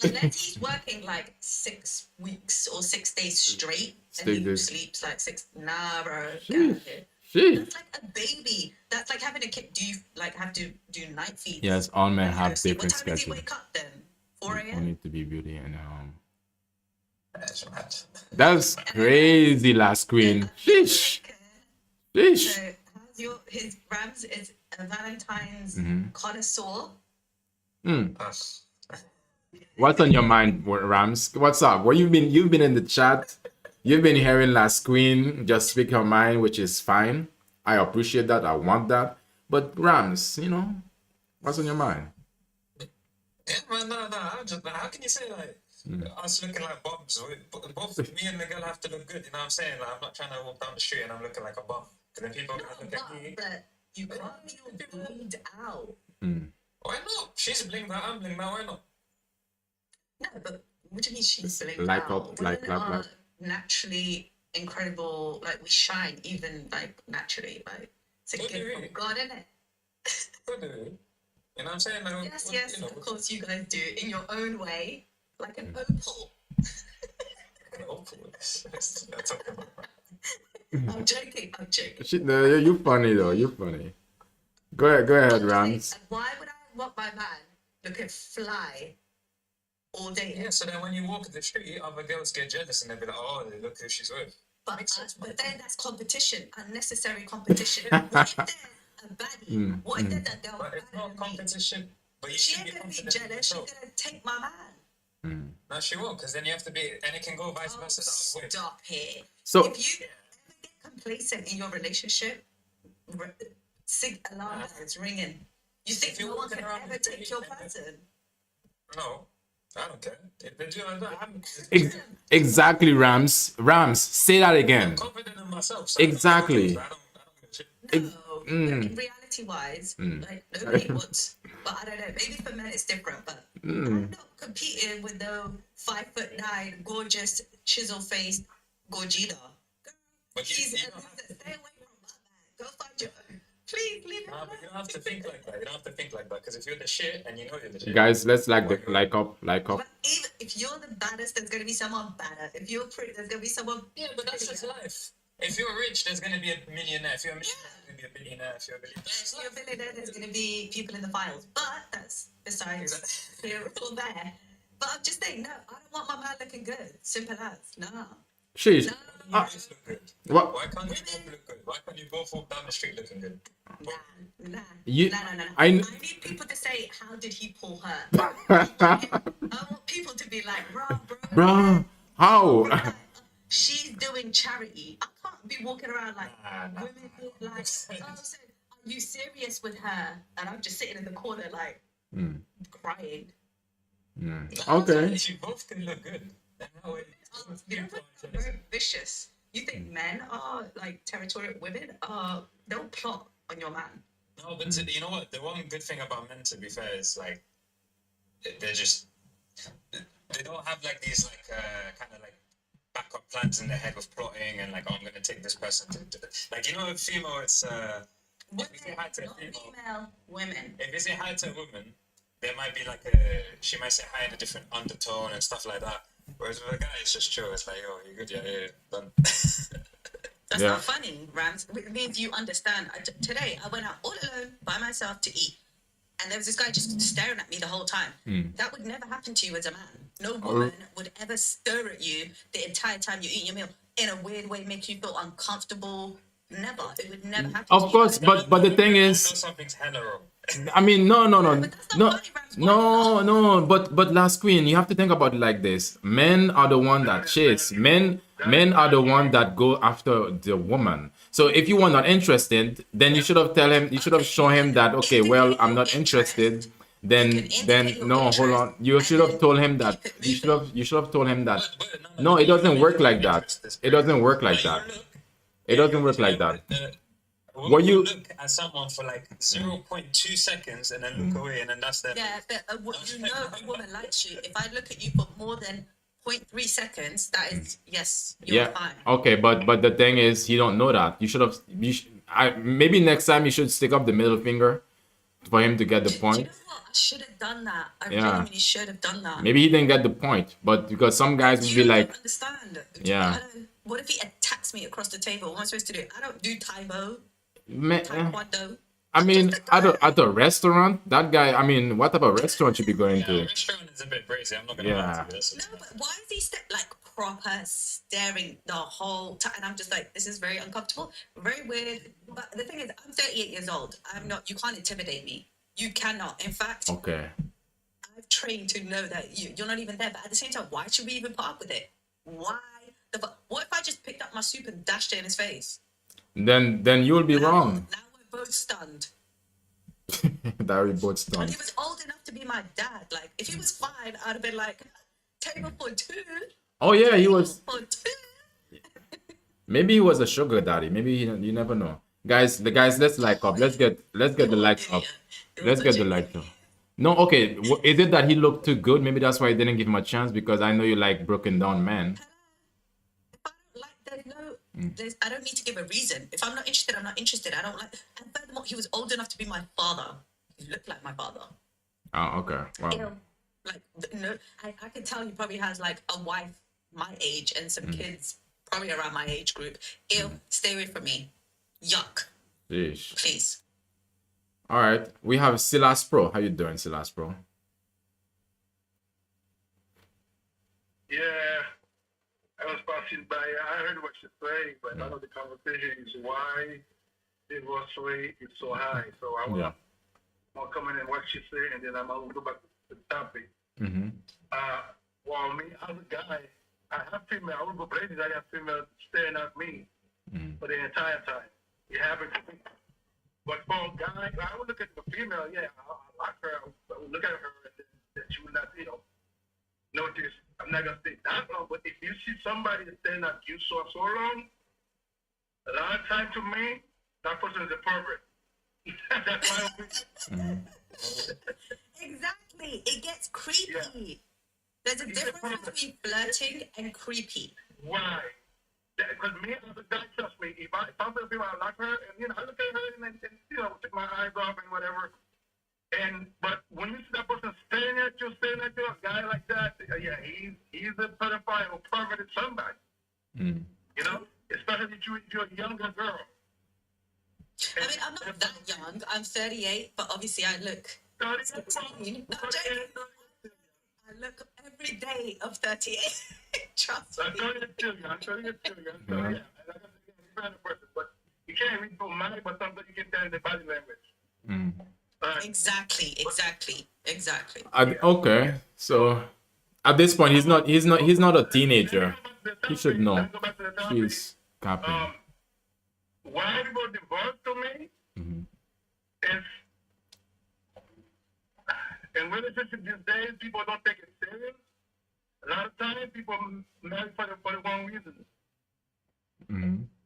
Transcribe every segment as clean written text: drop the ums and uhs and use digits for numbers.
Unless he's working like 6 weeks or 6 days straight and Stay he this. sleeps like six. Nah, bro. Get out Sheesh. of here. Sheesh. That's like a baby. That's like having a kid. Do you like have to do night feeds? Yes, all men when you go have to sleep? What different time does he schedules. wake up then? 4 We a.m. need to be beauty and That's mad. that's crazy, last queen. Sheesh. Sheesh. So his Rams is a Valentine's Mm-hmm. connoisseur? Us. What's on your mind, Rams? What's up? Well, you've been in the chat. You've been hearing last queen just speak her mind, which is fine. I appreciate that. I want that. But Rams, what's on your mind? Yeah, man, no. How can you say like us looking like bums? Both me and the girl have to look good. You know what I'm saying? Like, I'm not trying to walk down the street and I'm looking like a bum. Because then people are gonna look at me. But you can't be all blinged out. Why not? She's blinged out. I'm blinged out. Why not? No, but what do you mean she's blinged Like out? up, like Women clap, are like. naturally incredible. Like we shine even like naturally. Like it's a What do gift you from mean? God, isn't it? What do we? You know what I'm saying? Like, Yes, what- yes, you know, of course you guys do in your own way, like an opal. hopefully. That's okay. I'm joking. I'm joking. Shit, no, you funny though. You funny. Go ahead, I'm just Rams. saying, why would I want my man looking fly all day? Yeah, so then when you walk the street, other girls get jealous and they'll be like, oh, look who she's with. But, Makes sense, but man. then that's competition, unnecessary competition. What if they're a baddie? What if they're that girl? But it's not competition. But you She should be ain't gonna be confident in jealous. She's yourself. gonna take my man. No, she won't, because then you have to be, and it can go vice Oh, versa. The other way. stop it. So If you ever get complacent in your relationship, alarm bells ringing. You think If you're no one walking can around ever with take titties your and- person? No, I don't care. If they do, I'm exactly, Rams. Rams, say that again. confident in myself. So Exactly. I don't give a shit. No, but in reality wise, like nobody would. But I don't know. Maybe for men it's different. But I'm not competing with no 5'9", gorgeous, chisel faced Gorgina. But She's you a don't loser. Stay away from my man. Go find your own. Please leave it Nah, but you alone. don't have to think like that. You don't have to think like that, because if you're the shit and you know you're the shit, Guys, let's like up. But even if you're the baddest, there's gonna be someone badder. If you're pretty, there's gonna be someone. yeah, but that's just life. If you're rich, there's gonna be a millionaire. If you're a millionaire, there's gonna be a billionaire. If you're a billionaire, If you're a billionaire, there's gonna be people in the files. But that's besides here or there. But I'm just saying, no, I don't want my man looking good. Simple as, no. Sheesh. No. you both look good. What? Why can't you both look good? Why can't you both walk down the street looking good? Nah. You- No. I I kn- need people to say, how did he pull her? I want people to be like, bro. Bruh, how? She's doing charity. I can't be walking around like Nah. women being like, oh, so are you serious with her? And I'm just sitting in the corner like crying. Okay. You both can look good. And that way, You know what? Very vicious. You think men are like territorial? Women are they'll plot on your man. no, but you know what? The one good thing about men, to be fair, is like they're just they don't have like these like kind of like backup plans in their head of plotting and like, oh, I'm gonna take this person to like, you know, a female, it's if you say hi to a Not female, female women. if you say hi to a woman, there might be like she might say hi in a different undertone and stuff like that. Whereas with a guy, it's just chill. It's like, oh, you good? Yeah, done. That's Yeah. not funny, Rams. It means you understand. Today, I went out all alone by myself to eat. And there was this guy just staring at me the whole time. That would never happen to you as a man. No woman would ever stare at you the entire time you eat your meal in a weird way, make you feel uncomfortable. Never. It would never happen to Of you. course, but the thing I know is, something's hella wrong. I mean, no, that's not funny, Rams. no. But last queen, you have to think about it like this: men are the one that chase. Men are the one that go after the woman. So if you were not interested, then you should have tell him. You should have shown him that, okay, well, I'm not interested. Then no, hold on. You should have told him that. You should have told him that. No, it doesn't work like that. It doesn't work like that. It doesn't work like that. What you- look at someone for like 0.2 seconds and then look away, and then that's their. Yeah, but you know a woman likes you. If I look at you for more than 0.3 seconds, that is, yes, you're Yeah. fine. Okay, but the thing is, you don't know that. You should have. Maybe next time you should stick up the middle finger for him to get the Do you point. know what? I should have done that. I Yeah. genuinely should have done that. Maybe he didn't get the point, but because some guys will You be don't like, understand. Yeah. What if he attacks me across the table? What am I supposed to do? I don't do Taibo, "Man, Taekwondo. I mean, Just a at a restaurant, that guy. I mean, what type of restaurant you be going Yeah, to? restaurant is a bit crazy. I'm not gonna Yeah. lie to you. This No, but why is he like proper staring the whole time? And I'm just like, this is very uncomfortable, very weird. But the thing is, I'm 38 years old. I'm not. You can't intimidate me. You cannot. In fact, Okay. I've trained to know that you're not even there. But at the same time, why should we even put up with it? Why? What if I just picked up my soup and dashed it in his face? Then you'll be wrong. Now we're both stunned. That we both And stunned. he was old enough to be my dad. Like, if he was 5, I'd have been like, table for 2. Oh yeah, he was. For 2. Maybe he was a sugar daddy. Maybe you never know. Guys, let's like up. Let's get the lights up. Let's get the lights up. No, okay. Is it that he looked too good? Maybe that's why I didn't give him a chance because I know you like broken down men. If I don't like, I don't need to give a reason. If I'm not interested, I'm not interested. I don't like. And furthermore, he was old enough to be my father. He looked like my father. Oh, okay. Wow. You know, like, no, I can tell he probably has like a wife my age and some kids probably around my age group. Ew, stay away from me. Yuck, Sheesh. please. All right. We have Silas Pro. How you doing, Silas Pro? Yeah, I was passing by. I heard what you say, but none of the conversation is why divorce rate is so high. So I want Yeah. to come in and what you say, and then I'm going to go back to the topic. Mm-hmm. Well, me as a guy, I have female. I will go places. I have female staring at me for the entire time. It happened to me. But for a guy, I would look at the female. Yeah, I like her. I would look at her, and that she would not, notice. I'm not gonna stay that long. But if you see somebody staring at you so long, a lot of time to me, that person is a pervert. That's my opinion. Exactly. It gets creepy. Yeah. There's a difference between flirting and creepy. Why? Because me as a guy, trust me, if I'm with people, I like her, and I look at her and take my eyes off and whatever. But when you see that person staring at you, a guy like that, yeah, he's a pedophile or perverted somebody. Especially if you're a younger girl. I mean, I'm not that young. I'm 38, but obviously I look 16. No, I look every day of 38. Trust I'm me. telling you, I'm telling you. Yeah. Like I said, you're a person, but you can't read from mind, but sometimes you can tell in the body language. Exactly. Okay. So at this point, he's not a teenager. He should know. Let's go back to the topic. She's capping. Why people divorce to me is in relationship these days, people don't take it serious. A lot of times, people marry for the wrong reasons.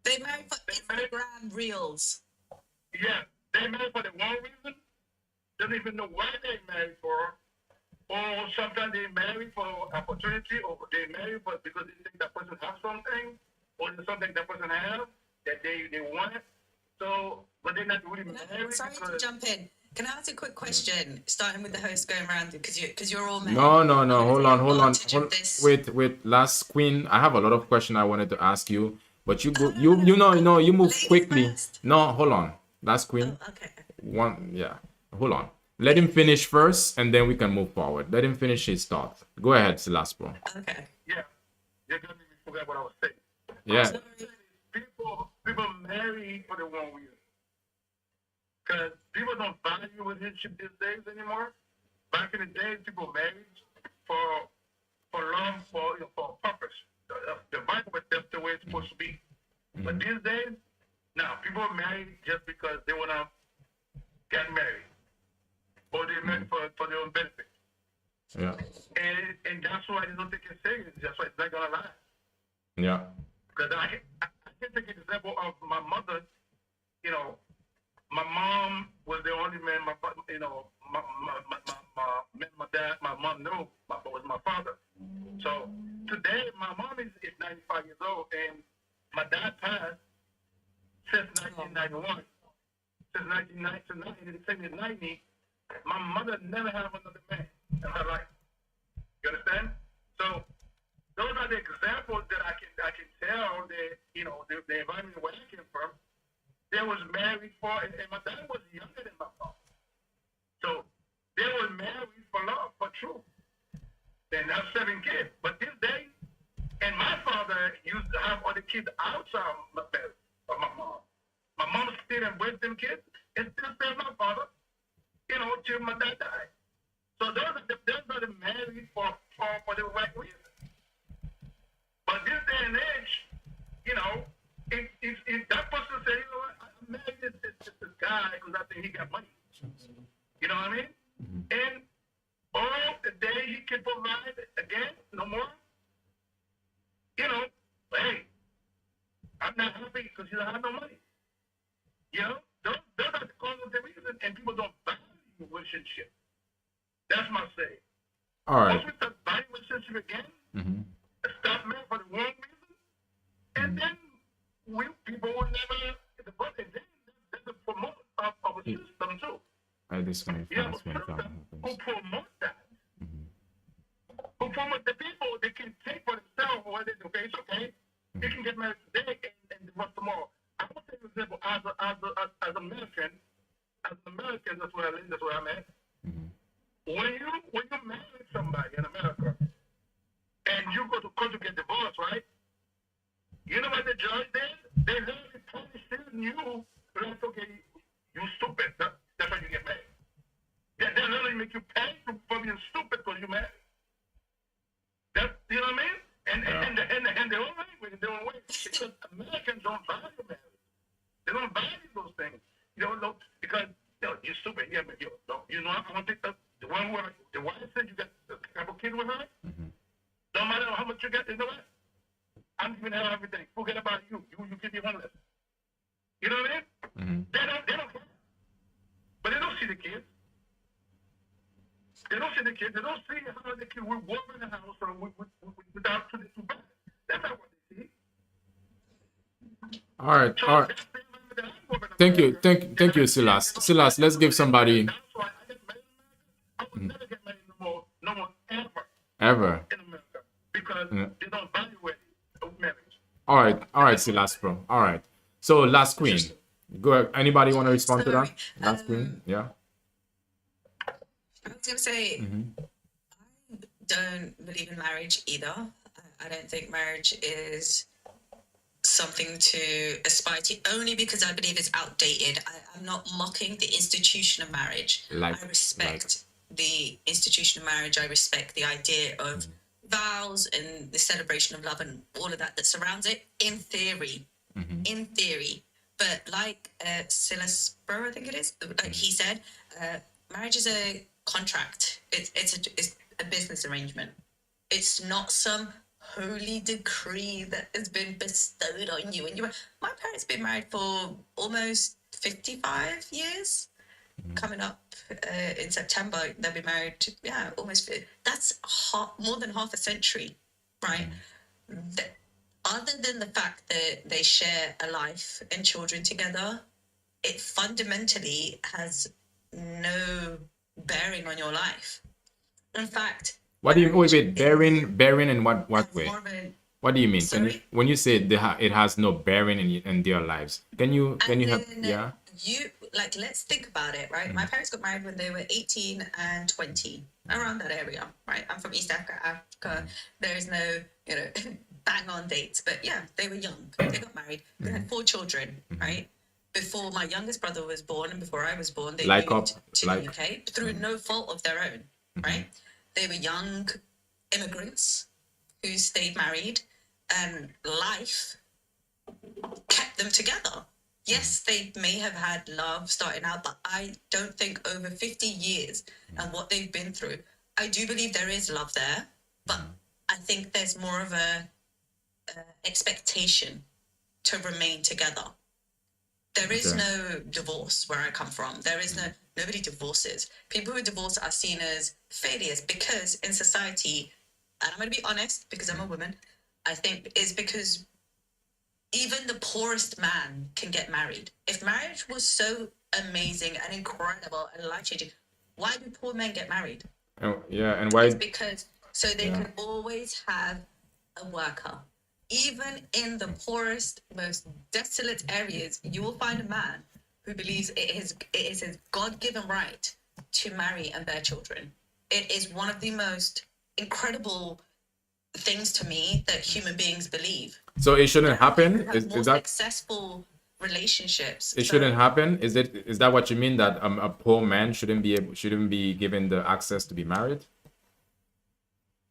They marry for Instagram reels. Yeah, they marry for the wrong reason. Don't even know why they marry for. Or sometimes they marry for opportunity, or they marry for because they think that person has something, or there's something that person has that they want. So, but they're not really married. Sorry to jump in. Can I ask a quick question, starting with the host going around because you're all men. No. Hold on. Advantage of this. Wait. Last queen, I have a lot of questions I wanted to ask you, but you go. You move Ladies quickly. first. No, hold on. Last queen. Okay. Hold on. Let him finish first, and then we can move forward. Let him finish his thought. Go ahead, Silas Pro. Okay. Yeah, you're gonna make me forget what I was saying. Yeah. People marry for the wrong reason. Because people don't value relationship these days anymore. Back in the days, people married for love, for a purpose. The Bible was just the way it's supposed to be. But these days, now people marry just because they wanna get married, or they marry for their own benefit. Yeah. And that's why they don't take it serious. That's why it's not gonna last. Yeah. Because I can take an example of my mother. My mom was the only man my dad, my mom knew was my father. So today, my mom is 95 years old, and my dad passed since 1991. Since 1990, My mother never had another man in her life. You understand? So those are the examples that I can tell that, you know, the environment where I came from. They was married for, and my dad was younger than my father. So they were married for love, for truth. They have 7 kids. But this day, and my father used to have other kids outside my marriage, of my mom. My mom stayed and raised them kids and still stayed with my father, you know, till my dad died. So those are the married for the right reason. But this day and age, you know, if that person say, you know what, I'm married this guy because I think he got money. You know what I mean? And all the day he can provide again, no more. You know, hey, I'm not happy because you don't have no money. You know, those are the causes of the reason, and people don't value relationship. That's my say. All right. Once we start valuing relationship again, stop marrying for the wrong reason, and then people will never, but then that's a promote of a system too. I just want to You have a system who promote that. Who promote the people they can take for themselves whether it's okay, it's okay. They can get married today and divorce tomorrow. I will take an example as American, that's where I live, that's where I'm at. When you marry somebody in America and you go to court to get divorced, right? You know what the judge did? They literally punished you. Like, okay, you stupid. That's why you get married. They literally make you pay for being stupid because you married. That's, you know what I mean? And their own language, their own way. Because Americans don't value marriage. They don't value those things. You don't know, because you're stupid. Yeah, but you know, I don't think the one where the wife said you got a couple kids with her, no matter how much you get, you know what? I'm giving her everything. Forget about you. You can be homeless. You know what I mean? They don't care. But they don't see the kids. They don't see the kids. They don't see how the kids will walk in the house or without putting too bad. That's not what they see. All right. All right. Thank you, Silas. Silas, let's give somebody. That's why I get married. I would never get married no more Ever. in America because they don't value marriage. All right, Silas, bro. All right. So, last queen. Go ahead. Anybody want to respond to that? Last queen, yeah. I was gonna say, I don't believe in marriage either. I don't think marriage is something to aspire to, only because I believe it's outdated. I'm not mocking the institution of marriage. I respect the institution of marriage. I respect the idea of vows and the celebration of love and all of that surrounds it, in theory. In theory. But like Silas Burr, I think it is, like he said, marriage is a contract. It's a business arrangement. It's not some holy decree that has been bestowed on you. And my parents been married for almost 55 years. Coming up in September, they'll be married. Almost. That's more than half a century, right? Other than the fact that they share a life and children together, it fundamentally has no bearing on your life. In fact, what do you wait? Bearing in what way? What do you mean? When you say it has no bearing in their lives, can you have let's think about it, right? My parents got married when they were 18 and 20, around that area, right? I'm from East Africa. There is no, bang on dates, but yeah, they were young. They got married. They had 4 children, right? Before my youngest brother was born and before I was born, they moved to the UK through no fault of their own, right? They were young immigrants who stayed married, and life kept them together. Yes, they may have had love starting out, but I don't think over 50 years and what they've been through, I do believe there is love there, but I think there's more of a expectation to remain together. There is no divorce where I come from. There is nobody divorces. People who divorce are seen as failures because in society, and I'm going to be honest because I'm a woman, I think it's because even the poorest man can get married. If marriage was so amazing and incredible and life-changing, Why do poor men get married? And why? It's because so they can always have a worker. Even in the poorest, most desolate areas, you will find a man who believes it is his God-given right to marry and bear children. It is one of the most incredible things to me that human beings believe. So it shouldn't happen. Have more Is that successful relationships? it shouldn't happen? Is that what you mean, that a poor man shouldn't be given the access to be married?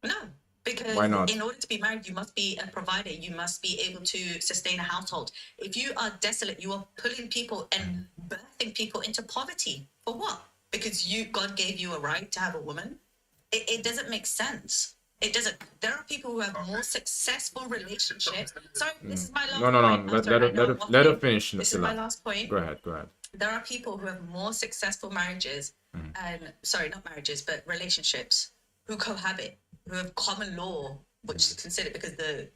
No, because Why not? in order to be married, you must be a provider. You must be able to sustain a household. If you are desolate, you are pulling people and birthing people into poverty. For what? Because God gave you a right to have a woman? It doesn't make sense. It doesn't. There are people who have more successful relationships. Sorry, this is my last No. point. Let her finish. This is my last point. Go ahead. There are people who have more successful marriages and not marriages, but relationships who cohabit, who have common law, which is considered because the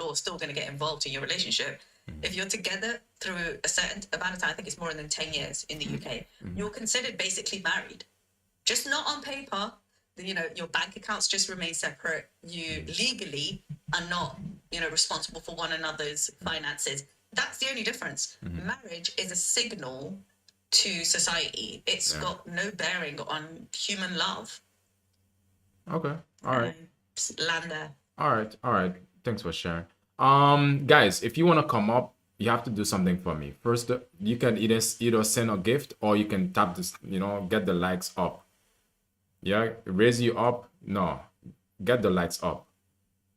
law is still going to get involved in your relationship. If you're together through a certain amount of time, I think it's more than 10 years in the UK, you're considered basically married. Just not on paper. Your bank accounts just remain separate. You legally are not, responsible for one another's finances. That's the only difference. Marriage is a signal to society. It's got no bearing on human love. Okay. All right. Land there. All right. Thanks for sharing. Guys, if you want to come up, you have to do something for me. First, you can either send a gift, or you can tap this, get the likes up. Yeah, raise you up. No, get the lights up.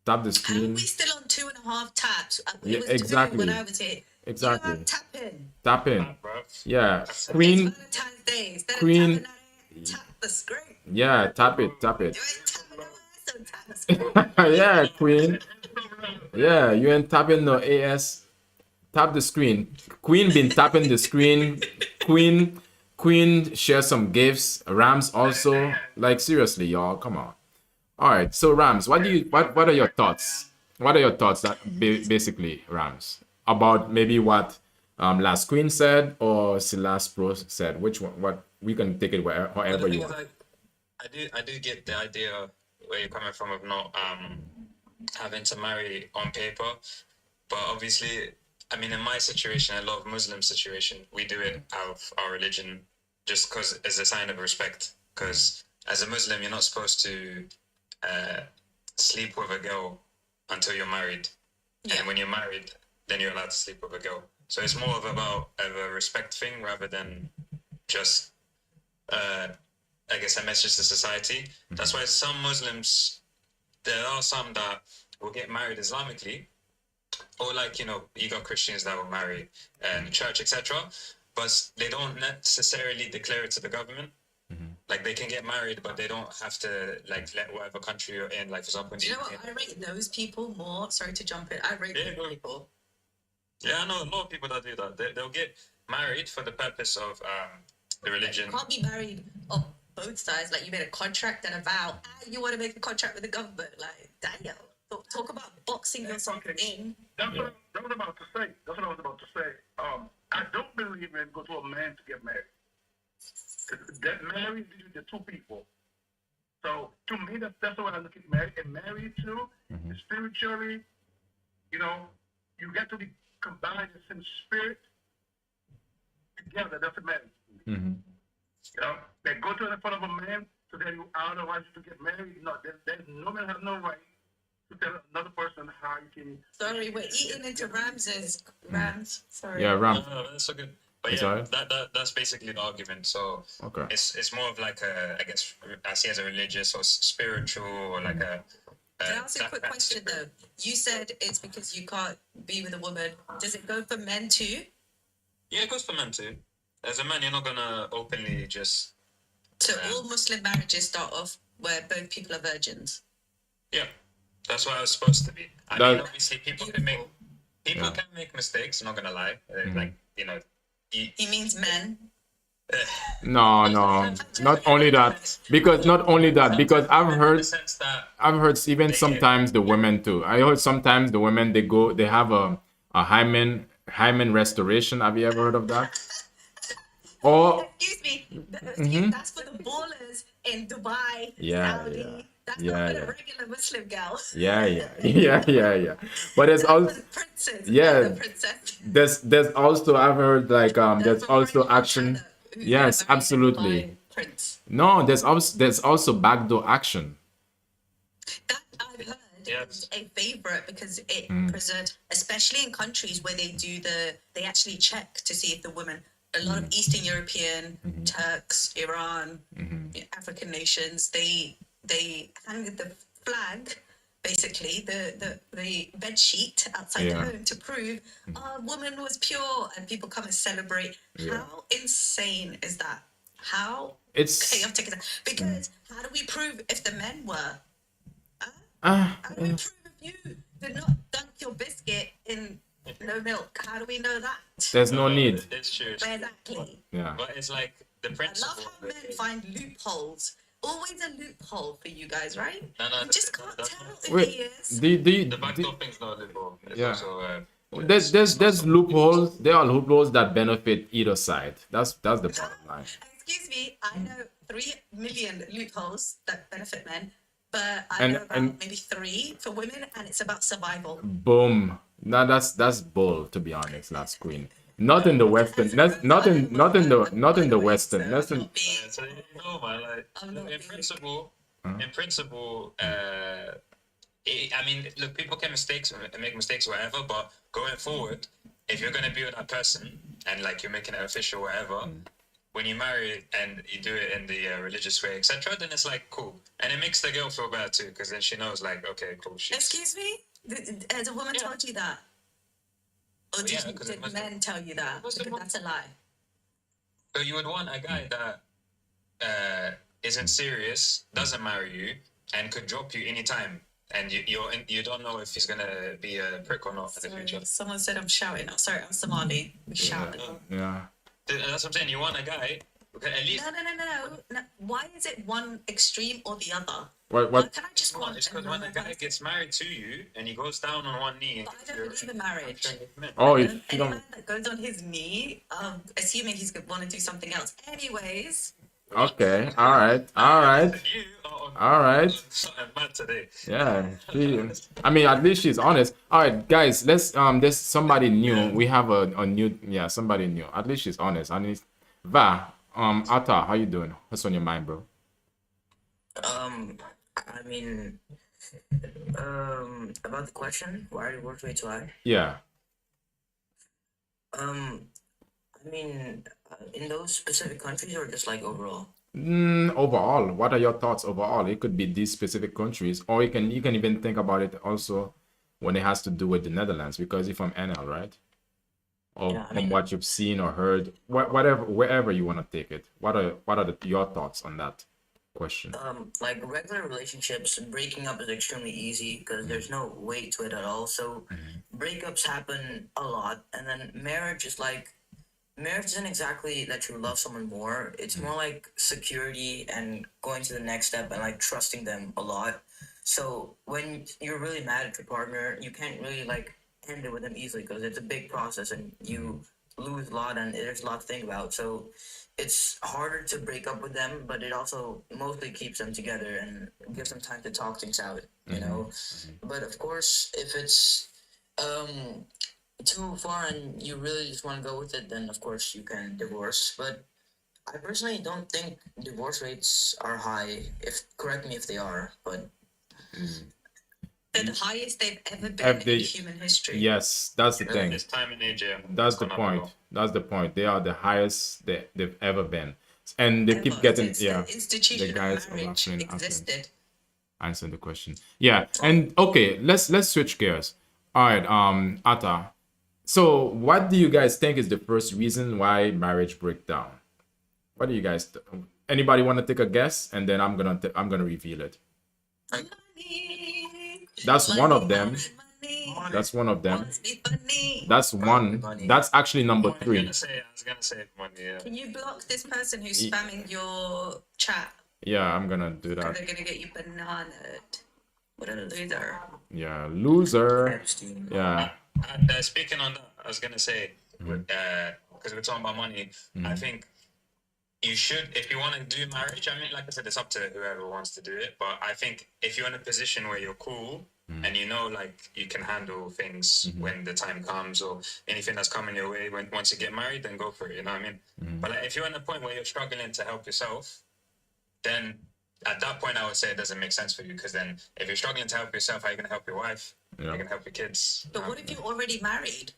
Tap the And screen. we still on 2.5 taps. Yeah, was exactly. 2 when I was here. Exactly. Tap in. Tap in. Bro. Yeah, It's Queen. Valentine's Day. Instead Queen. of tapping at it, tap the screen. Yeah, tap it. You ain't tapping no ass, so tap the screen. Yeah, Queen. Yeah, you ain't tapping no AS. Tap the screen. Queen been tapping the screen. Queen share some gifts. Rams also. Like, seriously, y'all, come on. All right, so Rams, what are your thoughts? What are your thoughts that basically, Rams, about maybe what Last Queen said or Silas Pro said? Which one? What we can take it however you want. I do get the idea where you're coming from of not having to marry on paper, but obviously, I mean, in my situation, a lot of Muslim situation, we do it out of our religion just because it's a sign of respect. Because as a Muslim, you're not supposed to sleep with a girl until you're married. Yeah. And when you're married, then you're allowed to sleep with a girl. So it's more of a respect thing rather than just, I guess, a message to society. That's why some Muslims, there are some that will get married Islamically, or like, you got Christians that will marry church, etc. But they don't necessarily declare it to the government. Like, they can get married, but they don't have to, like, let whatever country you're in, like, for example, Do you know what? I rate those people more. Sorry to jump in. I rate those people. Yeah, I know a lot of people that do that. They'll get married for the purpose of the religion. You can't be married on both sides. Like, you made a contract and a vow. You want to make a contract with the government. Like, damn. Talk about boxing yourself in. That's what I was about to say. I don't believe in go to a man to get married. That marriage is the two people. So to me, that's what I look at married. And married too, spiritually, you get to be combined in some spirit together. That's a marriage. They go to the front of a man so that you otherwise you to get married. No, there's no man has no right to tell another person how you can. Sorry, we're eating into Rams. Sorry. Yeah, Rams. No, that's so good. But It's yeah, alright. that's basically the argument. So Okay. it's more of like I guess I see as a religious or spiritual or like a. Can I ask you a quick question though? You said it's because you can't be with a woman. Does it go for men too? Yeah, it goes for men too. As a man, you're not gonna openly just. So all Muslim marriages start off where both people are virgins. Yeah, that's what I was supposed to be. I That- mean, obviously, people can make mistakes. I'm not gonna lie. Like He means men. No, not only that. Because I've in heard the sense that even sometimes the women too. I heard sometimes the women they have a hymen restoration. Have you ever heard of that? Or Excuse me. Excuse, that's for the ballers in Dubai, Yeah, Saudi. yeah. That's Yeah, not for yeah. the regular Muslim girl. yeah, yeah. But there's That's for also the princess. yeah, The princess. there's also I've heard like That's there's for also French action. Montana, who's Yes, gonna marry the absolutely. Dubai prince. No, there's also backdoor action. That I've heard Yes. is a favorite because it Mm. preserved, especially in countries where they actually check to see if the woman, a lot Mm. of Eastern European, Mm-hmm. Turks, Iran, African nations, they hang the flag, basically the bed sheet outside Yeah. the home to prove a woman was pure, and people come and celebrate. Yeah. How insane is that? How It's chaotic is that? Because how do we prove if the men were? ah How do we prove if you did not dunk your biscuit in no milk? How do we know that? there's no need. It's true. Exactly. Yeah. But it's like the I principle. love how men find loopholes. Always a loophole for you guys, right? No, You just can't that's tell not- if Wait, he is. The backdoor thing's not loophole. It's Yeah. also, there's loopholes. There are loopholes that benefit either side. That's the bottom line. Excuse me, I know 3 million loopholes that benefit men, but I And- know about and- maybe 3 for women, and it's about survival. Boom. Now that's bull, to be honest, last queen. Not in the western. Not in the western. Not in, Yeah, so you know, man, like I'm not in being- principle, I mean, look, people can make mistakes, or whatever. But going forward, if you're gonna be with that person and like you're making it official, whatever, when you marry and you do it in the religious way, etc., then it's like cool, and it makes the girl feel better too, because then she knows like, okay, cool, she's Excuse me? Has a woman Yeah. told you that? Or Well, did, yeah, 'cause it did must- men tell you that? must have Because that's a lie. So you would want a guy that isn't serious, doesn't marry you, and could drop you anytime, and you don't know if he's gonna be a prick or not in the Sorry, future. someone said I'm shouting. Oh, sorry, I'm Somali. We shout. yeah. That's what I'm saying. You want a guy who can at least. No. Why is it one extreme or the other? What Why what can I just Well, want it's a because when a normal guy person? gets married to you and he goes down on one knee. And But I gives don't you a believe in ring, marriage. I'm sure you meant. oh Any if you don't man that goes on his knee, assuming he's going to want to do something else. Anyways, okay, alright. You are on Alright. something mad today. Yeah. I mean at least she's honest. Alright guys, let's there's somebody new. We have a new somebody new. At least she's honest. I mean Va, Atta, how you doing? What's on your mind, bro? I mean, about the question, why are divorce rates so high? Yeah. I mean, in those specific countries or just like overall? Overall, what are your thoughts overall? It could be these specific countries, or you can even think about it also when it has to do with the Netherlands, because you're from NL, right? Or Yeah, I from mean- what you've seen or heard, whatever, wherever you want to take it. What are your thoughts on that question? Like regular relationships, breaking up is extremely easy because there's no weight to it at all. So breakups happen a lot, and then marriage isn't exactly that you love someone more. It's more like security and going to the next step and like trusting them a lot. So when you're really mad at your partner, you can't really like end it with them easily because it's a big process and you lose a lot and there's a lot to think about. So it's harder to break up with them, but it also mostly keeps them together and gives them time to talk things out, you know. But of course, if it's too far and you really just want to go with it, then of course you can divorce. But I personally don't think divorce rates are high. If correct me if they are, but they're the highest they've ever been Have they- in human history. Yes, that's the At thing. this time in age, yeah. That's the Gone up a point. lot. That's the point. They are the highest they've ever been, and they keep Ever, getting since yeah. the institution guys of are marriage laughing at it. existed. Answer the question. Yeah, and okay, let's switch gears. All right, Atta. So, what do you guys think is the first reason why marriage break down? What do you guys? Anybody want to take a guess? And then I'm gonna reveal it. Money, That's one of them. money, That's one of them. must be funny. That's one. Money. That's actually number I was 3. gonna say money, yeah. Can you block this person who's spamming your chat? Yeah, I'm gonna do Or that. they're gonna get you bananaed. What a loser. Yeah, loser. Epstein. Yeah. And speaking on that, I was gonna say, because we're talking about money, I think you should, if you want to do marriage, I mean, like I said, it's up to whoever wants to do it. But I think if you're in a position where you're cool and you know, like, you can handle things when the time comes, or anything that's coming your way, once you get married, then go for it. You know what I mean? But like, if you're in a point where you're struggling to help yourself, then at that point, I would say it doesn't make sense for you, because then if you're struggling to help yourself, how are you going to help your wife? How are you going to help your kids? But what if you're already married?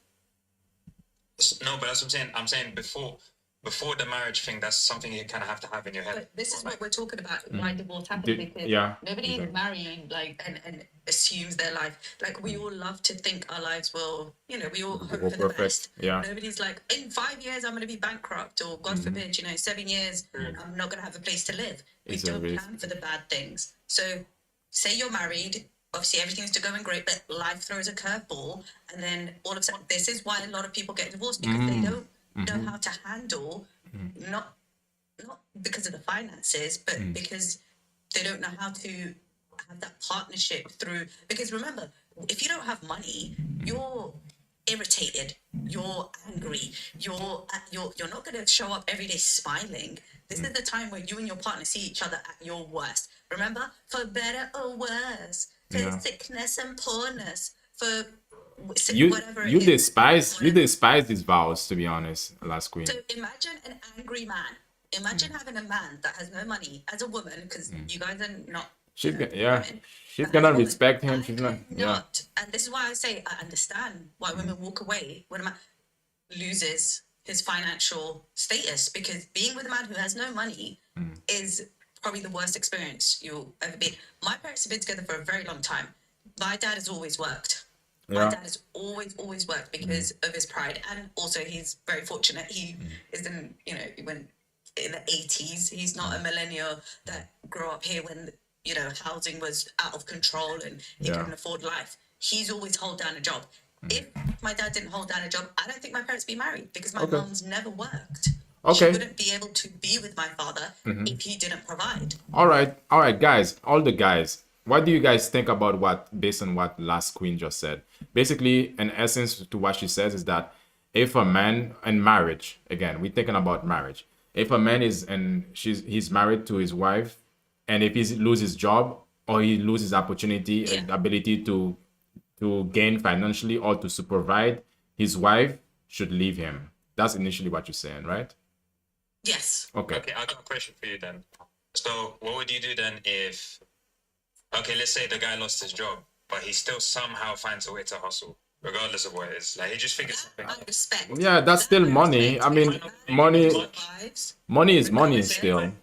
No, but that's what I'm saying. I'm saying before the marriage thing, that's something you kind of have to have in your head. But this is what we're talking about, why divorce happens, Did- because yeah, nobody exactly. is marrying like and assumes their life. Like we all love to think our lives will, you know, we all hope Go for the perfect, best. yeah. Nobody's like, in 5 years I'm going to be bankrupt, or God forbid, you know, 7 years I'm not going to have a place to live. We It's a don't risk. plan for the bad things. So say you're married, obviously everything's still going great, but life throws a curveball, and then all of a sudden, this is why a lot of people get divorced, because they don't know how to handle, not because of the finances, but because they don't know how to have that partnership through. Because remember, if you don't have money, you're irritated, you're angry, you're not going to show up every day smiling. This is the time where you and your partner see each other at your worst. Remember, for better or worse, for Yeah. sickness and poorness, for You whatever it you is. despise you Whatever. despise these vows, to be honest, last queen. So imagine an angry man. Imagine having a man that has no money as a woman, because you guys are not. She's you know, gonna, yeah, women, she's but as gonna a woman, respect him. I She's not, yeah. cannot. And this is why I say I understand why women walk away when a man loses his financial status, because being with a man who has no money is probably the worst experience you'll ever be. My parents have been together for a very long time. My dad has always worked. My Yeah. dad has always worked because of his pride, and also he's very fortunate. He is in, you know, when in the 80s. He's not a millennial that grew up here when, you know, housing was out of control and he Yeah. couldn't afford life. He's always held down a job. If my dad didn't hold down a job, I don't think my parents would be married, because my Okay. mom's never worked. Okay. She wouldn't be able to be with my father if he didn't provide. All right, guys, all the guys. What do you guys think about based on what last queen just said? Basically, in essence, to what she says is that if a man in marriage, again, we're thinking about marriage. If a man he's married to his wife, and if he loses his job or he loses opportunity and ability to gain financially or to provide, his wife should leave him. That's initially what you're saying, right? Yes. Okay. Okay, I got a question for you then. So, what would you do then if, okay, let's say the guy lost his job, but he still somehow finds a way to hustle, regardless of what it is. Like, he just figures something That I out. respect. Yeah, that's still That I money. respect. I mean, Because money wives, money is money Let's say, still. like,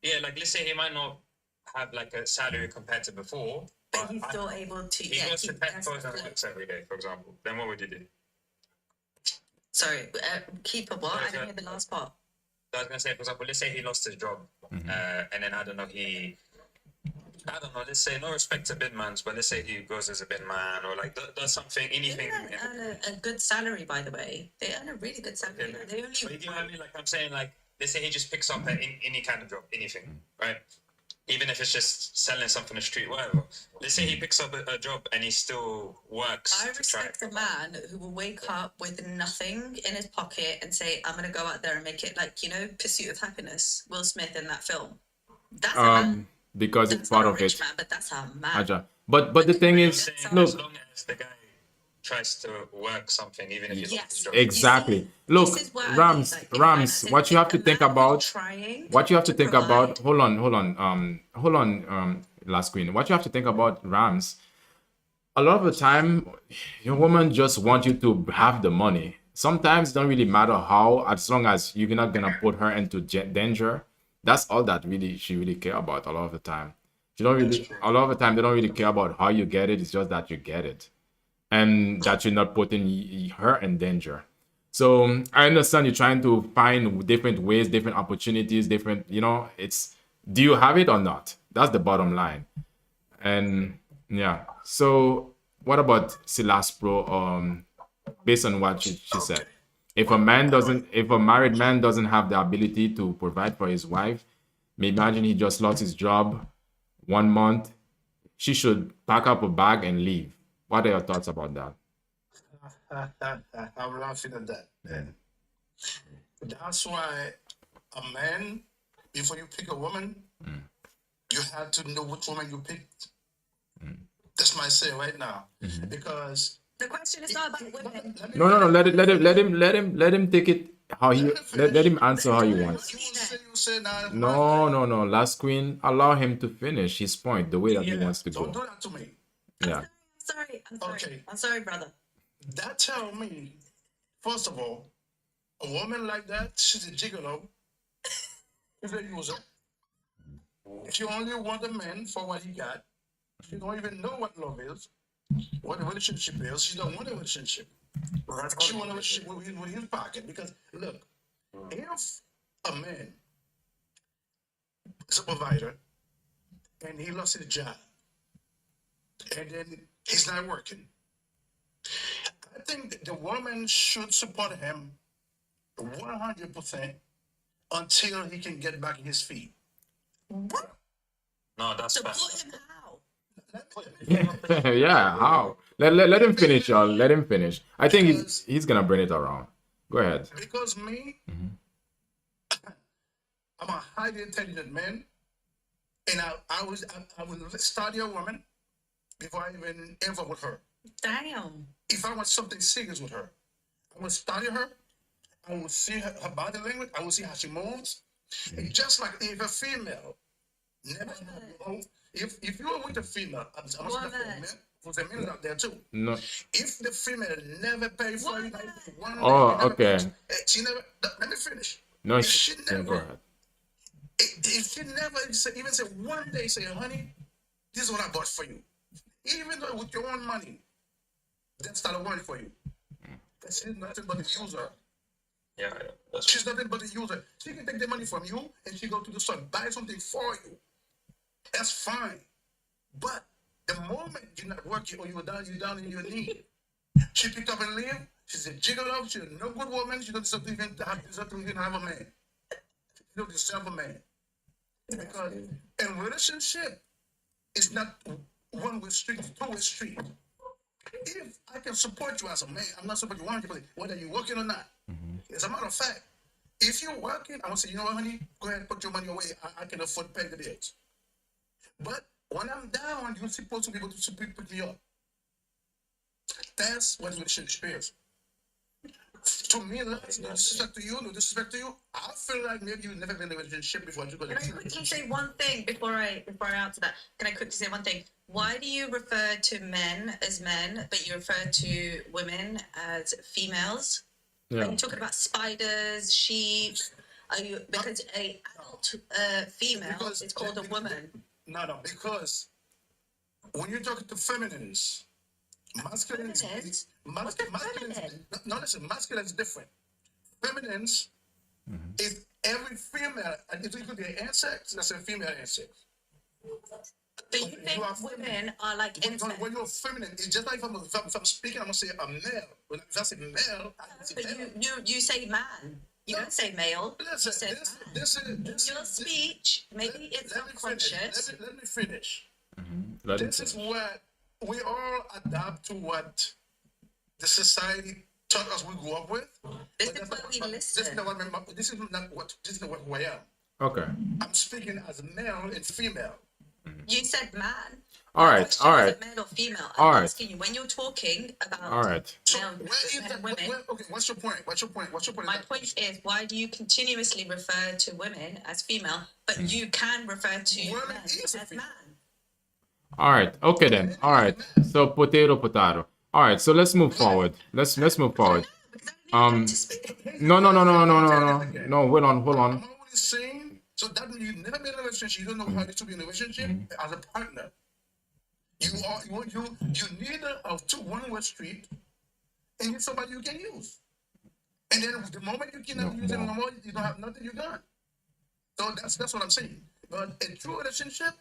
yeah, like, let's say he might not have, like, a salary compared to before, but he's still able to. he Yeah, goes to keep- Tesco's and works every day, for example. Then what would you do? Sorry, keep a what? I didn't hear the last part. I was gonna say, for example, let's say he lost his job, and then I don't know, let's say, no respect to bidmans, but let's say he goes as a bidman, or like does something, anything. They earn a good salary, by the way. They earn a really good salary. Yeah, They only. but you know what I mean? Like, I'm saying, like, let's say he just picks up any kind of job, anything, right? Even if it's just selling something on the street, whatever. Let's say he picks up a job and he still works I to try. respect a man who will wake up with nothing in his pocket and say, "I'm gonna go out there and make it." Like, you know, Pursuit of Happiness, Will Smith in that film. That's a man. Because That's it's part not a of rich it. man, but that's a man. Aja. But the thing I'm is, saying, look, as long as the guy tries to work something, even if he lost his Yes. job. exactly. You see, Look, this is what I mean, Rams, like, in Rams. finances, What you have to a think man who's about. trying What you have to to think about. provide- Hold on. Last queen. What you have to think about, Rams. A lot of the time, your woman just want you to have the money. Sometimes it don't really matter how, as long as you're not gonna put her into danger. That's all that she really care about a lot of the time. She don't really. A lot of the time, they don't really care about how you get it. It's just that you get it, and that you're not putting her in danger. So I understand you're trying to find different ways, different opportunities, different. It's, do you have it or not? That's the bottom line. And yeah. So what about Silas Pro? Based on what she said, if a married man doesn't have the ability to provide for his wife, imagine he just lost his job 1 month, she should pack up a bag and leave. What are your thoughts about that? I'm laughing at that. That's why a man, before you pick a woman, you have to know which woman you picked. That's my say right now, because The question is not about women. No. Let him take it how he. Let him answer how he wants. You say now. No. Last queen, allow him to finish his point the way that he wants to Don't do go. that to me. Yeah. I'm sorry. Okay. I'm sorry, brother. That tell me, first of all, a woman like that, she's a gigolo. She's a user. She only want a man for what he got. She don't even know what love is, what a relationship is. She don't want a relationship. Well, that's She called want a relationship with his pocket. Because look, if a man is a provider and he lost his job and then he's not working, I think that the woman should support him 100% until he can get back on his feet. No, that's fair. Support him how? Yeah. How? Let him finish, y'all. Let him finish. I think he's gonna bring it around. Go ahead. Because me, I'm a highly intelligent man, and I will study a woman before I even ever with her. Damn. If I want something serious with her, I will study her. I will see her body language. I will see how she moves. And just like if a female never, if you are with a female, I'm speaking for men, for the men out there too. No. If the female never pay for you, like one Oh, day, never okay. pays, she never. Let me finish. No. If she Go never, ahead. if she never even say one day, say, honey, this is what I bought for you, even though with your own money, that's not a word for you. Because she's nothing but a user. Yeah, that's She's nothing but a user. She can take the money from you and she go to the store and buy something for you. That's fine. But the moment you're not working or you're down in your need, she picked up and leave. She's a gigolo. She's a no good woman. She doesn't deserve to even have a man. She don't deserve a man. Because a relationship is not one-way street, it's two-way street. If I can support you as a man, I'm not supporting you 100%, whether you're working or not. As a matter of fact, if you're working, I will say, you know what, honey, go ahead and put your money away. I can afford to pay the bills. But when I'm down, you're supposed to be able to pick me up. That's what relationship is. To me, no disrespect to you, no disrespect to you. I feel like maybe you've never been in a relationship before. Can I quickly say one thing before I answer that? Can I quickly say one thing? Why do you refer to men as men, but you refer to women as females? Are Yeah. you talking about spiders, sheep? Are you because a adult female is called a woman? No, because when you're talking to feminines, masculine is Feminines? masculine. No, listen, masculine is different. Feminines is every female, and if you could be an insect, that's a female insect. So you think women are like insects? When you're feminine, it's just like if I'm speaking, I'm gonna say a male. When if I say male, I say But male. you say man. You don't say male. You Listen, said man. Your speech, maybe it's subconscious. Let me finish. Let him This is finish. what we all adapt to what the society taught us we grew up with. This But is that's where not we what- listen. This is not who I am. Okay. I'm speaking as male and female. You said man. All My right. question All wasn't right. male or female. All I'm right. asking you when you're talking about All right. So male where is men that? and women. Okay, what's your point? What's your point? What's your point? My point is, why do you continuously refer to women as female, but you can refer to Women men is a as female. man? All right. Okay then. All right. So potato. All right. So let's move forward. Let's move forward. Because I didn't even get to speak. No. No. Hold on. I'm only saying, so that means you've never been in a relationship. You don't know how it is to be in a relationship as a partner. You need one-way street, and you're somebody you can use. And then the moment you cannot use it no more, you don't have nothing. You're done. So that's what I'm saying. But a true relationship,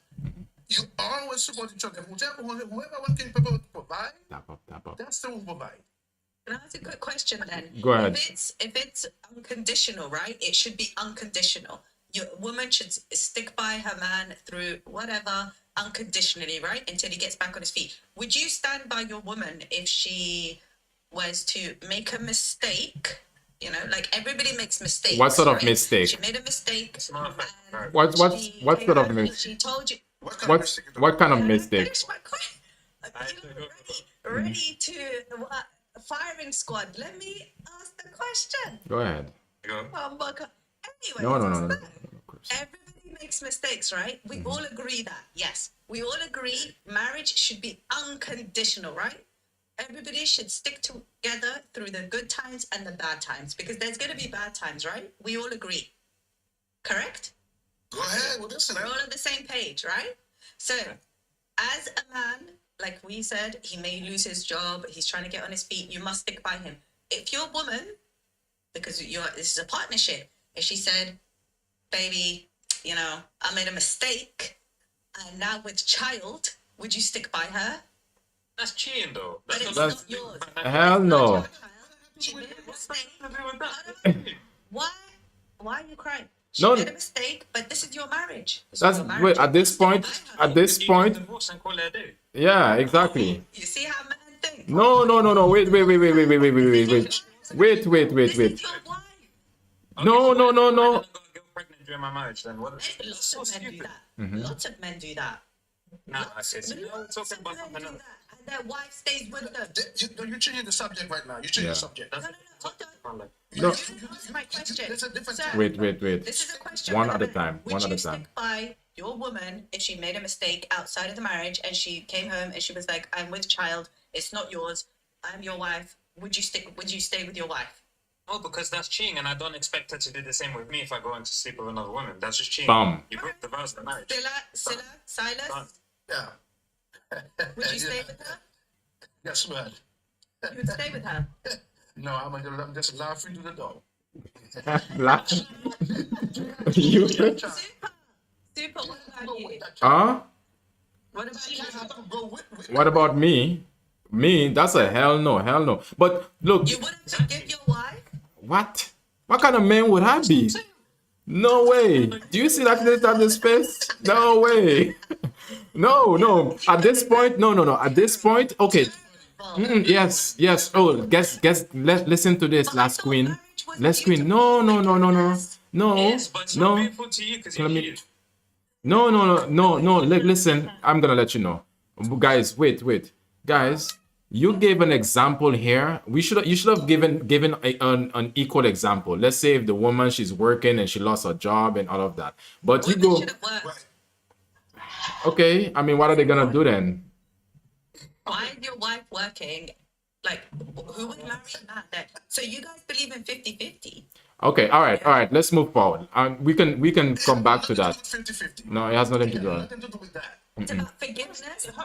you always support each other. Whoever one can provide, Tap up. that's the who provide. Can I ask a quick question then? Go ahead. If it's unconditional, right? It should be unconditional. Your woman should stick by her man through whatever unconditionally, right? Until he gets back on his feet. Would you stand by your woman if she was to make a mistake You know, like everybody makes mistakes. What sort of right? mistake? She made a mistake. not a fact, and right. What she what came sort of home and mistake? She told you. What kind of mistake you What kind of Let me mistake? finish my question. Ready to firing squad. Let me ask the question. Go ahead. Go. Oh my God. Anyway, No. everybody makes mistakes, right? We all agree that. Yes, we all agree marriage should be unconditional, right? Everybody should stick together through the good times and the bad times because there's going to be bad times, right? We all agree. Correct? Go ahead. Well, listen. We're all on the same page, right? So, as a man, like we said, he may lose his job, he's trying to get on his feet, you must stick by him. If your woman, because this is a partnership, if she said, baby, you know, I made a mistake, and now with child, would you stick by her? That's cheating, though. But it's That's- not yours. Hell no. She made a mistake. That. Why? Why are you crying? She No. made a mistake, but this is your marriage. This is That's your marriage. wait, at this point, at this point, Divorce and call it a day. yeah, exactly. You see how men think? No. Wait. This is your wife. No. I got pregnant during my marriage. Then what? Lots of men do that. Mm-hmm. Lots of men do that. Nah, I see. We're Lots talking of about men something do else. that, and their wife stays with them. You're changing the subject right now. You're changing Yeah. the subject. No, hold on. Like, No. That's my question. There's a difference. Sir, Wait. This is a question. One for at the a men. time, Would one at you a time. stick by your woman if she made a mistake outside of the marriage and she came home and she was like, "I'm with child. It's not yours. I'm your wife." Would you stick? Would you stay with your wife? no, because that's cheating, and I don't expect her to do the same with me if I go in to sleep with another woman. That's just cheating. Bum. You broke the vows of the marriage. Scylla, Done. Silas, Yeah. would you stay with her? Yes, man. You would stay with her. No, I'm just laughing to the door. Laugh. You? Super. What about you? Huh? What about you? What about me? Me? That's a hell no. But look, You wouldn't forgive your wife? what? What kind of man would I be? No way. Do you see that at this face? No way. No. At this point, no. At this point, okay. Yes. Oh, guess. Listen to this, last queen. Last queen. No. Yes, but it's not No. beautiful to you because you Let me- cheated. No. Listen, I'm gonna let you know, guys. Wait, guys. You gave an example here. You should have given an equal example. Let's say if the woman, she's working and she lost her job and all of that. But you Women go, should have worked. Right. okay. I mean, what are they gonna do then? Why is your wife working? Like, who would marry that? So you guys believe in 50-50? Okay, all right. Let's move forward. We can come back to that. 50-50. No, it has nothing to do with Nothing to do with that. It's about forgiveness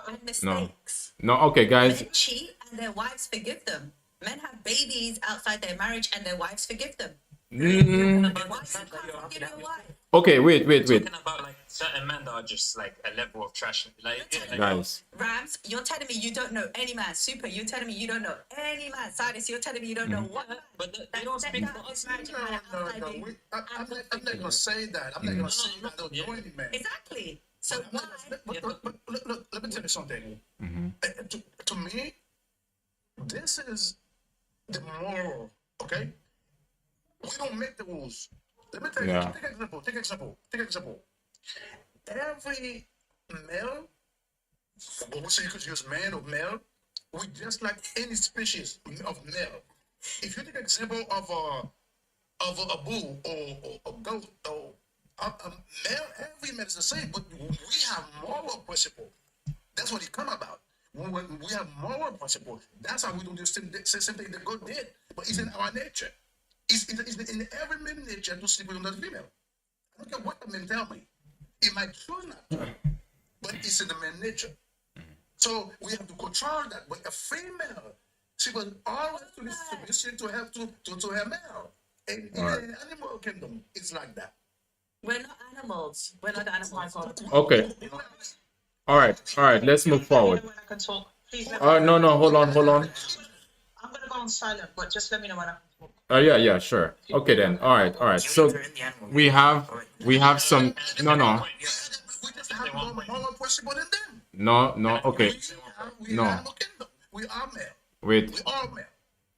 and mistakes. No. Okay, guys. Men cheat and their wives forgive them. Men have babies outside their marriage and their wives forgive them. Why you can't forgive your wife? Okay, wait. Talking about like certain men that are just like a level of trash. Like, yeah, like Guys. Rams, you're telling me you don't know any man. Super, you're telling me you don't know any man. Cyrus, you're telling me you don't know one man. but they don't speak for us. Marriage and had an outside baby. I'm not going to say that. I'm not going to say I don't know any man. Exactly. So why? But look, let me tell you something. To me, this is the moral, okay? We don't make the rules. Let me tell you, Yeah. take example. Every male, we'll say you could use man or male, we just like any species of male. If you take example of a bull or a goat or a male, every man is the same, but we have moral principle. That's what it come about. When we have moral principle, that's how we do the same thing that God did. But it's in our nature. It's in every man's nature to sleep with another female. I don't care what the men tell me. It might choose not to, but it's in the man's nature. So we have to control that. But a female, she was always to be submissive to her male. And in the animal kingdom, it's like that. We're not animals. We're not animals. Okay. All right. Let's move forward. When I can talk, please let me No. Hold on. I'm gonna go on silent, but just let me know when I can talk. Yeah. Sure. Okay then. All right. So we have some. No. We just have more moral principle than them. No. Okay. We No. animal kingdom. We are male. Wait. We are male.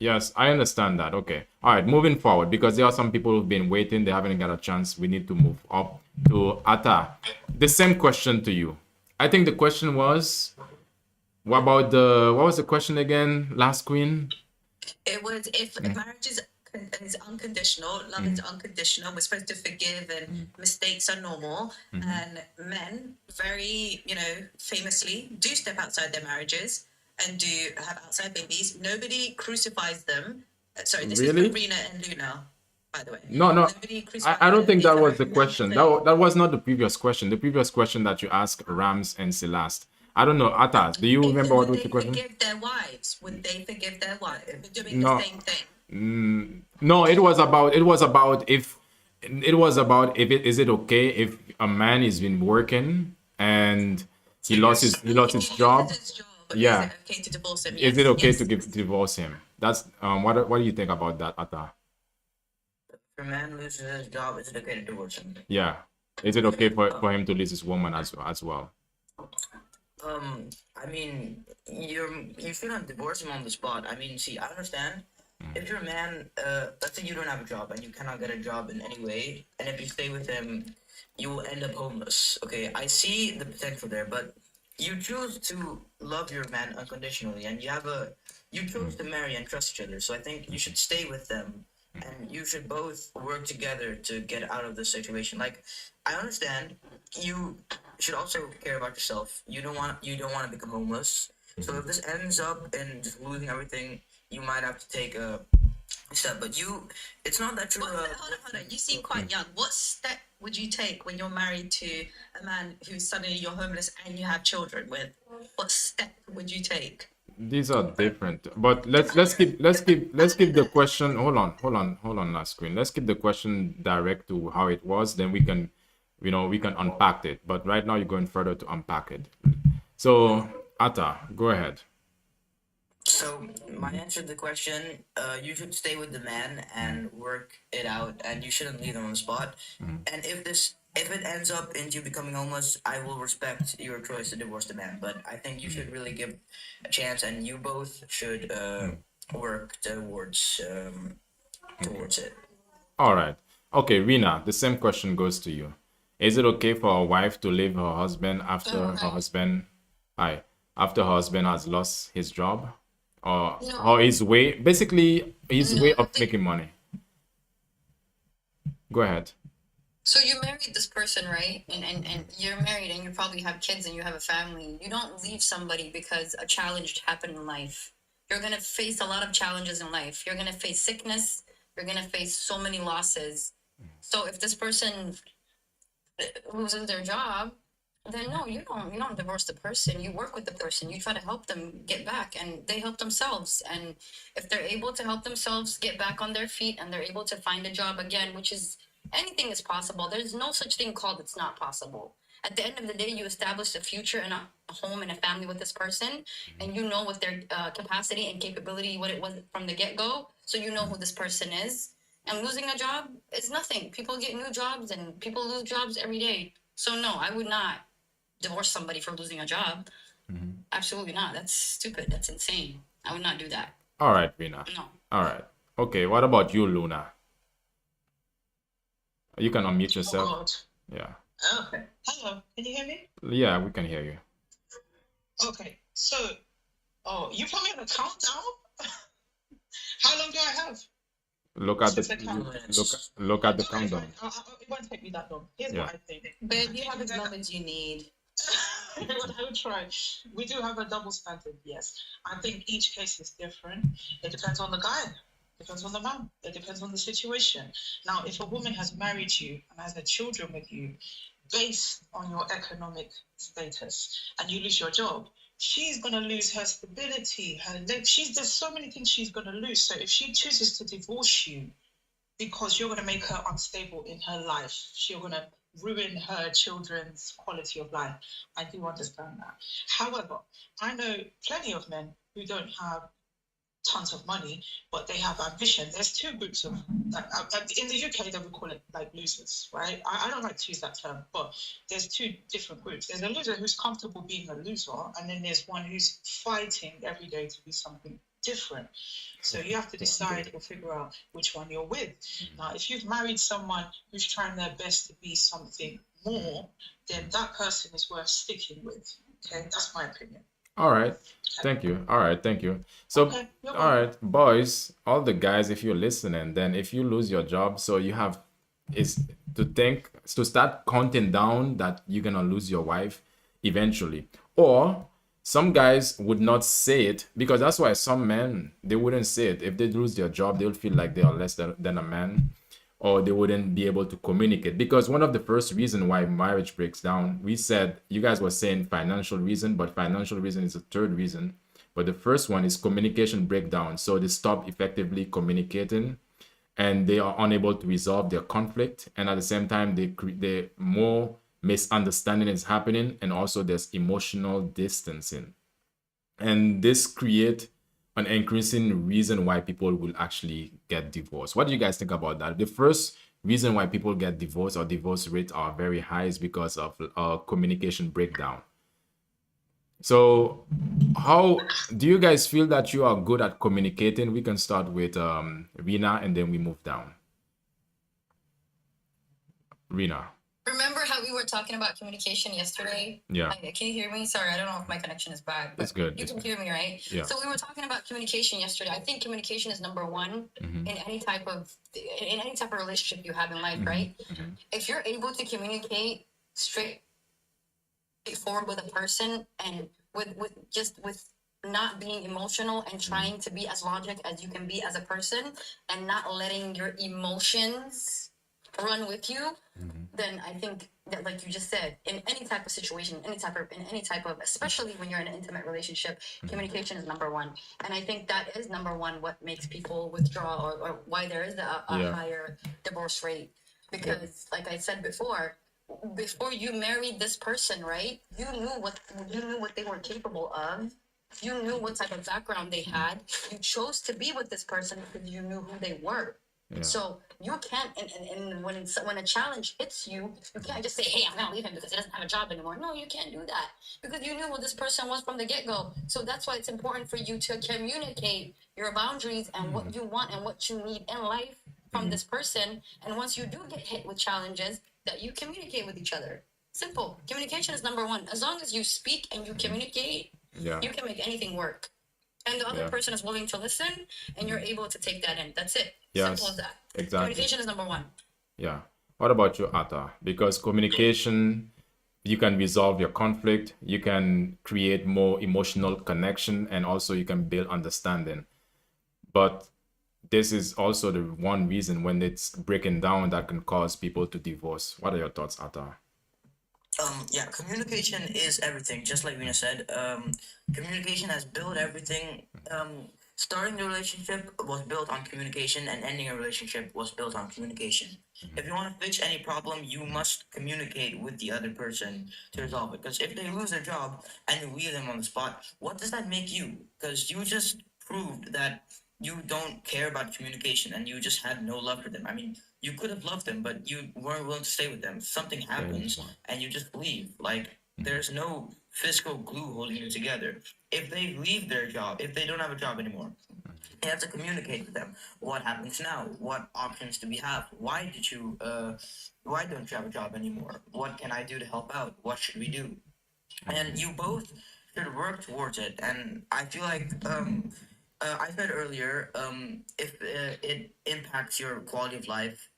Yes, I understand that. Okay. All right, moving forward, because there are some people who've been waiting, they haven't got a chance. We need to move up to Ata. The same question to you. I think the question was, what was the question again, last queen? It was if marriage is unconditional, love is unconditional. We're supposed to forgive, and mistakes are normal. And men, very famously, do step outside their marriages and do have outside babies. Nobody crucifies them. Sorry, this is Really? for Rena and Luna, by the way. No, no. Nobody crucifies I don't them. think These that are was the question. nothing. That was not the previous question. The previous question that you asked Rams and Celeste. I don't know. Atta, do you remember what Would was they the question? forgive their wives? Would they forgive their wives for doing No. the same thing? No, it was about if is it okay if a man has been working and he lost his job? He has his job. Yeah. Is it okay to divorce him? Is Yes, it okay yes. to divorce him? That's what do you think about that, Atta? If a man loses his job, is it okay to divorce him? Yeah. Is it okay for him to lose his woman as well? I mean, you shouldn't divorce him on the spot. I mean, see, I understand. If you're a man, let's say you don't have a job and you cannot get a job in any way, and if you stay with him, you will end up homeless. Okay, I see the potential there, but you choose to love your man unconditionally, and you chose to marry and trust each other. So I think you should stay with them, and you should both work together to get out of this situation. Like, I understand you should also care about yourself. You don't want to become homeless. So if this ends up in just losing everything, you might have to take a step. But it's not that you're. Hold on. You seem quite young. What step would you take when you're married to a man who's suddenly you're homeless and you have children with? What step would you take? These are different, but let's keep the question. Hold on, last screen. Let's keep the question direct to how it was. Then we can, we can unpack it. But right now you're going further to unpack it. So Atta, go ahead. So my answer to the question, you should stay with the man and work it out, and you shouldn't leave him on the spot. And if it ends up into you becoming homeless, I will respect your choice to divorce the man. But I think you should really give a chance, and you both should work towards it. All right. Okay, Rena, the same question goes to you. Is it okay for a wife to leave her husband after her husband has lost his job or his way of making money? Go ahead. So you married this person, right? And you're married and you probably have kids and you have a family. You don't leave somebody because a challenge happened in life. You're going to face a lot of challenges in life. You're going to face sickness. You're going to face so many losses. So if this person loses their job, then no, you don't divorce the person. You work with the person. You try to help them get back, and they help themselves. And if they're able to help themselves get back on their feet and they're able to find a job again, which is anything is possible. There's no such thing called it's not possible. At the end of the day, you establish a future and a home and a family with this person, and you know what their capacity and capability, what it was from the get-go, so you know who this person is. And losing a job is nothing. People get new jobs and people lose jobs every day. So no, I would not divorce somebody for losing a job. Absolutely not. That's stupid. That's insane. I would not do that. All right, Rena. No. All right. Okay, what about you, Luna? You can unmute Oh, yourself. God. Yeah. Okay. Hello. Can you hear me? Yeah, we can hear you. Okay. So, you put me on a countdown? How long do I have? Look at Since the I can't- look at the Okay, countdown. fine. It won't take me that long. Here's Yeah. what I think. Babe, you have as long as you need. What I would try. We do have a double standard, yes. I think each case is different. It depends on the guy. Depends on the man. It depends on the situation. Now, if a woman has married you and has had children with you, based on your economic status, and you lose your job, she's gonna lose her stability. There's so many things she's gonna lose. So if she chooses to divorce you because you're gonna make her unstable in her life, you're gonna ruin her children's quality of life. I do understand that. However, I know plenty of men who don't have tons of money, but they have ambition. There's two groups of, in the UK, they would call it like losers, right? I don't like to use that term, but there's two different groups. There's a loser who's comfortable being a loser, and then there's one who's fighting every day to be something different. So you have to decide or figure out which one you're with. Now, if you've married someone who's trying their best to be something more, then that person is worth sticking with. Okay, that's my opinion. All right. Thank you. All right. Thank you. So, Okay, you're all right, boys, all the guys, if you're listening, then if you lose your job, so you have is to start counting down that you're gonna lose your wife eventually. Or some guys would not say it because that's why some men they wouldn't say it. If they lose their job, they'll feel like they are less than a man, or they wouldn't be able to communicate. Because one of the first reason why marriage breaks down, we said you guys were saying financial reason, but financial reason is the third reason. But the first one is communication breakdown. So they stop effectively communicating, and they are unable to resolve their conflict, and at the same time they more misunderstanding is happening, and also there's emotional distancing, and this create an increasing reason why people will actually get divorced. What do you guys think about that? The first reason why people get divorced or divorce rates are very high is because of communication breakdown. So how do you guys feel that you are good at communicating? We can start with Rena and then we move down. Rena. Remember how we were talking about communication yesterday? Yeah. Can you hear me? Sorry, I don't know if my connection is bad. It's good. You can hear me, right? Yeah. So we were talking about communication yesterday. I think communication is number one in any type of relationship you have in life, right? If you're able to communicate straightforward with a person and with not being emotional and trying to be as logic as you can be as a person and not letting your emotions run with you, then I think that, like you just said, in any type of situation, in any type of, especially when you're in an intimate relationship, communication is number one. And I think that is number one what makes people withdraw or why there is a higher divorce rate. Because like I said before you married this person, right? You knew what they were capable of. You knew what type of background they had. You chose to be with this person because you knew who they were. Yeah. So you can't, and when a challenge hits you, you can't just say, hey, I'm gonna leave him because he doesn't have a job anymore. No, you can't do that because you knew what this person was from the get-go. So that's why it's important for you to communicate your boundaries and what you want and what you need in life from this person. And once you do get hit with challenges, that you communicate with each other. Simple. Communication is number one. As long as you speak and you communicate, you can make anything work. And the other person is willing to listen, and you're able to take that in. That's it. Yes, simple as that. Exactly. Communication is number one. Yeah. What about you, Atta? Because communication, you can resolve your conflict, you can create more emotional connection, and also you can build understanding. But this is also the one reason when it's breaking down that can cause people to divorce. What are your thoughts, Atta? Yeah, communication is everything. Just like Rena said, communication has built everything. Starting a relationship was built on communication, and ending a relationship was built on communication. If you want to fix any problem, you must communicate with the other person to resolve it. Because if they lose their job and you leave them on the spot, what does that make you? Because you just proved that you don't care about communication and you just had no love for them. I mean, you could have loved them, but you weren't willing to stay with them. Something happens and you just leave. Like, there's no physical glue holding you together. If they leave their job, if they don't have a job anymore, you have to communicate with them. What happens now? What options do we have? Why don't you have a job anymore? What can I do to help out? What should we do? And you both should work towards it. And I feel like, I said earlier, if it impacts your quality of life,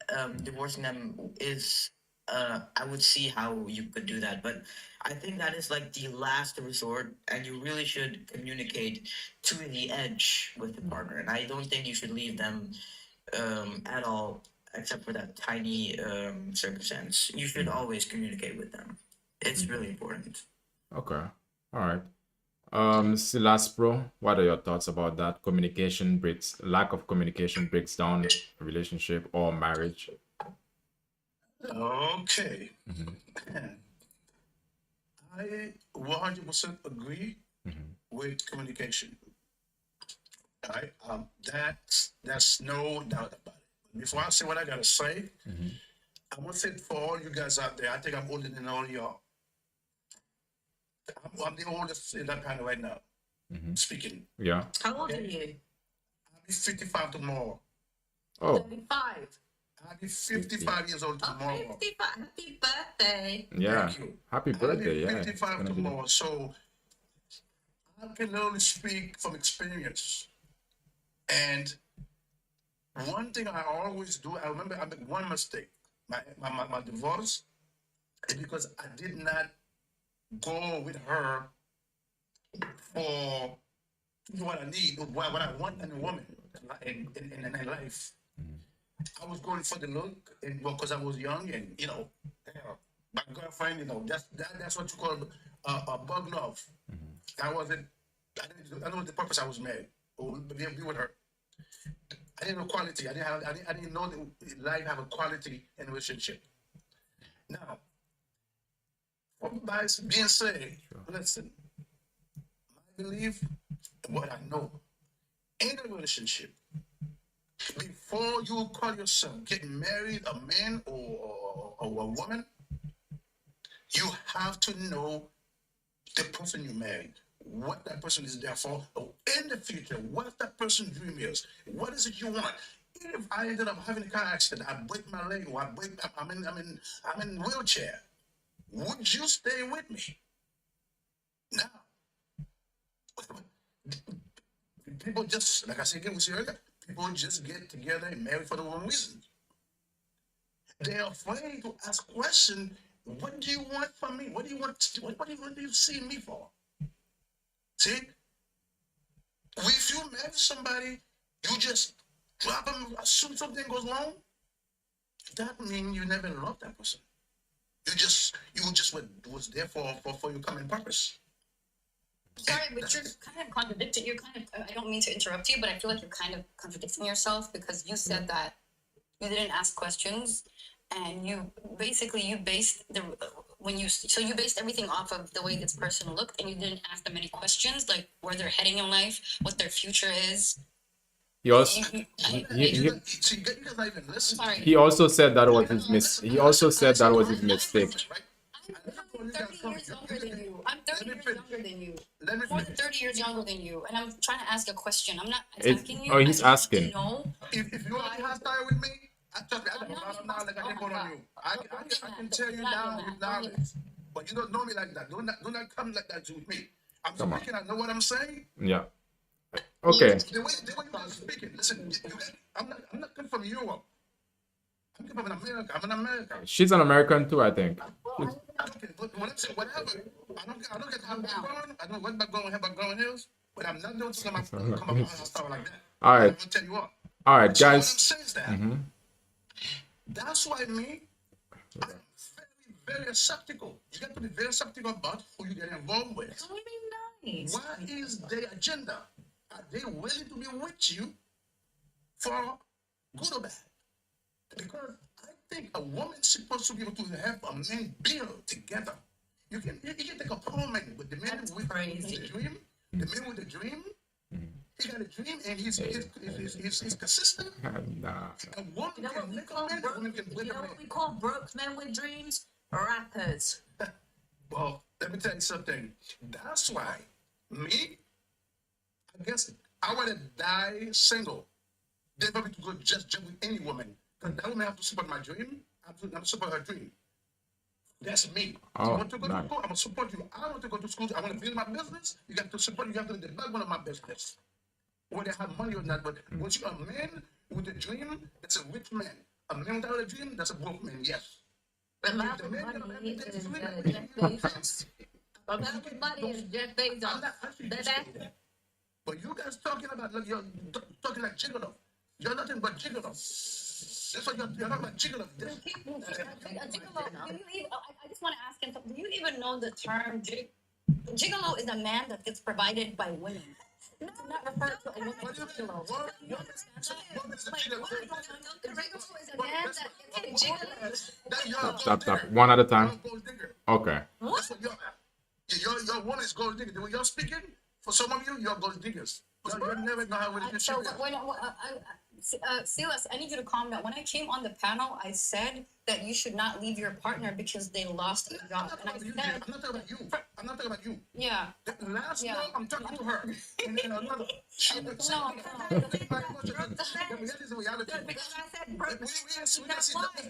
divorcing them is, I would see how you could do that. But I think that is like the last resort, and you really should communicate to the edge with the partner. And I don't think you should leave them at all, except for that tiny circumstance. You should always communicate with them. It's really important. Okay. All right. Silas Pro, what are your thoughts about that? Lack of communication breaks down a relationship or marriage. Okay. I 100% agree with communication. All right. That's no doubt about it. Before I say what I gotta say, I'm gonna say it for all you guys out there. I think I'm older than all y'all. I'm the oldest in that panel right now. speaking. Yeah. How old are you? I'll be 55 tomorrow. Oh, 35. I'll be 55 years old Oh, tomorrow. 55. Happy birthday. yeah. Thank you. Happy I'll birthday. be Yeah. It's 55 gonna be- tomorrow, so I can only speak from experience. And one thing I always do, I remember I made one mistake. My divorce is because I did not go with her for what I need, what I want in a woman in life. I was going for the look, and because I was young, and my girlfriend, that's what you call a bug love. I wasn't. I know the purpose I was married, or be with her. I didn't know quality. I didn't know that life have a quality in a relationship. Now, by being said, listen, I believe what I know in a relationship. Before you call yourself getting married, a man or a woman, you have to know the person you married, what that person is there for, or in the future, what that person's dream is. What is it you want? If I ended up having a car accident, I break my leg, or I'm in wheelchair, would you stay with me? Now, people just, like I said again, we said earlier, people just get together and marry for the wrong reason. They're afraid to ask questions. What do you want from me? What do you want? What do you see me for? See, if you marry somebody, you just drop them as soon as something goes wrong. That means you never loved that person. You just was there for your common purpose. Sorry, but you're kind of contradicting. I don't mean to interrupt you, but I feel like you're kind of contradicting yourself because you said that you didn't ask questions, and you based you based everything off of the way this person looked, and you didn't ask them any questions like where they're heading in life, what their future is. He also See, you guys not even listen. Sorry. he also said that was his He also said that was his mistake. I'm 30 years younger than you. I'm 30 years younger than you. Let me More than finish. 30 years younger than you, and I'm trying to ask a question. I'm not It's- attacking you. oh, he's I just want asking. to know. If you want to be hostile with me, trust me, I don't know like I can put on you. I can tell you now with knowledge, but you don't know me like that. Do not come like that with me. I'm Come on. speaking. I know what I'm saying. Yeah. Okay. The way you guys speaking. Listen, I'm not coming from Europe. I'm coming from America. I'm in America. She's an American too, I think. Okay, but when I say whatever, I don't get how background. I don't know what background is, but I'm not going to come up hostile like that. All right. I'm gonna tell you what. All right, So what I'm guys. saying is that that's why I'm very, very skeptical. You got to be very skeptical about who you get involved with. That would be nice. What is their agenda? Are they willing to be with you for good or bad? Because I think a woman's supposed to be able to help a man build together. You can take a poor man, but the man That's with crazy. the dream, the man with the dream, he got a dream and he's consistent. Nah. A woman You know can what we make a call man, a broke? woman can You win know a man. what we call broke men with dreams? Rappers. Well, let me tell you something. That's why me, I guess I want to die single. They want me to go just jump with any woman. Because that woman have to support my dream. I'm to support her dream. That's me. Oh, you want to go nice. to school? I'm going to support you. I want to go to school. I want to build my business. You got to support me. You have to be the backbone of my business. Whether they have money or not. But once you're a man with a dream, that's a rich man. A man without a dream, that's a broke man, yes. Amount The of man money got a man is with a dream, Jeff Bezos. Amount of money is Jeff I'm Bezos. not asking you to Baby. say that. But you guys talking about, like, you're talking like gigolo. You're nothing but gigolo. That's what you're not about gigolo. A gigolo, I just want to ask him, do you even know the term gigolo is a man that gets provided by women? Do not refer to a woman as gigolo. You understand that? Gigolo is a man that gets gigolo. Stop. One at a time. Okay. That's what your woman is gold digger. The way you're speaking, for some of you, you're gold diggers. You're never gonna have a So relationship. Silas, I need you to calm down. When I came on the panel, I said that you should not leave your partner because they lost a I'm job. not And I talking about you, said, I'm not talking about you. I'm not talking about you. yeah. That last Yeah. girl, I'm talking to her. And another, she would say, No, the reality is the reality. Because I said We broke gotta see,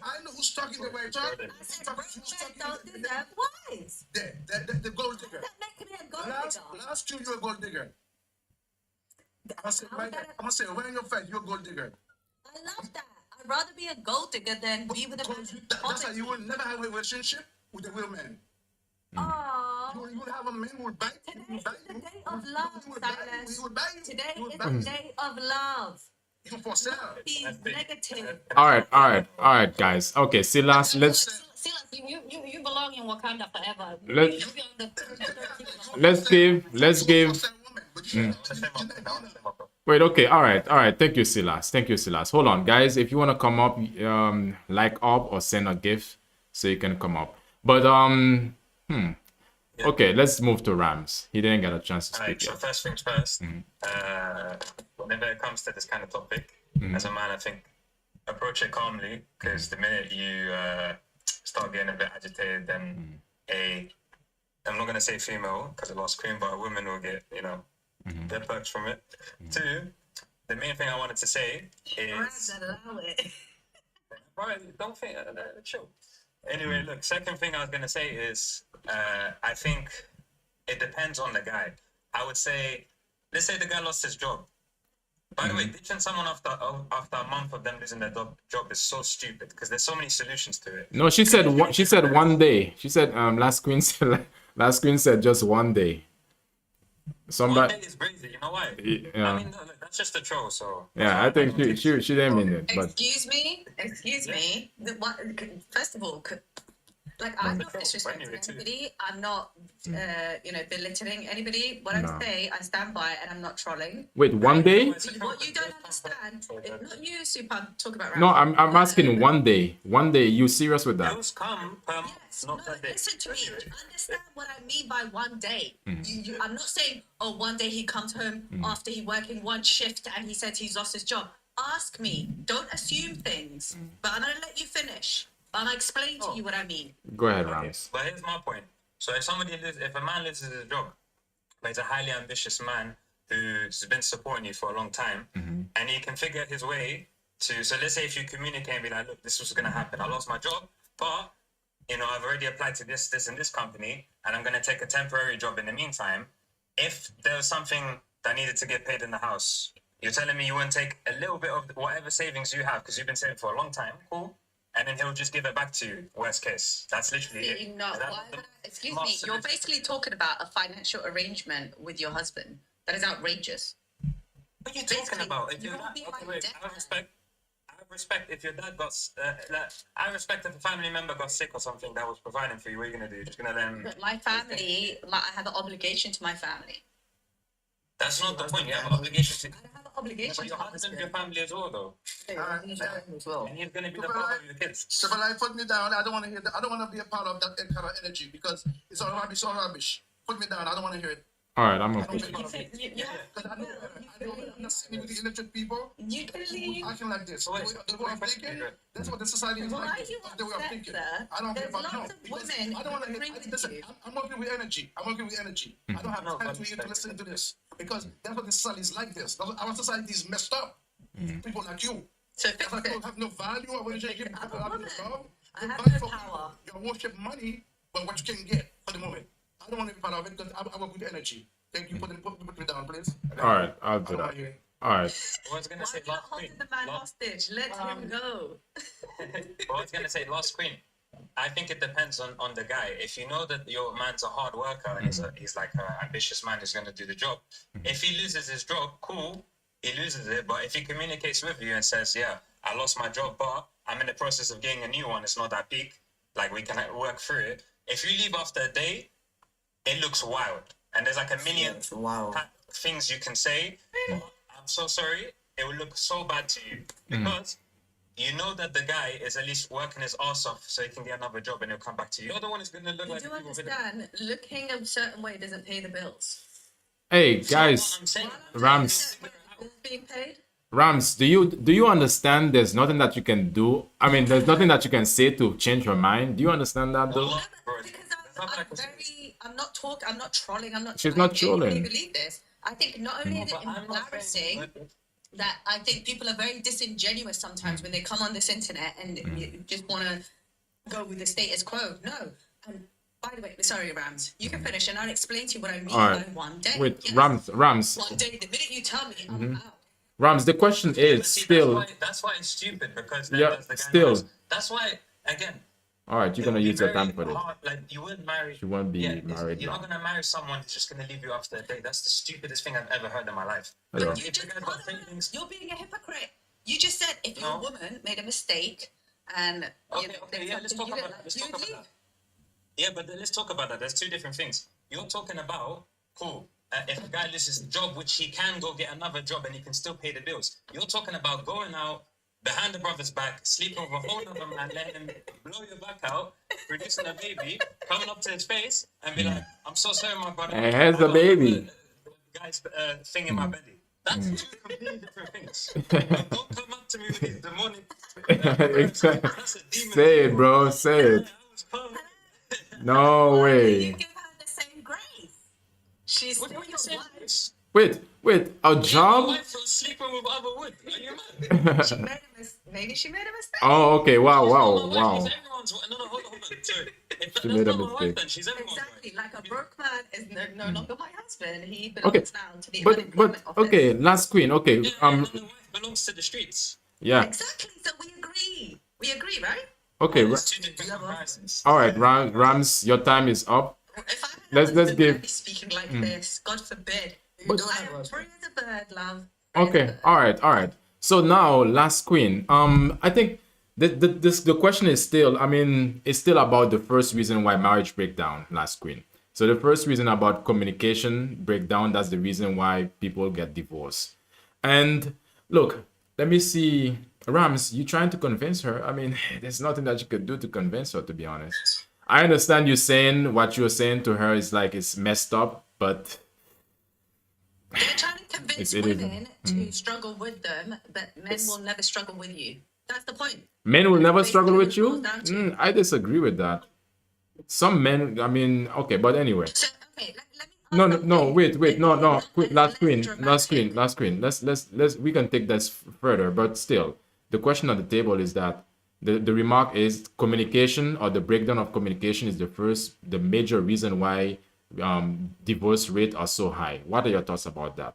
I know who's talking the way talk. I said broke men don't deserve wives. The gold digger. That makes me a gold Last digger. two, you're a gold digger. I'm gonna say right in your face, you're a gold digger. I love that. I'd rather be a gold digger than be with a man. That's why you will never have a relationship with a real man. Aww. You will have a man who will bite you. Today is the day of love, Silas. He will bite you. Today He will is bite the you. day of love. You for sale. Be negative. All right, guys. Okay, Silas, let's Silas, you belong in Wakanda forever. Let- You should be on the let's give. Wait, okay, all right. Thank you, Silas. Hold on, guys. If you want to come up, like up or send a gift so you can come up. But okay, let's move to Rams. He didn't get a chance to Alright, speak so yet. first things first, whenever it comes to this kind of topic, as a man, I think approach it calmly, because the minute you start getting a bit agitated, then I'm not going to say female, because I lost queen, but a woman will get, their perks from it. Two, the main thing I wanted to say is... Allow it. Right, don't think, chill. Anyway, look, second thing I was going to say is, I think it depends on the guy. I would say, let's say the guy lost his job. By the way, ditching someone after a month of them losing their job is so stupid, because there's so many solutions to it. No, she said one day. She said last queen said just one day. Somebody. One day is crazy, you know why? Yeah. I mean, no, that's just a troll, so... Yeah, I think she didn't mean it, but Excuse me. First of all, I'm not disrespecting anybody. I'm not, belittling anybody. What I say, I stand by, and I'm not trolling. wait, one day? What you don't understand, not you, Super, talk about. No, I'm asking one day. One day, you serious with that? Those come per month, Yes, not per day. listen to me. Understand what I mean by one day. I'm not saying, one day he comes home after he working one shift and he says he's lost his job. Ask me. Don't assume things. But I'm gonna let you finish. I'll explain to you what I mean. Go ahead, Rams. But here's my point. So if a man loses his job, but he's a highly ambitious man who's been supporting you for a long time, and he can figure his way to, so let's say if you communicate and be like, look, this was going to happen. I lost my job, but, I've already applied to this and this company, and I'm going to take a temporary job in the meantime. If there was something that needed to get paid in the house, you're telling me you wouldn't take a little bit of whatever savings you have, because you've been saving for a long time, cool, and then he'll just give it back to you, worst case. That's literally it. No, Is that the excuse smart me. You're solution? basically talking about a financial arrangement with your husband. That is outrageous. What are you talking Basically, about? If you your will dad, be okay, my wait, dad. I have respect if your dad got, I respect if a family member got sick or something that was providing for you. What are you gonna do? You're just gonna let them. But my family, I have an obligation to my family. That's not the point. You have an obligation to. I have an obligation But to your my husband, husband. your family as well, though, and he's gonna be the father of your kids. So if I put me down, I don't want to hear that. I don't want to be a part of that kind of energy because it's all rubbish. Put me down. I don't want to hear it. All right, I'm I gonna don't put be part of it. Because I know I'm not seeing the electric people You can leave. acting like this. The way I'm thinking, that's what the society is Why like. are you The way I'm upset, thinking. sir? I don't care There's about no. lots of because women I don't want to who hear. agree with Listen, you. I'm working with energy. I don't have No, time but to hear to listen to this because that's what the society is like. This our society is messed up. People like you. So That's fix why it. people have no value or relationship. I'm a People have no woman. love. I You have buy no for power. people. You worship money, but what you can get for the moment. I don't want to be part of it because I work with energy. Thank you. Put me down, please. All right, I'll do I don't that. want to hear it. All right. I was gonna Why say are you not last queen. holding the man hostage? Let him go. I was gonna say last queen. I think it depends on the guy. If you know that your man's a hard worker and he's like an ambitious man who's gonna do the job. If he loses his job, cool, he loses it. But if he communicates with you and says, "Yeah, I lost my job, but I'm in the process of getting a new one. It's not that peak. Like we can work through it." If you leave after a day, it looks wild, and there's like a million Wow. things you can say. I'm so sorry. It will look so bad to you because you know that the guy is at least working his ass off so he can get another job and he'll come back to you. You're the one who's going to look You like do a people villain. understand, looking a certain way doesn't pay the bills. Hey What guys, I'm saying, Rams. Bills being paid? Rams, do you understand there's nothing that you can do? I mean, there's nothing that you can say to change her mind. Do you understand that though? Because I'm not trolling. I'm not. She's I not genuinely trolling. believe this. I think not only is it But I'm not saying. embarrassing that I think people are very disingenuous sometimes when they come on this internet and you just want to go with the status quo. No. And by the way, sorry, Rams, you can finish and I'll explain to you what I mean All right. by one day. Wait, Yes. Rams, One day, the minute you tell me, I'm out. Rams. The question is But see, still. that's why it's stupid because then Yeah, does the guy still. knows. That's why again. All right, you're gonna it'll be use your very time for this. hard, like you wouldn't marry. She won't be it's- married You're now. not gonna marry someone who's just gonna leave you after a day. That's the stupidest thing I've ever heard in my life. Hello. If You the just, guy's got feelings, you're being a hypocrite. You just said if your No. woman made a mistake and Okay, you know, okay, did yeah, let's something talk you about didn't that. like, Let's you talk would about leave. that. Yeah, but let's talk about that. There's two different things. You're talking about cool. If a guy loses his job, which he can go get another job and he can still pay the bills. You're talking about going out behind the brother's back, sleeping with a whole other man, letting him blow your back out, producing a baby, coming up to his face and be like, "I'm so sorry, my brother. Hey, here's I the got baby." the guy's thing in my belly." That's two completely different things. Don't come up to me with these demonic. Exactly. That's a demon. Say it, bro. Say it. I was calm. No Why do you way. give her the same grace? She's What do still you your say? wife. Wait. A My job? wife was sleeping with other wood. Are you mad? She made a maybe she made a mistake. Oh, okay. Wow, She's wow, not my wife, wow. She's everyone's wife. No, hold on. Sorry. If She that's made a not my wife, mistake. then she's everyone's Exactly, wife. like a broke man is no longer my husband. He belongs Okay, now to the But unemployment office. okay, last queen. Okay, Yeah, and the wife belongs to the streets. yeah. Exactly. So we agree. We agree, right? Okay. There's two different comparisons. All right, Rams, your time is up. If I had Let's- a let's husband give- that'd be speaking like this, God forbid. But- I am free as a bird, love. Okay, all right. So now, last queen. I think the question is still. I mean, it's still about the first reason why marriage break down. Last queen. So the first reason about communication breakdown. That's the reason why people get divorced. And look, let me see. Rams, you trying to convince her? I mean, there's nothing that you could do to convince her. To be honest, I understand you saying what you're saying to her is like it's messed up, but They're trying to convince It is. women to struggle with them, but men will never struggle with you. That's the point. men will never Basically struggle what with it you. boils down to. I disagree with that. Some men, I mean, okay, but anyway. So, okay, let me. ask No, something. wait, no. Quick, last queen. dramatic. Let's. We can take this further, but still, the question on the table is that the remark is communication or the breakdown of communication is the major reason why divorce rate are so high. What are your thoughts about that?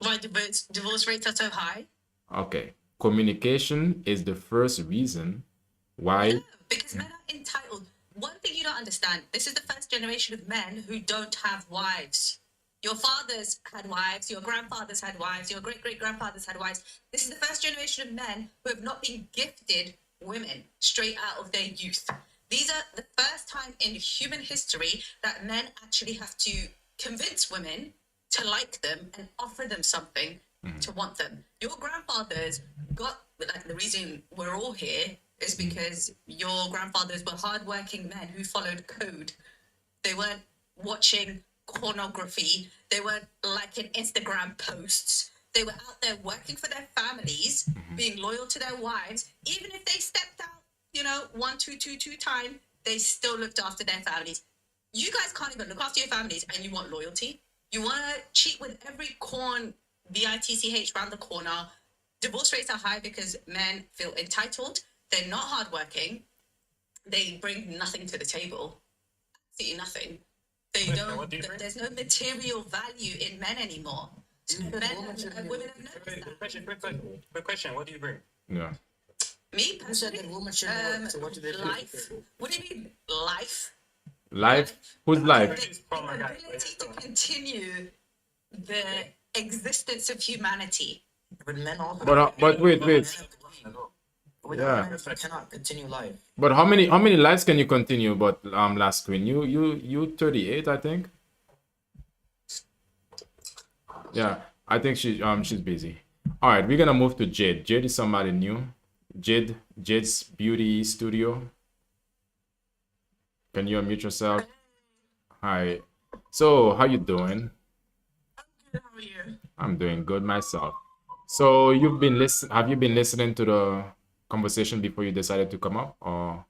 Why divorce rates are so high? Okay, communication is the first reason why. Because men are entitled. One thing you don't understand, this is the first generation of men who don't have wives. Your fathers had wives, your grandfathers had wives, your great-great-grandfathers had wives. This is the first generation of men who have not been gifted women straight out of their youth. These are the first time in human history that men actually have to convince women to like them and offer them something to want them. Your grandfathers got, like, the reason we're all here is because your grandfathers were hardworking men who followed code. They weren't watching pornography. They weren't liking Instagram posts. They were out there working for their families, being loyal to their wives. Even if they stepped out, 1, 2, 2, 2 time, they still looked after their families. You guys can't even look after your families and you want loyalty. You want to cheat with every corn, bitch, round the corner. Divorce rates are high because men feel entitled. They're not hardworking. They bring nothing to the table. Absolutely nothing. They Wait, don't. what do you bring? There's no material value in men anymore. Women have noticed that. Quick question. What do you bring? Yeah. Me Who said personally, that women shouldn't work? So what do they do? life. What do you mean life? Life? Whose life? The ability to continue the existence of humanity. But men also. But wait. Without Yeah. men, cannot continue life. But how many lives can you continue? But last queen, you 38, I think. Yeah, I think she's busy. All right, we're gonna move to Jade. Jade is somebody new. Jade's beauty studio. Can you unmute yourself? Hi. So how you doing? How are you? I'm doing good myself. So you've been have you been listening to the conversation before you decided to come up, or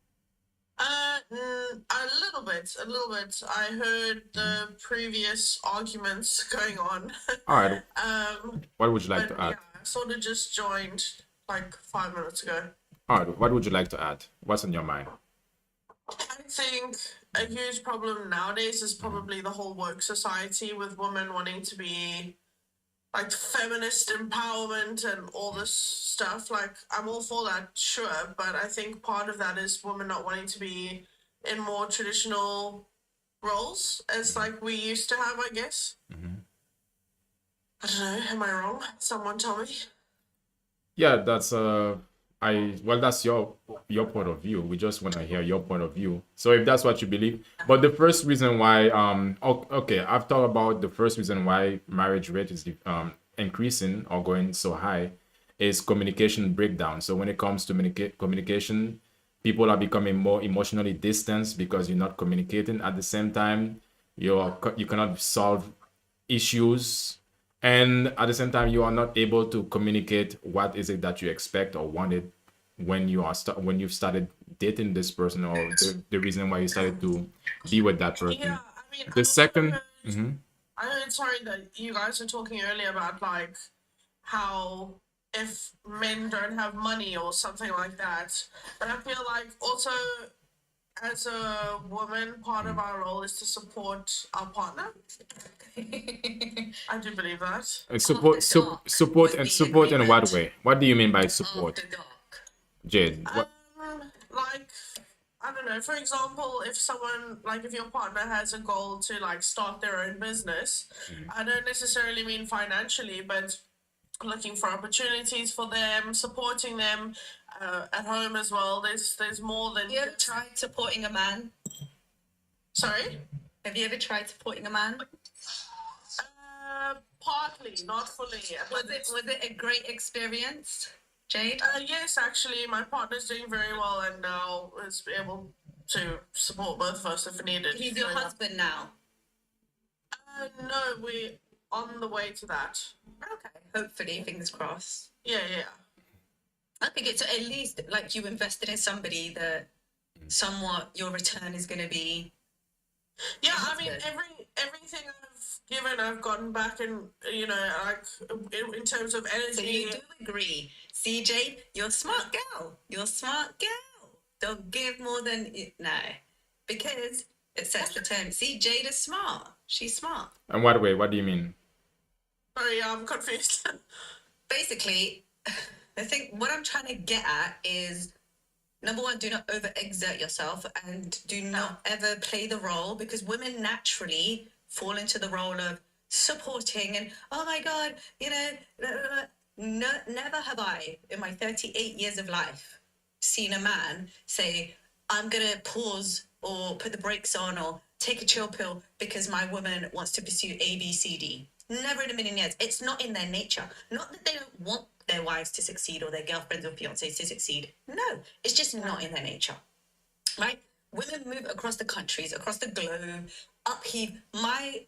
A little bit, a little bit. I heard the previous arguments going on. all right, um, what would you like but to add? yeah, I sort of just joined like 5 minutes ago. All right, what would you like to add? What's on your mind? I think a huge problem nowadays is probably the whole woke society with women wanting to be like feminist empowerment and all this stuff. Like, I'm all for that, sure, but I think part of that is women not wanting to be in more traditional roles as like we used to have, I guess. I don't know, am I wrong? Someone tell me. Yeah, that's that's your point of view. We just want to hear your point of view. So if that's what you believe, but the first reason why okay, I've thought about the first reason why marriage rate is increasing or going so high is communication breakdown. So when it comes to communication, people are becoming more emotionally distanced because you're not communicating. At the same time, you cannot solve issues, and at the same time you are not able to communicate what is it that you expect or wanted when when you've started dating this person, or the reason why you started to be with that person. Yeah, I mean, The second, I heard, sorry, that you guys were talking earlier about like how if men don't have money or something like that. But I feel like also as a woman, part of our role is to support our partner. I do believe that. support support in what way? What do you mean by support, After dark. Jade? What? Like, I don't know, for example, if someone, like if your partner has a goal to like start their own business, I don't necessarily mean financially, but looking for opportunities for them, supporting them at home as well. There's more than Have you ever tried supporting a man? Sorry? Have you ever tried supporting a man? Partly, not fully. Was it a great experience, Jade? Yes, actually, my partner's doing very well and now is able to support both of us if needed. He's your So, yeah. husband now. No, we're on the way to that. Okay, hopefully, fingers crossed. Yeah. I think it's at least like you invested in somebody that somewhat your return is going to be. Yeah, Yeah, I mean, that's everything I've given, I've gotten back, and like in terms of So energy. you do agree. See, Jade, you're a smart girl. You're a smart girl. Don't give more than no, because it sets the tone. See, Jade is smart. She's smart. And what way? What do you mean? Sorry, I'm confused. Basically, I think what I'm trying to get at is number one, do not overexert yourself and do not ever play the role, because women naturally fall into the role of supporting and, oh my God, no, never have I, in my 38 years of life, seen a man say, I'm going to pause or put the brakes on or take a chill pill because my woman wants to pursue A, B, C, D. Never in a million years. It's not in their nature. Not that they don't want their wives to succeed or their girlfriends or fiancés to succeed. No, it's just not in their nature, right? Women move across the countries, across the globe, upheave. My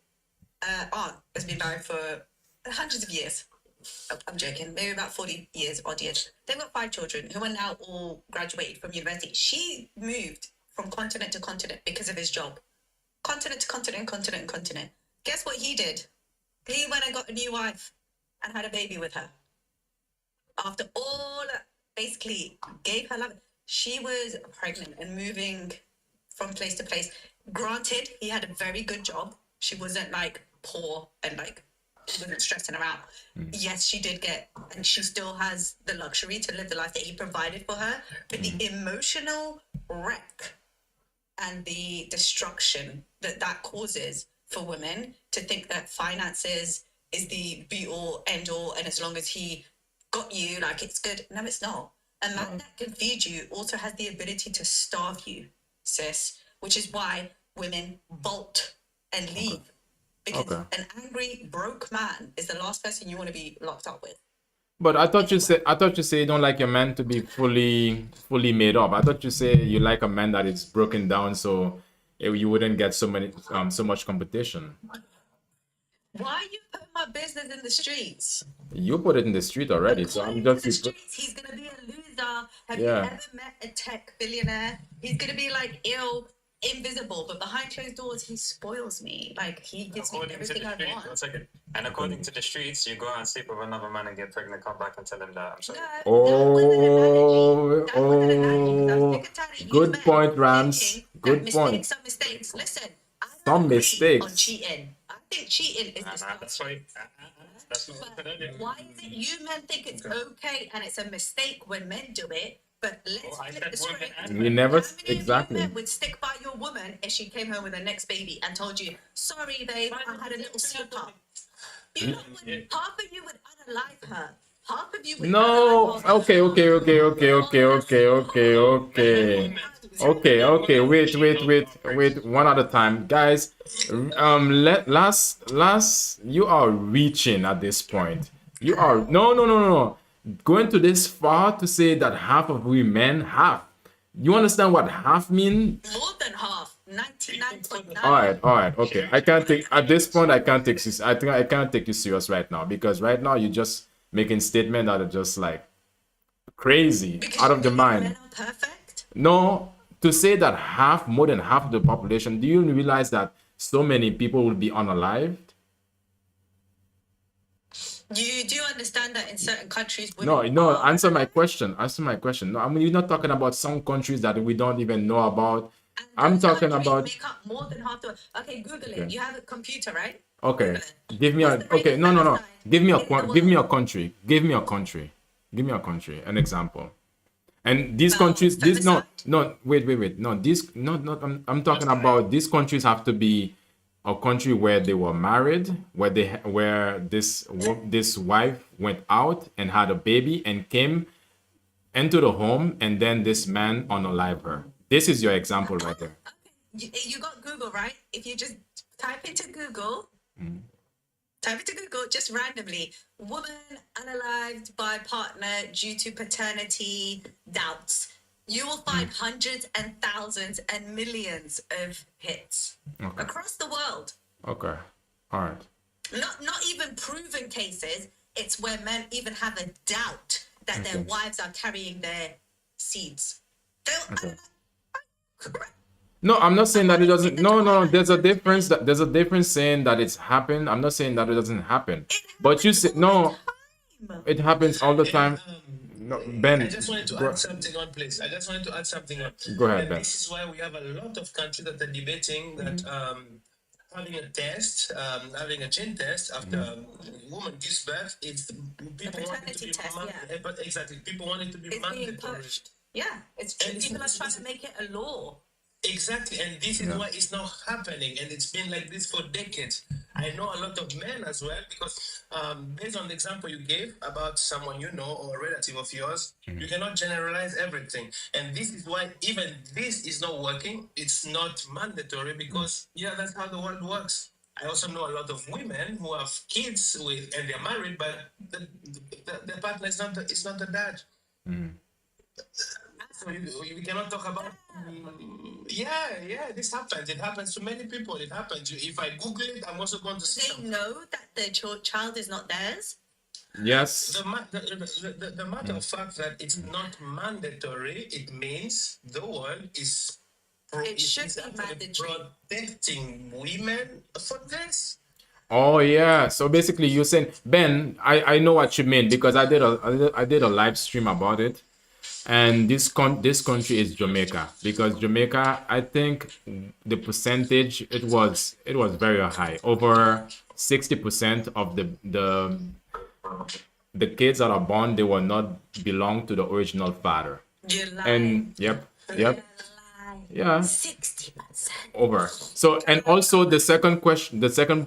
aunt has been married for hundreds of years. I'm joking, maybe about 40 years, odd years. They've got 5 children who are now all graduated from university. She moved from continent to continent because of his job. Continent to continent, continent to continent. Guess what he did? He went and got a new wife and had a baby with her. After all, basically gave her love. She was pregnant and moving from place to place. Granted, he had a very good job. She wasn't like poor and like wasn't stressing her out. Yes, she did get, and she still has the luxury to live the life that he provided for her. But the emotional wreck and the destruction that causes for women to think that finances is the be all end all, and as long as he got you, like it's good. No, it's not. A man that can feed you also has the ability to starve you, sis, which is why women bolt and leave. Because an angry, broke man is the last person you want to be locked up with. But I thought you say you don't like your man to be fully made up. I thought you say you like a man that is broken down, so you wouldn't get so much competition. Why are you putting my business in the streets? You put it in the street already, so I'm Putting it in the just. streets, he's gonna be a loser. Have you Yeah. ever met a tech billionaire? He's gonna be like invisible, but behind closed doors, he spoils me. Like he gives me According to everything the I streets, want. 1 second. And according to the streets, you go out and sleep with another man and get pregnant, come back and tell him that. I'm sorry. Oh, That wasn't an analogy. That wasn't an analogy. 'Cause I'm oh, sick and tired of you good men point, Rams. thinking that Good mistakes point. are mistakes. Listen, I Some don't agree mistakes. on cheating. I think cheating is Nah, disgusting. that's why. That's what I said earlier. Why is it you men think it's okay and it's a mistake when men do it? But let's Oh, I flip said the women script. and We men. never How many of you exactly. men would stick by your woman if she came home with her next baby and told you, "Sorry, babe, I had a little slip up"? You know, half of you would unalive her. Half of you would No. unalive her. Okay. Okay. Wait. One at a time, guys. Last. You are reaching at this point. You are no. Going to this far to say that half of we men half. You understand what half mean? More than half. 99.9. All right, okay. I can't take at this point. I can't take. I think I can't take you serious right now because right now you're just making statements that are just like crazy, Because out of the you mind. men are perfect. No, to say that more than half of the population, do you realize that so many people will be unalived? You do understand that in certain countries, No, women no. are Answer my question. Answer my question. No, I mean you're not talking about some countries that we don't even know about. and I'm those talking countries about. make up more than half the. Okay, Google it. Okay. You have a computer, right? Okay, Google it. give me a. What's the Okay, rate no. of femicide Give me in the Give me a world? country. Give me a country. Give me a country. An example. And these Well, countries, these no, femicide? wait. No, these not. I'm talking about these countries have to be a country where they were married, where this wife went out and had a baby and came into the home, and then this man unalived her. This is your example right there. Okay, you got Google, right? If you just type into Google, just randomly, woman unalived by partner due to paternity doubts. You will find hundreds and thousands and millions of hits Okay. across the world. Okay. All right. Not even proven cases. It's where men even have a doubt that their Okay. wives are carrying their seeds. They'll Okay. correct. No, I'm not saying that it doesn't. No. There's a difference. There's a difference saying that it's happened. I'm not saying that it doesn't happen. But you say no. It happens all the time. No, Ben. I just wanted to add something on, please. I just wanted to add something on. Go ahead, And Ben. this is why we have a lot of countries that are debating that having a test, having a gene test after a woman gives birth, it's people want it to paternity be test, but exactly, people want it to be It's being mandatory. pushed. Yeah, it's And people are it's- trying to make it a law. Exactly, and this is why it's not happening, and it's been like this for decades. I know a lot of men as well, because based on the example you gave about someone you know or a relative of yours, you cannot generalize everything, and this is why even this is not working. It's not mandatory because that's how the world works. I also know a lot of women who have kids with and they're married, but the partner is not the dad. So we cannot talk about. This happens. It happens to many people. It happens. If I Google it, I'm also going to see They something. know that their child is not theirs. Yes. The matter of fact that it's not mandatory, it means the world is It should be actually mandatory. protecting women for this. Oh yeah. So basically, you're saying, Ben, I know what you mean because I did a live stream about it, and this country is Jamaica because Jamaica, I think the percentage it was very high, over 60% of the kids that are born, they will not belong to the original father. You lie. And yep. Lie. Yeah. 60%. Over. So, and also the second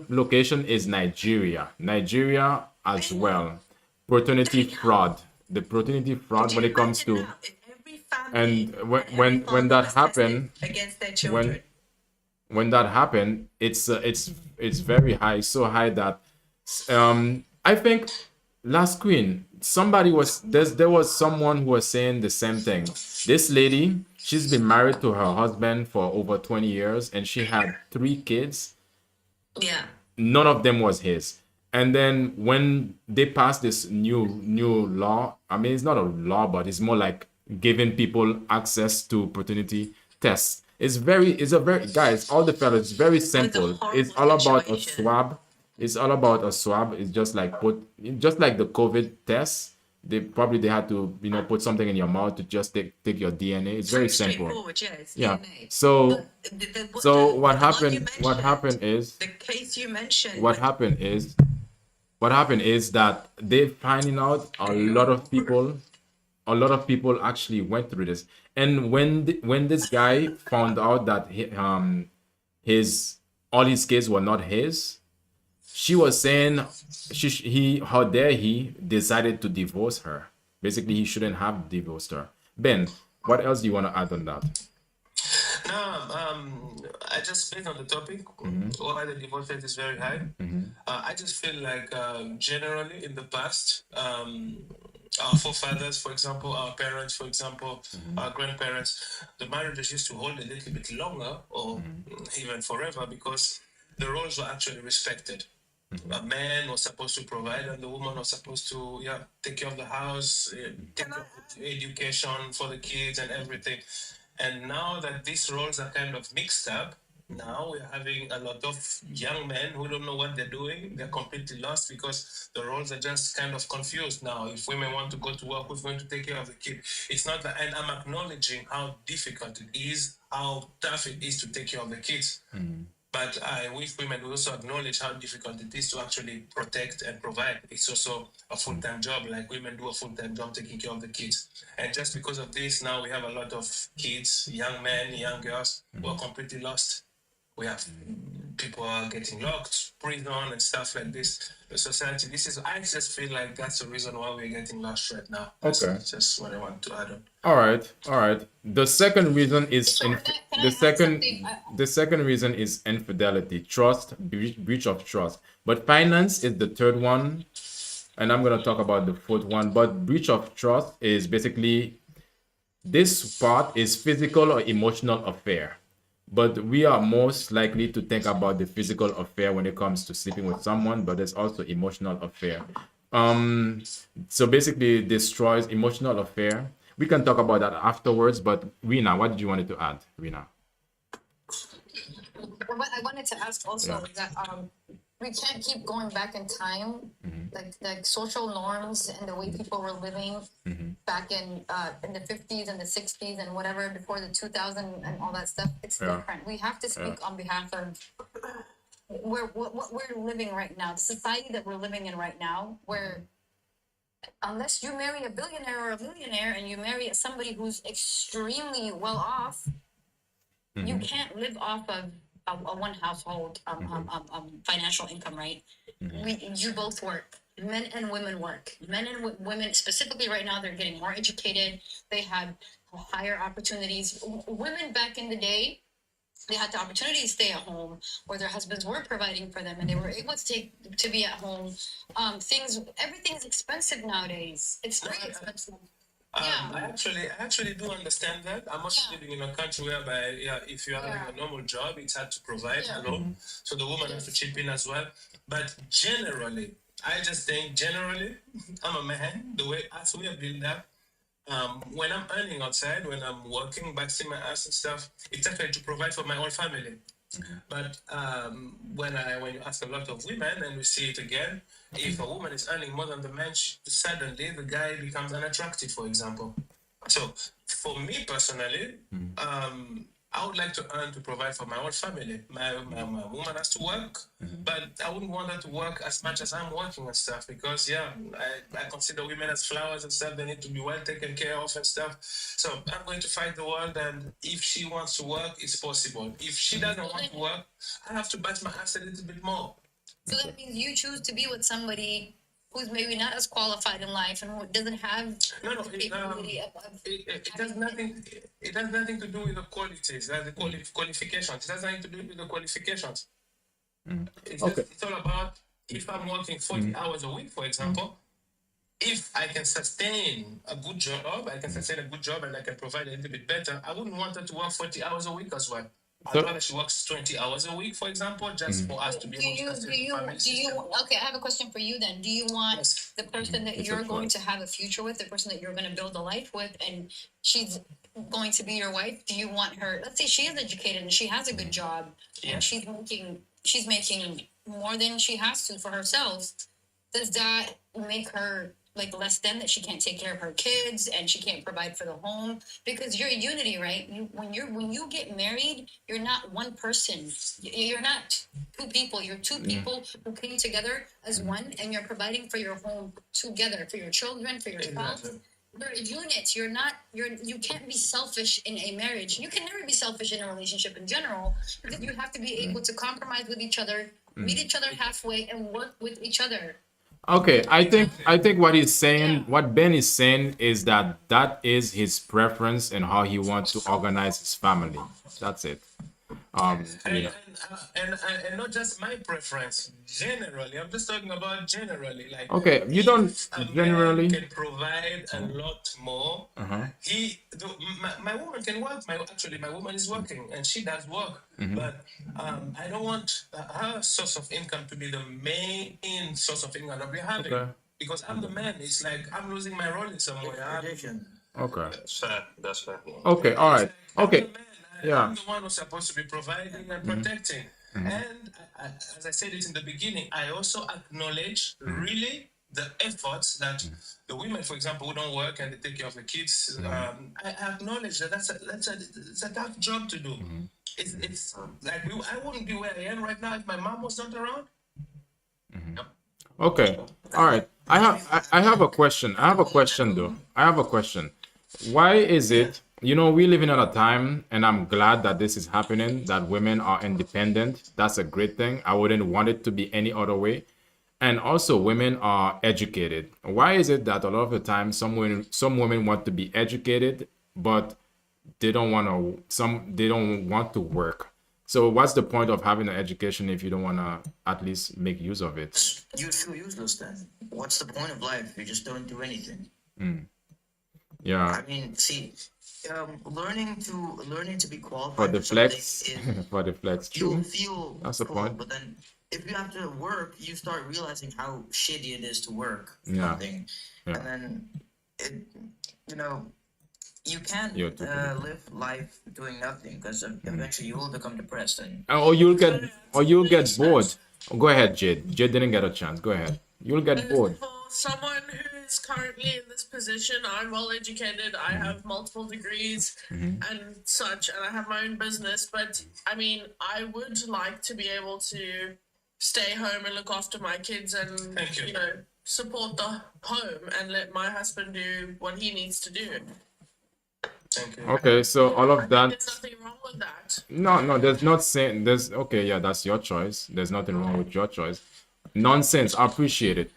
location is Nigeria. Nigeria as well. Paternity fraud. The paternity fraud when it comes to, Now, if every family and and when every father that was happened, tested against their children, when that happened, it's very high, so high that I think last queen there was someone who was saying the same thing. This lady, she's been married to her husband for over 20 years and she had 3 kids. yeah, none of them was his. And then when they passed this new law, I mean, it's not a law, but it's more like giving people access to paternity tests. It's a very, guys, all the fellas, it's very simple. It's all about a situation. swab. It's all about a swab. It's just like just like the COVID test. They had to put something in your mouth to just take your DNA. It's very simple. Straightforward, yeah. It's Yeah. DNA. So But so what the one you happened? What mentioned, happened is the case you mentioned. what happened is what happened is that they finding out a lot of people actually went through this. And when this guy found out that his all his kids were not his, she was saying how dare he decided to divorce her. Basically, he shouldn't have divorced her. Ben, what else do you want to add on that? No, I just based on the topic, why the divorce rate is very high. I just feel like generally in the past, our forefathers, for example, our parents, for example, our grandparents, the marriages used to hold a little bit longer or even forever because the roles were actually respected. A man was supposed to provide, and the woman was supposed to take care of the house, take care of education for the kids and everything. And now that these roles are kind of mixed up, now we're having a lot of young men who don't know what they're doing. They're completely lost because the roles are just kind of confused now. If women want to go to work, who's going to take care of the kid? It's not that, and I'm acknowledging how difficult it is, how tough it is to take care of the kids. But I wish women will also acknowledge how difficult it is to actually protect and provide. It's also a full-time job, like women do a full-time job taking care of the kids. And just because of this, now we have a lot of kids, young men, young girls who are completely lost. We have people are getting locked, prison and stuff like this. The society, I just feel like that's the reason why we're getting lost right now. That's Okay. just what I want to add on. All right. The second reason is So, can I add something? the second reason is infidelity, trust, breach of trust. But finance is the third one, and I'm gonna talk about the fourth one. But breach of trust is basically this part is physical or emotional affair. But we are most likely to think about the physical affair when it comes to sleeping with someone, but there's also emotional affair. So basically destroys emotional affair. We can talk about that afterwards, but Rina, what did you want to add, Rina? What I wanted to ask also is that we can't keep going back in time, like social norms and the way people were living back in the 50s and the 60s and whatever before the 2000 and all that stuff. It's different. We have to speak on behalf of what we're living right now, the society that we're living in right now, where unless you marry a billionaire or a millionaire and you marry somebody who's extremely well off, you can't live off of a one household financial income, right? You both work. Men and women work. Men and women, specifically right now, they're getting more educated. They have higher opportunities. Women back in the day, they had the opportunity to stay at home, or their husbands were providing for them, and they were able to be at home. Everything's expensive nowadays. It's very expensive. I actually do understand that. I'm also living in a country whereby, if you're having a normal job, it's hard to provide alone. So the woman has to chip in as well. But generally, I just think I'm a man. The way as we are built up, when I'm earning outside, when I'm working, busting my ass and stuff, it's actually to provide for my whole family. But when you ask a lot of women, and we see it again, if a woman is earning more than the man, suddenly the guy becomes unattractive, for example. So for me personally, I would like to earn to provide for my whole family. My woman has to work, but I wouldn't want her to work as much as I'm working and stuff because, I consider women as flowers and stuff. They need to be well taken care of and stuff. So I'm going to fight the world, and if she wants to work, it's possible. If she doesn't want to work, I have to bite my ass a little bit more. So that means you choose to be with somebody who's maybe not as qualified in life and who doesn't have the capability of it has nothing. It has nothing to do with the qualities, the qualifications. It has nothing to do with the qualifications. It's all about if I'm working 40 hours a week, for example. If I can sustain a good job, and I can provide a little bit better. I wouldn't want her to work 40 hours a week as well. I'd So- rather she works 20 hours a week, for example, just for us to be Do able to you, do sustain the you, family do you, system. okay, I have a question for you then. Do you want Yes. the person that It's a you're going to choice. have a future with, the person that you're gonna build a life with, and she's going to be your wife? Do you want her, let's say she is educated and she has a good job, Yeah. and she's making more than she has to for herself. Does that make her like less than, that she can't take care of her kids and she can't provide for the home? Because you're a unity, right? When you get married, you're not one person. You're not two people. You're two people who came together as one, and you're providing for your home together, for your children, for your spouse. Exactly. You're a unit. You can't be selfish in a marriage. You can never be selfish in a relationship in general, because you have to be able to compromise with each other, meet each other halfway, and work with each other. Okay, I think what he's saying, what Ben is saying, is that is his preference and how he wants to organize his family. That's it. And, Yeah. and not just my preference. Generally, I'm just talking about generally. Like, Okay, you if don't a man generally. can provide a lot more. Uh-huh. My woman can work. My woman is working and she does work. Mm-hmm. But I don't want her source of income to be the main source of income that we're having. Okay. Because I'm the man. It's like I'm losing my role in some way. Tradition. Okay. That's fair. That's fair. Okay. All right. I'm Okay. the man. Yeah. I'm the one who's supposed to be providing and protecting. And as I said it in the beginning, I also acknowledge really the efforts that the women, for example, who don't work and they take care of the kids. I acknowledge that it's a tough job to do. It's like I wouldn't be where I am right now if my mom was not around. Okay. All right. I have a question. I have a question though. I have a question. Why is it, we live in a time, and I'm glad that this is happening, that women are independent. That's a great thing. I wouldn't want it to be any other way. And also women are educated. Why is it that a lot of the time some women want to be educated, but they don't want to work? So what's the point of having an education if you don't want to at least make use of it? You feel useless then. What's the point of life? You just don't do anything. Yeah. I mean, see, learning to be qualified For the something flex. is For the flex. you'll True. feel That's the cool, point. but then if you have to work, you start realizing how shitty it is to work for Yeah. something, Yeah. and then you can't You're too good. live life doing nothing, because eventually you will become depressed and Or you'll get bored. Go ahead, Jade. Jade didn't get a chance. Go ahead. You'll get bored. For someone who is currently in this position, I'm well educated. I have multiple degrees and such, and I have my own business. But I mean, I would like to be able to stay home and look after my kids and Thank you. support the home and let my husband do what he needs to do. Thank you. Okay, so all of that. There's nothing wrong with that. No, there's not saying there's okay, yeah, that's your choice. There's nothing wrong with your choice. Nonsense, I appreciate it.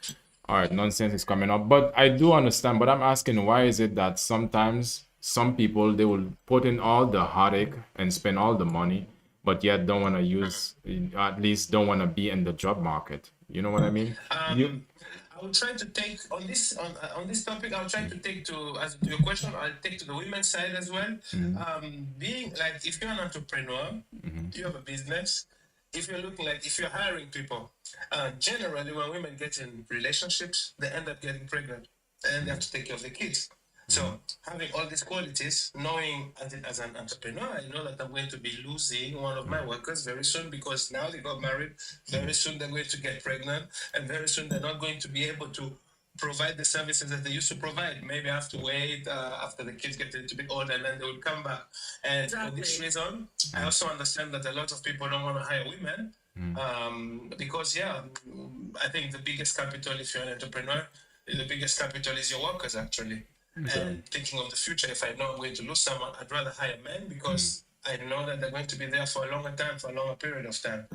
All right, nonsense is coming up, but I do understand. But I'm asking, why is it that sometimes some people, they will put in all the heartache and spend all the money, but yet don't want to use, at least don't want to be in the job market. You know what I mean? I will try to take on this topic. I'll try to take as to your question. I'll take to the women's side as well. Being like, if you're an entrepreneur, you have a business. If you're hiring people, generally when women get in relationships, they end up getting pregnant and they have to take care of the kids. So having all these qualities, knowing as an entrepreneur, I know that I'm going to be losing one of my workers very soon, because now they got married. Very soon they're going to get pregnant, and very soon they're not going to be able to provide the services that they used to provide. Maybe I have to wait after the kids get a little bit older, and then they will come back. And for this reason, I also understand that a lot of people don't want to hire women. Because I think the biggest capital, if you're an entrepreneur, the biggest capital is your workers, actually. And thinking of the future, if I know I'm going to lose someone, I'd rather hire men, because I know that they're going to be there for a longer time, for a longer period of time.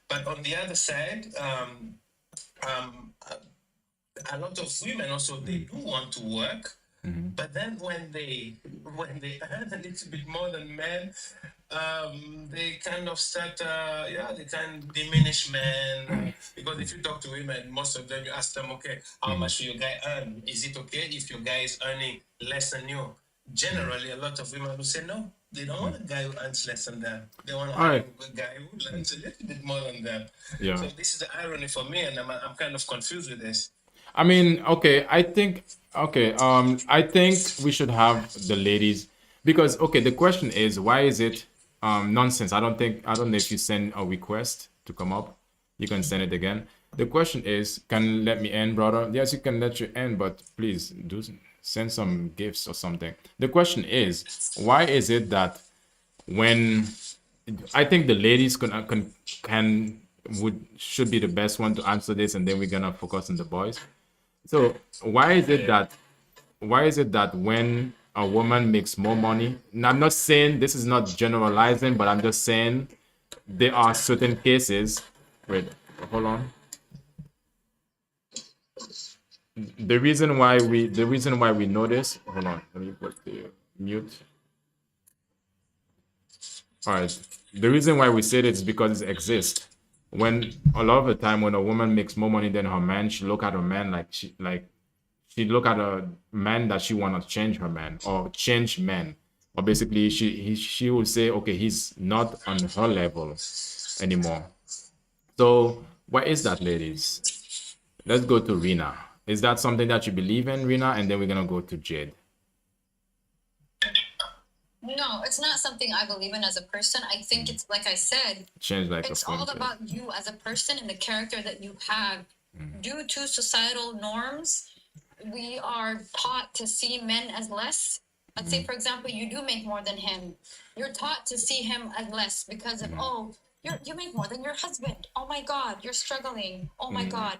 But on the other side, a lot of women also, they do want to work, but then when they earn a little bit more than men, they kind of start, they can diminish men. Because if you talk to women, most of them, you ask them, okay, how much do your guy earn? Is it okay if your guy is earning less than you? Generally, a lot of women will say no. They don't want a guy who earns less than them. They want All right. a guy who earns a little bit more than them. Yeah. So this is the irony for me, and I'm kind of confused with this. I mean, okay, I think we should have the ladies because okay, the question is why is it nonsense? I don't know if you send a request to come up, you can send it again. The question is, can you let me end, brother? Yes, you can let you end, but please do send some gifts or something. The question is, why is it that when I think the ladies should be the best one to answer this, and then we're gonna focus on the boys. So why is it that when a woman makes more money, and I'm not saying this is not generalizing, but I'm just saying there are certain cases. Wait, hold on. The reason why we know this, hold on, let me put the mute. All right. The reason why we say it is because it exists. When a lot of the time when a woman makes more money than her man, she look at a man like she look at a man that she wanna change her man or change men. Or basically she will say, okay, he's not on her level anymore. So what is that, ladies? Let's go to Rena. Is that something that you believe in, Rena? And then we're gonna go to Jade. No, it's not something I believe in as a person. I think it's like I said, Change like it's a phone all case. about you as a person and the character that you have. Due to societal norms, we are taught to see men as less. Let's say, for example, you do make more than him. You're taught to see him as less because of, oh, you make more than your husband. Oh my God, you're struggling. Oh my God,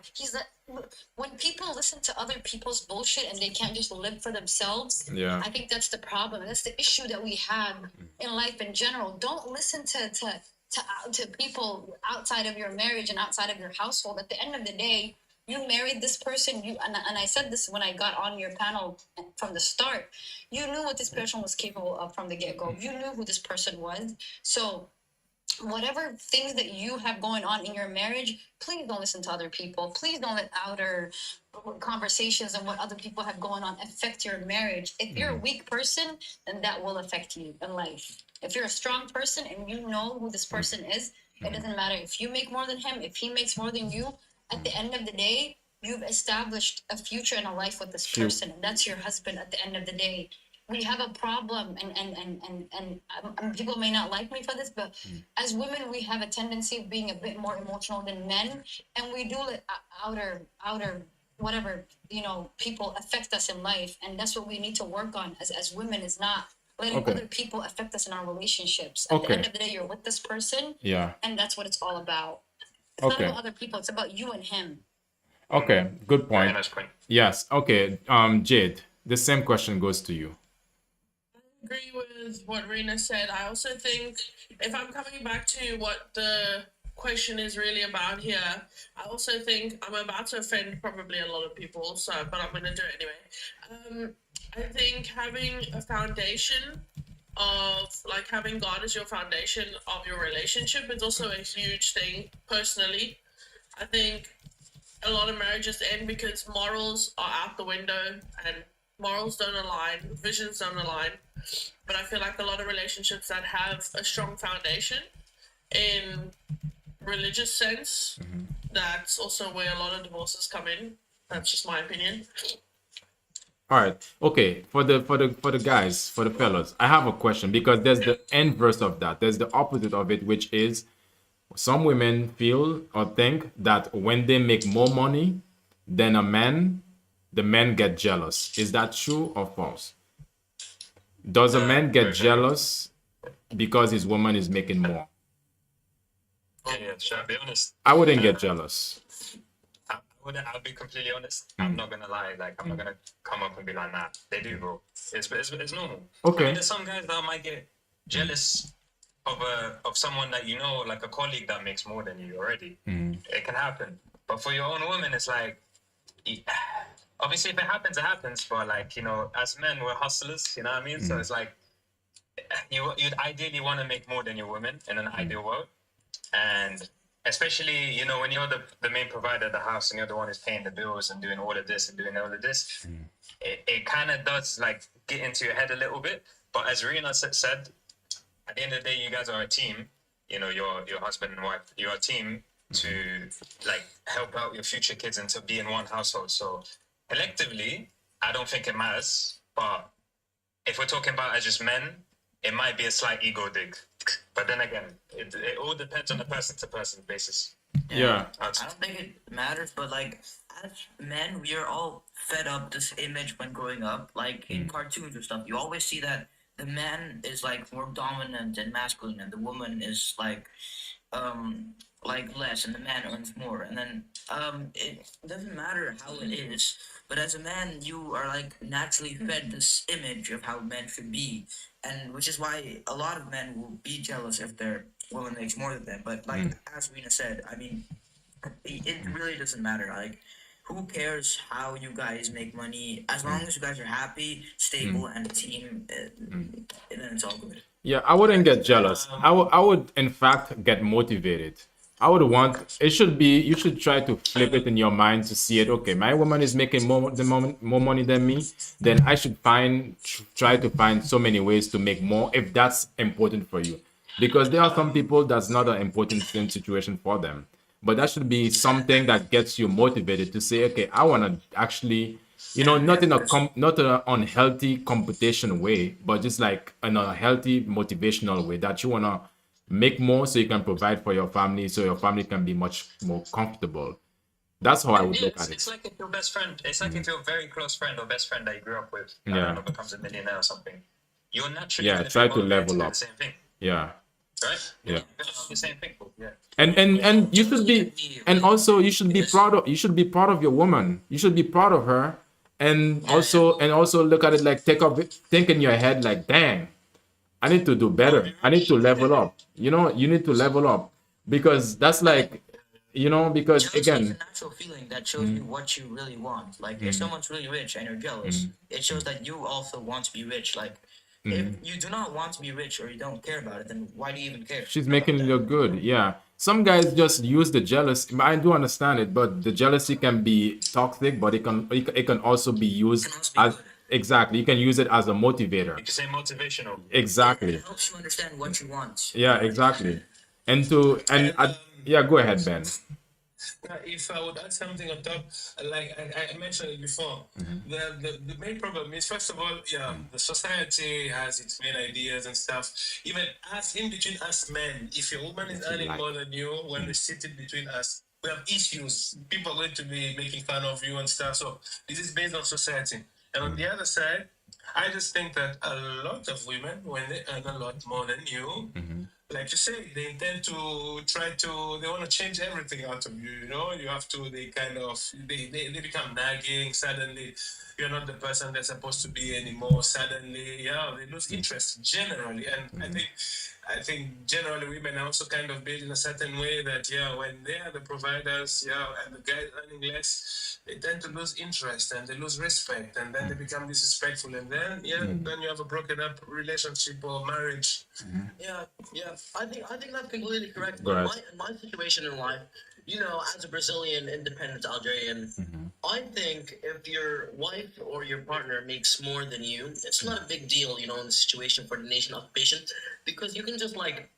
when people listen to other people's bullshit and they can't just live for themselves, Yeah. I think that's the problem. That's the issue that we have in life in general. Don't listen to people outside of your marriage and outside of your household. At the end of the day, you married this person. And I said this when I got on your panel from the start. You knew what this person was capable of from the get-go. You knew who this person was. So whatever things that you have going on in your marriage, please don't listen to other people. Please don't let outer conversations and what other people have going on affect your marriage. If you're a weak person, then that will affect you in life. If you're a strong person and you know who this person is, it doesn't matter if you make more than him, if he makes more than you. At the end of the day, you've established a future and a life with this person. And that's your husband at the end of the day. We have a problem, and people may not like me for this, but as women, we have a tendency of being a bit more emotional than men, and we do let outer whatever people affect us in life, and that's what we need to work on as women, is not letting other people affect us in our relationships. At the end of the day, you're with this person, and that's what it's all about. It's not about other people; it's about you and him. Okay, good point. Nice point. Yes. Okay. Jade, the same question goes to you. Agree with what Rena said. I also think, if I'm coming back to what the question is really about here, I also think I'm about to offend probably a lot of people, but I'm going to do it anyway. I think having a foundation of, like, having God as your foundation of your relationship is also a huge thing, personally. I think a lot of marriages end because morals are out the window and morals don't align, visions don't align. But I feel like a lot of relationships that have a strong foundation in religious sense, that's also where a lot of divorces come in. That's just my opinion. All right. Okay. For the guys, for the fellas, I have a question, because there's the inverse of that. There's the opposite of it, which is some women feel or think that when they make more money than a man, the men get jealous. Is that true or false? Does a man get jealous because his woman is making more? Yeah, should I be honest? I wouldn't get jealous. I'll be completely honest. I'm not gonna lie. Like, I'm not gonna come up and be like, nah, they do, bro. It's normal. Okay. I mean, there's some guys that might get jealous of someone that like a colleague that makes more than you already. It can happen. But for your own woman, it's like, obviously, if it happens, it happens. But like, as men, we're hustlers. You know what I mean? So it's like, you'd ideally want to make more than your woman in an ideal world, and especially, when you're the main provider of the house and you're the one who's paying the bills and doing all of this and doing all of this, it kind of does like get into your head a little bit. But as Rena said, at the end of the day, you guys are a team. You know, your husband and wife, you're a team to like help out your future kids and to be in one household. So collectively, I don't think it matters. But if we're talking about as just men, it might be a slight ego dig. But then again, it all depends on the person to person basis. Yeah. I don't think it matters, but like as men, we are all fed up this image when growing up. Like in cartoons or stuff, you always see that the man is like more dominant and masculine, and the woman is like less, and the man earns more. And then it doesn't matter how it is, but as a man, you are like naturally fed this image of how men should be, and which is why a lot of men will be jealous if their woman makes more than them. But like as Rena said, I mean, it really doesn't matter. Like, who cares how you guys make money? As long as you guys are happy, stable, and a team, then it's all good. Yeah, I wouldn't get jealous. I would in fact get motivated. I would want it should be you should try to flip it in your mind to see it. Okay, my woman is making more money than me, then I should try to find so many ways to make more if that's important for you. Because there are some people that's not an important situation for them. But that should be something that gets you motivated to say, okay, I want to actually, not in not an unhealthy competition way, but just like in a healthy motivational way that you want to make more so you can provide for your family, so your family can be much more comfortable. That's how I would look at it. It's like if your best friend, it's like if your very close friend or best friend that you grew up with, becomes a millionaire or something. You're naturally gonna try be to motivated level do up. the same thing, Yeah. right? Yeah. The same thing. Yeah. And you should be, and also you should be proud of your woman. You should be proud of her, and also look at it like think in your head like, dang, I need to do better. I need to level up. You need to level up because that's like, because Jealousy again, is a natural feeling that shows you what you really want. Like if someone's really rich and you're jealous, it shows that you also want to be rich. Like if you do not want to be rich or you don't care about it, then why do you even care? she's making it look good. Yeah. Some guys just use the jealousy. I do understand it, but the jealousy can be toxic, but it can also be used as exactly. You can use it as a motivator. You can say motivational. Exactly. It helps you understand what you want. Yeah, exactly. Yeah, go ahead, Ben. If I would add something on top, like I mentioned it before, the main problem is, first of all, the society has its main ideas and stuff. Even us, in between us men, if your woman is earning more than you, when we sit in between us, we have issues. People are going to be making fun of you and stuff. So this is based on society. And on the other side, I just think that a lot of women, when they earn a lot more than you, like you say, they intend to they want to change everything out of you, you have to, they become nagging, suddenly you're not the person they're supposed to be anymore, suddenly, they lose interest generally, and I think generally women are also kind of built in a certain way that, when they are the providers, and the guys earning less, they tend to lose interest and they lose respect, and then they become disrespectful, and then then you have a broken up relationship or marriage. Yeah. I think that's completely correct. Go But ahead. my situation in life, as a Brazilian independent Algerian, I think if your wife or your partner makes more than you, it's not a big deal, in the situation for the nation occupation, because you can just like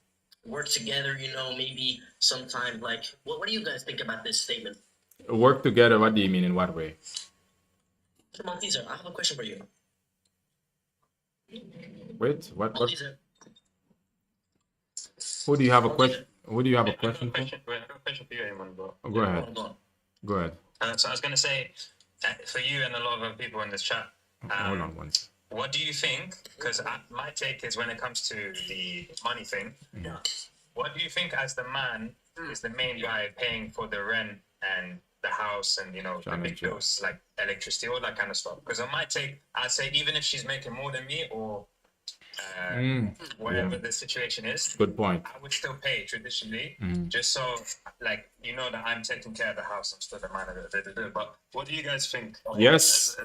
work together, maybe sometime like what do you guys think about this statement? Work together. What do you mean? In what way? Mr. Malteser, I have a question for you. Wait, what? Malteser, Who do you have a question? Who do you have a question for? I have a question for you, Ayman, bro. Go ahead. hold on. Go ahead. So I was going to say, for you and a lot of other people in this chat, Hold on one second. what do you think? Because my take is when it comes to the money thing, what do you think as the man is the main guy paying for the rent and the house and, the big Challenge, yeah. bills like electricity, all that kind of stuff? Because on my take, I'd say even if she's making more than me or whatever the situation is, Good point. I would still pay traditionally, just so that I'm taking care of the house. I'm still the man of it. But what do you guys think? Yes.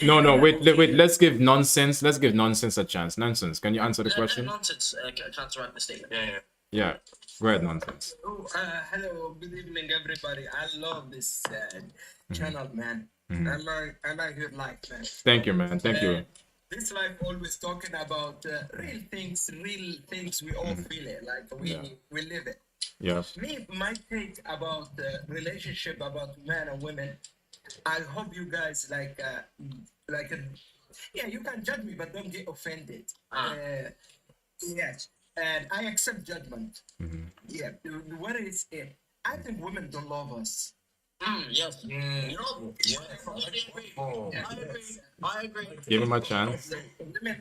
No. Wait. Let's give nonsense a chance. Nonsense. Can you answer the question? Nonsense. I can't interrupt the statement. Yeah. Yeah. Go ahead, nonsense. Hello, good evening, everybody. I love this channel, man. I like your life, man. Thank you, man. Thank you. this life always talking about real things. We all feel it, like we live it. Yeah. Me, my take about relationship about men and women. I hope you guys yeah, you can judge me, but don't get offended. Yes, and I accept judgment. Yeah, what is it? I think women don't love us. Yes. I agree. Give him a chance. Women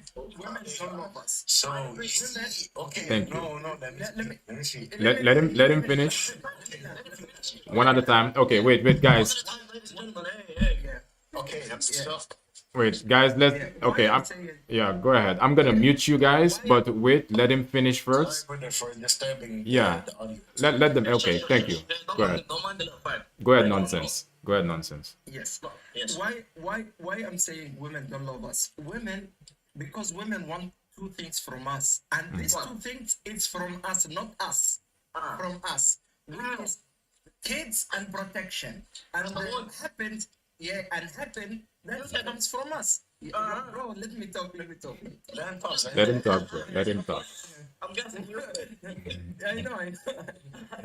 don't love us. So, okay. Thank you. No, let me see. Let him finish. One at a time. Okay, wait, guys. Okay, so Wait, guys, okay, go ahead. I'm gonna mute you guys, but wait, let him finish first. for disturbing Yeah. the audience. Let them, okay, thank you. Go ahead. Don't mind the part. Go ahead, nonsense. Go ahead, nonsense. Yes. Yes. Why I'm saying women don't love us? Because women want two things from us, and these two things it's from us, not us. From us. Which is kids and protection. And happens, that comes from us. Bro, let me talk. Let him talk, bro. Let him talk. I'm guessing you. I know.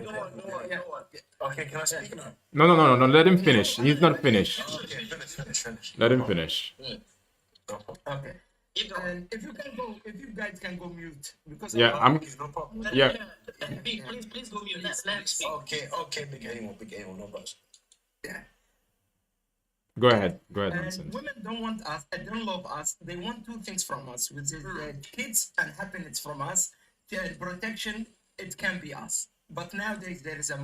Go on. Okay, can I speak now? No. Let him finish. He's not finished. Okay, finish. Let him finish. Okay. And if you guys can go mute, because Yeah, I'm. No problem. Yeah. Please go mute. Let speak. Okay, big able, no problem. yeah. Go ahead. And Nonsense. women don't want us, don't love us. They want two things from us, which is kids and happiness from us. And protection, it can be us. But nowadays there's a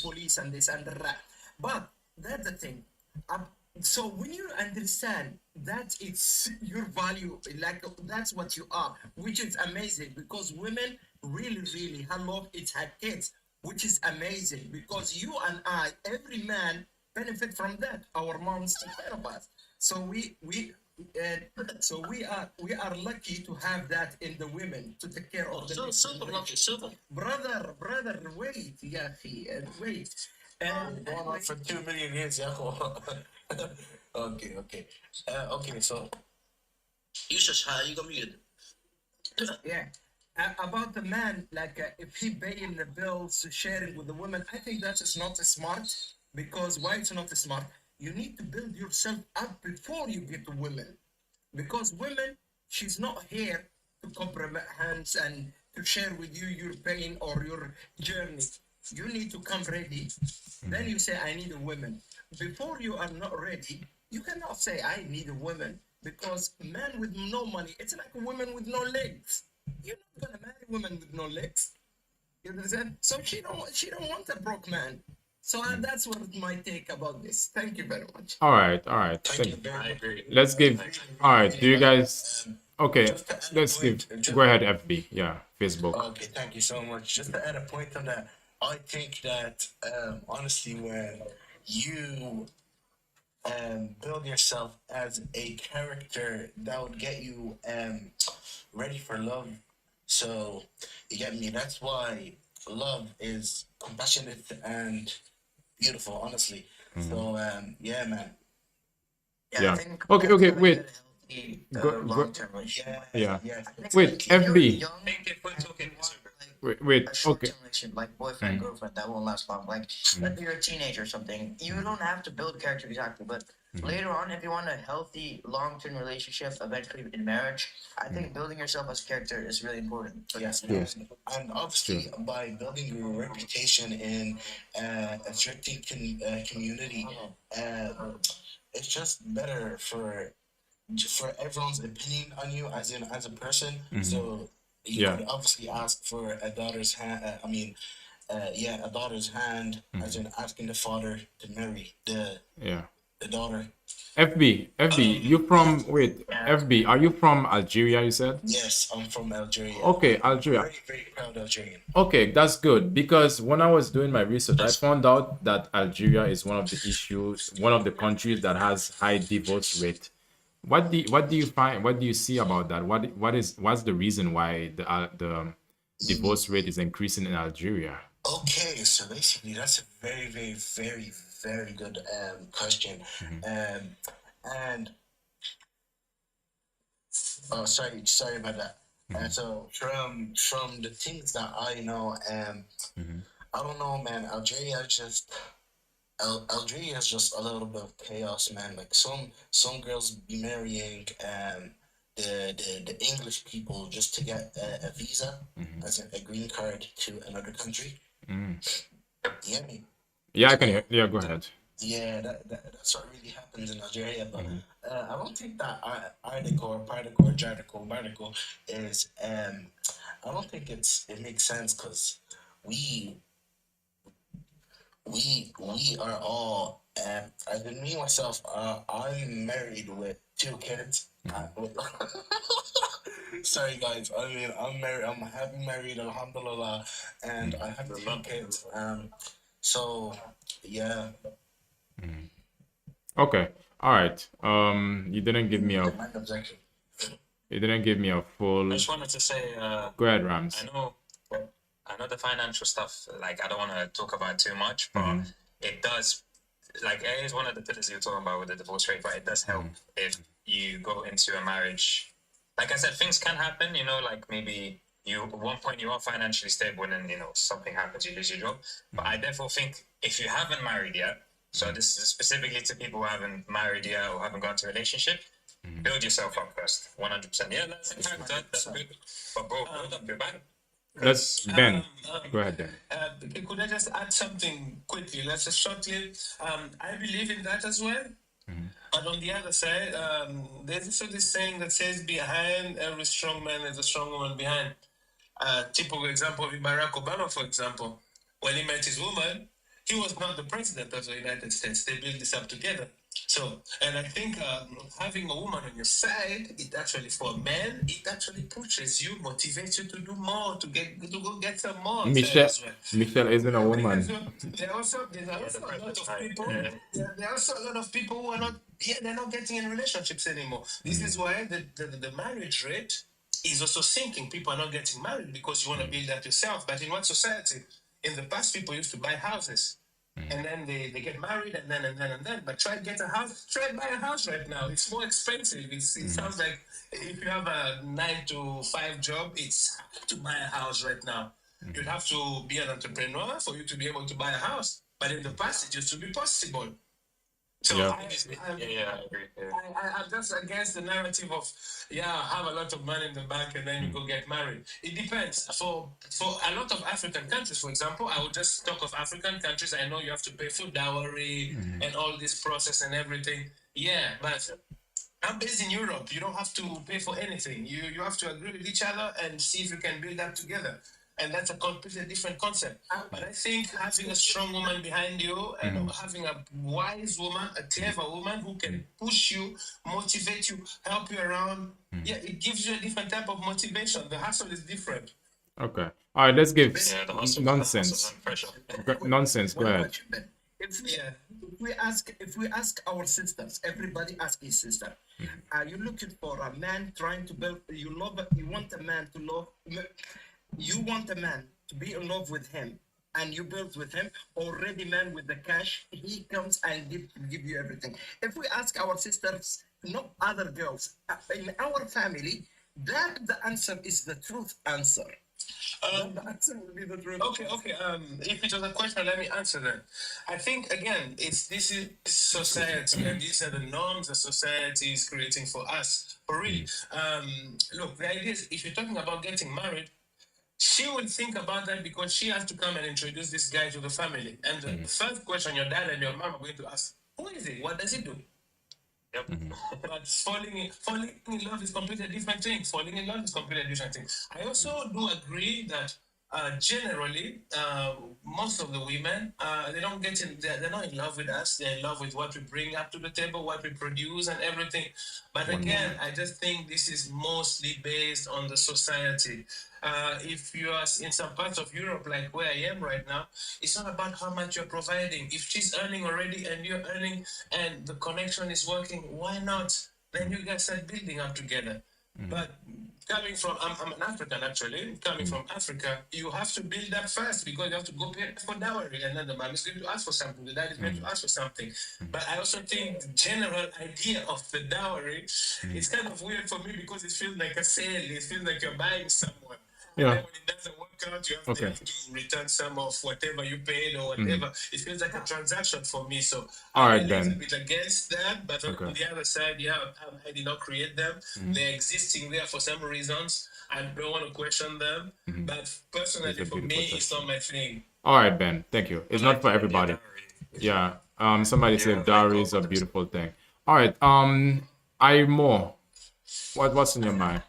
police and this and that. But that's the thing. So when you understand that it's your value, like that's what you are, which is amazing, because women really her love is her kids, which is amazing, because you and I, every man benefit from that. Our moms take care of us, so we are lucky to have that in the women to take care of the Super lucky, super. brother. Wait, yeah, wait. And Going on for 2 million years, yeah. Okay. Okay, so You just you go muted. yeah. About the man, like if he paying the bills, sharing with the woman, I think that is not smart. Because why it's not smart? You need to build yourself up before you get to women. Because women, she's not here to compromise hands and to share with you your pain or your journey. You need to come ready. Then you say, I need a woman. Before you are not ready, you cannot say, I need a woman. Because man with no money, it's like a woman with no legs. You're not gonna marry a woman with no legs. You understand? So she don't want a broke man. So that's what my take about this. Thank you very much. All right. I agree. Let's give. All right. Do you guys? Okay. Let's give. Go ahead, FB. Yeah, Facebook. Okay, thank you so much. Just to add a point on that, I think that honestly, when you build yourself as a character, that would get you ready for love. So you get me. That's why love is compassionate and beautiful, honestly. So yeah, man. Yeah. I think Okay, that's a wait. healthy, Go- long-term relationship. Yeah. Yes. I think, Wait, like, if you're FB. young, Thank you for talking. Wait. a Okay. short-term relationship, like boyfriend, girlfriend, that won't last long. Like, if you're a teenager or something, you don't have to build character exactly, but later on, if you want a healthy, long-term relationship, eventually in marriage, I think building yourself as a character is really important. Yes, and obviously by building your reputation in a certain community, it's just better for everyone's opinion on you as a person. So you could obviously ask for a daughter's hand. A daughter's hand, as in asking the father to marry the daughter. FB, you from FB, are you from Algeria, you said? Yes, I'm from Algeria. Okay, Algeria. Very, very proud Algerian. Okay, that's good, because when I was doing my research, I found out that Algeria is one of the countries that has high divorce rate. What do you find? What do you see about that? What's the reason why the divorce rate is increasing in Algeria? Okay, so basically that's a very, very, very, very good question. And Oh, sorry about that. And so from the things that I know, I don't know, man. Algeria is just a little bit of chaos, man. Like some girls be marrying the English people just to get a visa, as in a green card to another country. Yeah, me. Yeah, I can hear. Yeah, go ahead. Yeah, that's what really happens in Algeria. But I don't think that article or particle or jarticle is I don't think it makes sense because we we are all as in me myself. I'm married with 2 kids. Sorry guys, I mean I'm married. I'm happy married, alhamdulillah, and I have 2 kids. So yeah. Okay. All right. You didn't give me a full. I just wanted to say, Go ahead, Rams. I know the financial stuff. Like, I don't want to talk about it too much, but it does. Like, it is one of the pillars you're talking about with the divorce rate, but it does help if you go into a marriage. Like I said, things can happen. You know, like maybe you at one point you are financially stable, and then something happens, you lose your job. But I therefore think if you haven't married yet, so this is specifically to people who haven't married yet or haven't got into a relationship. Build yourself up first, 100%. Yeah, that's a character. That's good. But bro, build up your bank. Let's Ben. Go ahead, Ben. Could I just add something quickly? Let's just shortly. I believe in that as well. But on the other side, there's also this saying that says, "Behind every strong man, there's a strong woman behind." Typical example with Barack Obama, for example, when he met his woman, he was not the president of the United States. They built this up together. So, and I think having a woman on your side, it actually, for men, it actually pushes you, motivates you to do more, to go get some more. Michelle isn't a woman. There's also a lot of people who are not, they're not getting in relationships anymore. This is why the marriage rate is also sinking. People are not getting married because you want to build that yourself. But in what society? In the past, people used to buy houses. And then they get married and then. But try to get a house. Try to buy a house right now. It's more expensive. It sounds like if you have a 9 to 5 job, it's hard to buy a house right now. You'd have to be an entrepreneur for you to be able to buy a house. But in the past, it used to be possible. So Yeah. I agree. Yeah. I'm just against the narrative of have a lot of money in the bank and then you go get married. It depends. For a lot of African countries, for example, I would just talk of African countries. I know you have to pay for dowry and all this process and everything. Yeah, but I'm based in Europe. You don't have to pay for anything. You have to agree with each other and see if you can build that together. And that's a completely different concept. But I think having a strong woman behind you and having a wise woman, a clever woman who can push you, motivate you, help you around, it gives you a different type of motivation. The hustle is different. Okay. All right. Let's give The hustle, nonsense. Nonsense. Go ahead. If we ask our sisters, everybody ask his sister. Are you looking for a man trying to build? You want a man to love. You want a man to be in love with him, and you build with him. Already, man with the cash, he comes and give you everything. If we ask our sisters, not other girls, in our family, that the answer is the truth answer. The answer will be the truth. Okay. If it was a question, let me answer that. I think again, this is society, and these are the norms that society is creating for us. For really, look, the idea is if you're talking about getting married, she will think about that because she has to come and introduce this guy to the family. And the first question your dad and your mom are going to ask, who is he? What does he do? Yep. But falling in love is completely different thing. Falling in love is completely different thing. I also do agree that generally, most of the women, they're not in love with us. They're in love with what we bring up to the table, what we produce and everything. But again, I just think this is mostly based on the society. If you are in some parts of Europe, like where I am right now, it's not about how much you're providing. If she's earning already and you're earning and the connection is working, why not? Then you guys start building up together. But coming from, I'm an African actually. Coming from Africa, you have to build up first because you have to go pay for dowry, and then the man is going to ask for something. The dad is going to ask for something. But I also think the general idea of the dowry is kind of weird for me because it feels like a sale. It feels like you're buying someone. Yeah. And then when it doesn't work out, you have to return some of whatever you paid or whatever. It feels like a transaction for me. So All right, I'm a little Ben. bit against that. But on the other side, yeah, I did not create them. They're existing there for some reasons. I don't want to question them. But personally, That's a for me, beautiful it's not my thing. All right, Ben. Thank you. It's not for everybody. Yeah. Somebody said dowry is a beautiful thing. All right. Imo, what's on your mind?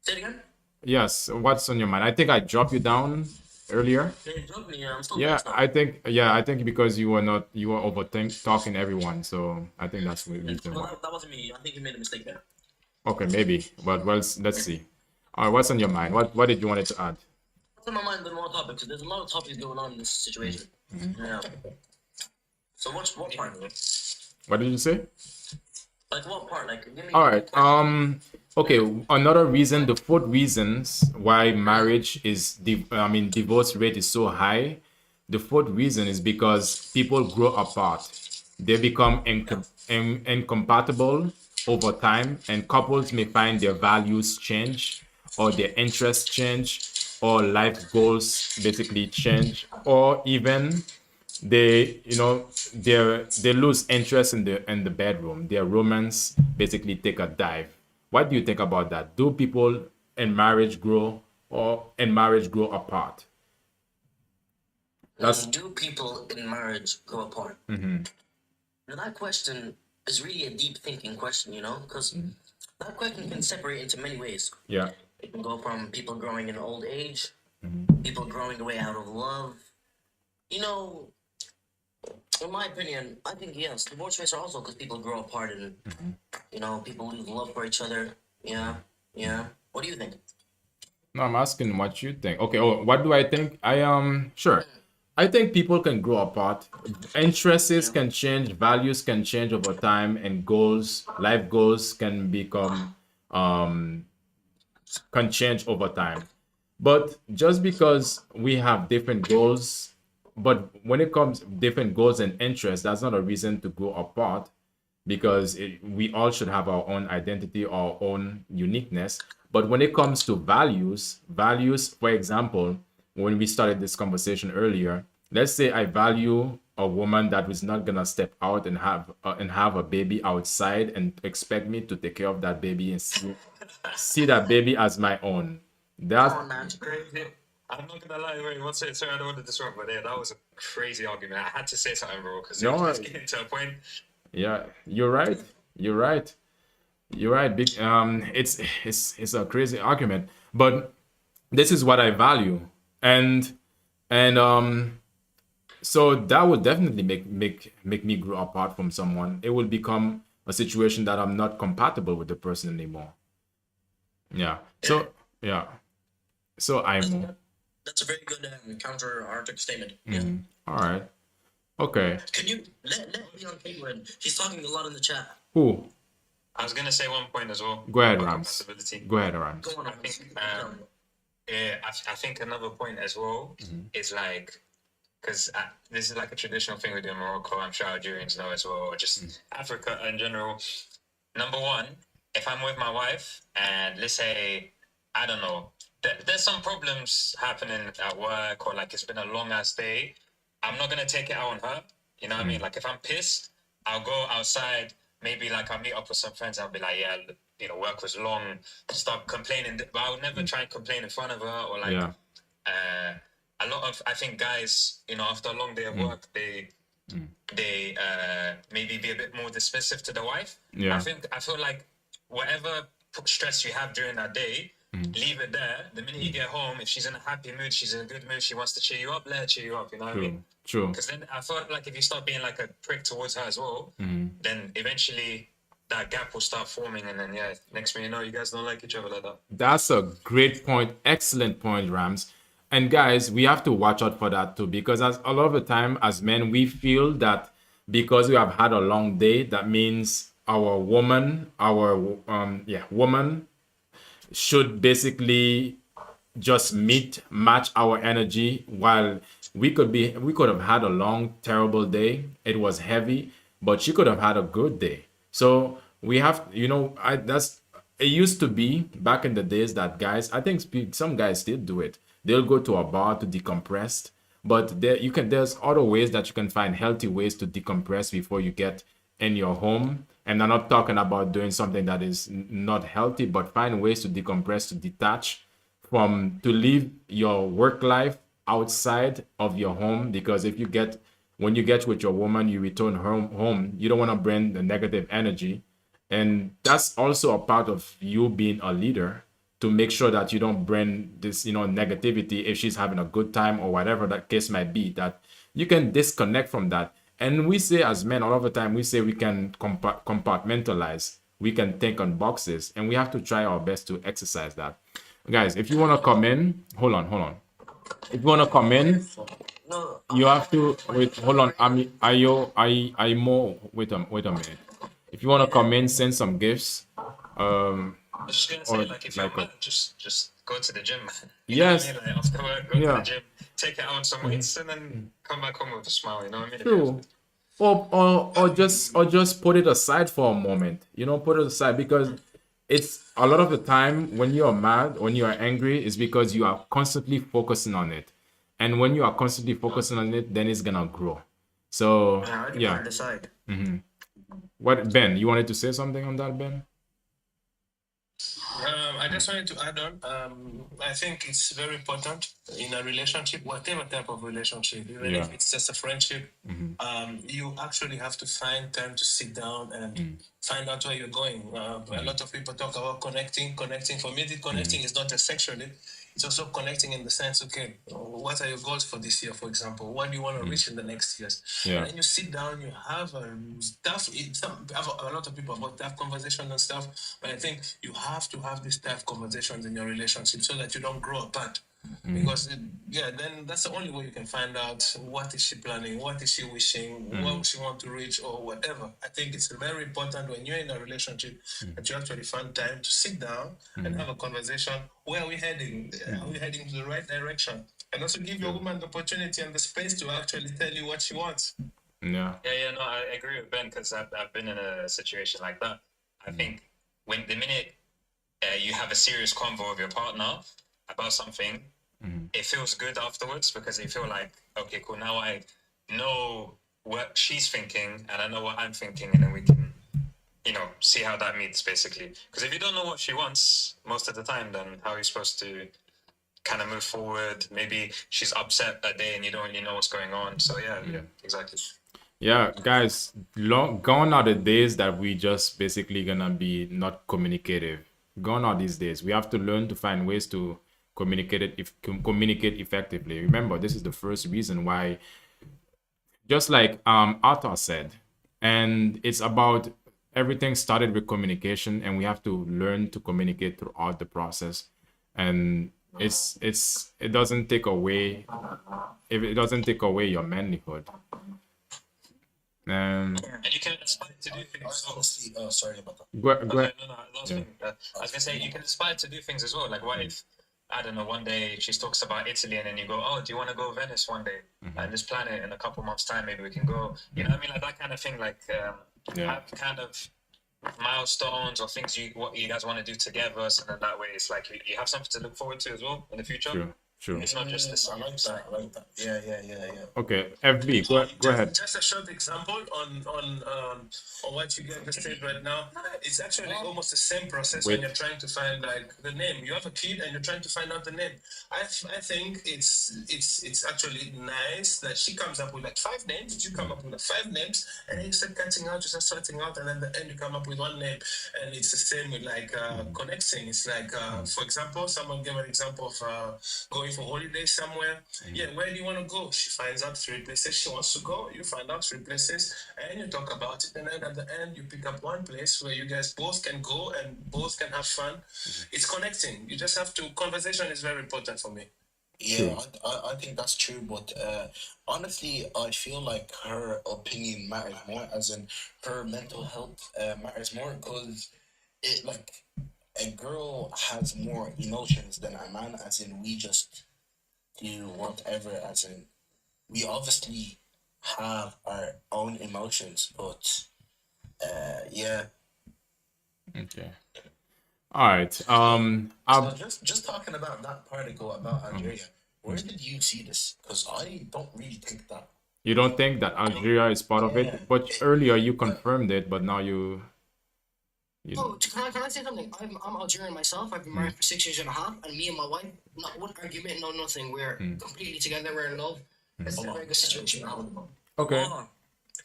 Say it again? Yes. What's on your mind? I think I dropped you down earlier. Yeah, you dropped me. Yeah, I'm still Yeah, mixed up. I think because you were talking everyone, so I think that's the reason Well, why. that wasn't me. I think you made a mistake there. Okay, maybe. But well, let's see. All right, what's on your mind? What did you want to add? What's on my mind than more topics? There's a lot of topics going on in this situation. Yeah. So what part? What did you say? Like what part? Like give me. All right. Okay. Another reason, the fourth reasons why marriage is divorce rate is so high. The fourth reason is because people grow apart. They become incompatible over time, and couples may find their values change, or their interests change, or life goals basically change, or even they lose interest in the bedroom. Their romance basically take a dive. What do you think about that? Do people in marriage grow apart? Do people in marriage grow apart? Now that question is really a deep thinking question, you know, because that question can separate into many ways. Yeah. It can go from people growing in old age, people growing away out of love. You know, in my opinion, I think yes, divorce rates are also because people grow apart and you know people lose love for each other. Yeah, yeah. What do you think? No, I'm asking what you think. Okay. Oh, what do I think? Sure. I think people can grow apart. Interests can change, values can change over time, and life goals can become can change over time. But just because we have different goals, but when it comes different goals and interests, that's not a reason to grow apart, because we all should have our own identity, our own uniqueness. But when it comes to values, for example, when we started this conversation earlier, let's say I value a woman that is not gonna step out and have a baby outside and expect me to take care of that baby and see that baby as my own. That's Crazy. I'm not gonna lie, wait, what's it? Sorry, I don't want to disrupt, but yeah, that was a crazy argument. I had to say something, bro, because it was getting to a point. Yeah, you're right. You're right. Big, it's a crazy argument, but this is what I value, and so that would definitely make me grow apart from someone. It will become a situation that I'm not compatible with the person anymore. Yeah. So yeah. So That's a very good counter-arctic statement. All right. Okay. Can you let Leon King in? He's talking a lot in the chat. Who? I was gonna say one point as well. Go ahead, about Rams. compatibility. Go ahead, Rams. Go on. I think another point as well is like, because this is like a traditional thing we do in Morocco. I'm sure Algerians know as well, or just Africa in general. Number one, if I'm with my wife and let's say, I don't know, there's some problems happening at work, or like it's been a long ass day, I'm not gonna take it out on her. You know what I mean? Like if I'm pissed, I'll go outside. Maybe like I'll meet up with some friends. I'll be like, yeah, you know, work was long. Stop complaining. But I would never try and complain in front of her, or like a lot of, I think guys, you know, after a long day of work, they maybe be a bit more dismissive to the wife. Yeah. I feel like whatever stress you have during that day, leave it there. The minute you get home, if she's in a happy mood, she's in a good mood, she wants to cheer you up, let her cheer you up. You know what I mean? True. Because then I feel like if you start being like a prick towards her as well, then eventually that gap will start forming, and then next thing you know, you guys don't like each other like that. That's a great point. Excellent point, Rams. And guys, we have to watch out for that too, because as a lot of the time as men, we feel that because we have had a long day, that means our woman, woman should basically just match our energy. While we could have had a long terrible day, it was heavy, but she could have had a good day. So we have, I that's it used to be back in the days that guys, I think some guys still do it. They'll go to a bar to decompress, but there's other ways that you can find healthy ways to decompress before you get in your home. And I'm not talking about doing something that is not healthy, but find ways to decompress, to detach to leave your work life outside of your home. Because when you get with your woman, you return home, you don't want to bring the negative energy. And that's also a part of you being a leader, to make sure that you don't bring this, negativity if she's having a good time or whatever that case might be, that you can disconnect from that. And we say, as men, all of the time, we say we can compartmentalize, we can think on boxes, and we have to try our best to exercise that. Guys, if you want to come in, hold on. If you want to come in, you have to wait. Hold on, wait a minute. If you want to come in, send some gifts. I was just gonna say, like, if you're mad, just go to the gym, man. Yes. Know what I mean? Like, after work, go to the gym, take it out on some weights, and then come back home with a smile. You know what I mean? True. Or just put it aside for a moment. Put it aside, because it's a lot of the time when you are mad, when you are angry, is because you are constantly focusing on it. And when you are constantly focusing on it, then it's gonna grow. So yeah. Decide. Mm-hmm. What, Ben? You wanted to say something on that, Ben? I just wanted to add on. I think it's very important in a relationship, whatever type of relationship, even if it's just a friendship. You actually have to find time to sit down and find out where you're going. A lot of people talk about connecting. For me, the connecting is not just sexually. It's also connecting in the sense, okay, what are your goals for this year, for example? What do you want to reach in the next years? Yeah. And then you sit down, you have a lot of people about tough conversations and stuff, but I think you have to have these tough conversations in your relationship so that you don't grow apart. Because then that's the only way you can find out what is she planning, what is she wishing, what does she want to reach, or whatever. I think it's very important when you're in a relationship that you actually find time to sit down and have a conversation. Where are we heading? Are we heading to the right direction? And also give your woman the opportunity and the space to actually tell you what she wants. Yeah. No, I agree with Ben, because I've been in a situation like that. I think when the minute you have a serious convo with your partner about something, it feels good afterwards, because you feel like, okay, cool, now I know what she's thinking and I know what I'm thinking, and then we can, see how that meets, basically. Because if you don't know what she wants most of the time, then how are you supposed to kind of move forward? Maybe she's upset that day and you don't really know what's going on. So yeah, exactly. Yeah, guys, gone are the days that we just basically gonna be not communicative. Gone are these days. We have to learn to find ways to communicate effectively. Remember, this is the first reason why, just like Arthur said, and it's about everything started with communication, and we have to learn to communicate throughout the process. And it doesn't take away your manlyhood. And you can aspire to do things. Honestly, sorry about that. Go ahead. Last thing. I was gonna say, you can aspire to do things as well. Like, what if, I don't know, one day she talks about Italy, and then you go, oh, do you want to go Venice one day? And just plan it in a couple months' time, maybe we can go. You know what I mean? Like that kind of thing. Like, have kind of milestones or things what you guys want to do together. So then that way, it's like you have something to look forward to as well in the future. Sure. It's not just this. I like that. Yeah. Okay, FB, go ahead. Just a short example on what you guys said right now. It's actually almost the same process when you're trying to find like the name. You have a kid and you're trying to find out the name. I think it's actually nice that she comes up with like 5 names. You come up with like 5 names, and then you start cutting out, you start sorting out, and at the end you come up with 1 name. And it's the same with like connecting. It's like for example, someone gave an example of going for holiday somewhere. Where do you want to go? She finds out 3 places she wants to go. You find out 3 places, and you talk about it, and then at the end you pick up 1 place where you guys both can go and both can have fun. It's connecting. You just have to. Conversation is very important for me. Yeah, I think that's true, but honestly, I feel like her opinion matters more, as in her mental health matters more, because it like a girl has more emotions than a man, as in we just do whatever, as in we obviously have our own emotions, but yeah. Okay. All right. So just talking about that particle about Algeria, where did you see this? Because I don't really think that. You don't think that Algeria is part of Yeah. it, but earlier you confirmed it, but now you Oh, can I say something? I'm Algerian myself. I've been married for 6 years and a half, and me and my wife, not one argument, no nothing. We're completely together. We're in love. It's a very good situation. okay.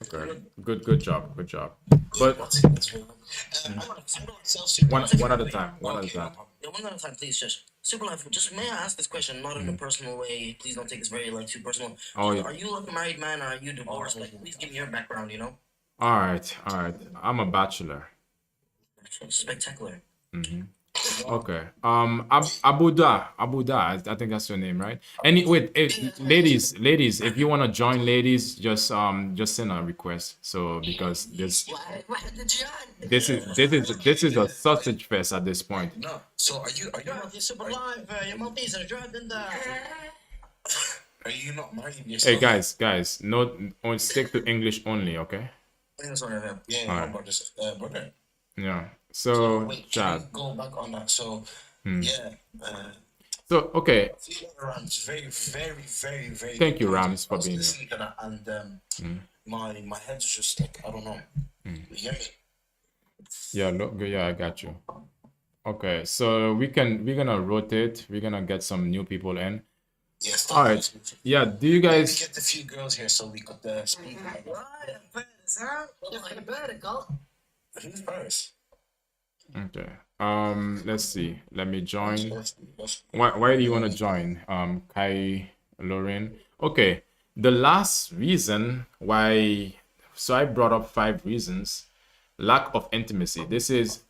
Okay. Good job. Good job. But one at a time. One at a time. Yeah, one at a time, please. Just super life. Just may I ask this question, not in a personal way. Please don't take this very like too personal. Oh, yeah. Are you like a married man, or are you divorced? Like, please give me your background. You know. All right. All right. I'm a bachelor. Spectacular. Okay. Abuda. I think that's your name, right? Wait, ladies, if you wanna join, ladies, just send a request. So because this is a sausage fest at this point. No. So are you Super live. Your Maltese are driving the. are you not married yourself? Hey guys, no, stick to English only, okay? That's what I have. Yeah, Alright. about this, brother. Yeah. So Wait, Chad. can we go back on that? So yeah. So okay. Rams, very, very, very, very. Thank you, good. Rams, for I was being listening to that, and my head's just like, I don't know. You get me? Yeah, look, yeah, I got you. Okay, so we're gonna rotate. We're gonna get some new people in. Yes. All right. Yeah. Do you Maybe guys? get a few girls here so we could speak. Who's first? Okay. Let's see. Let me join. Why do you want to join? Kai, Lauren. Okay. The last reason why. So I brought up 5 reasons. Lack of intimacy. This is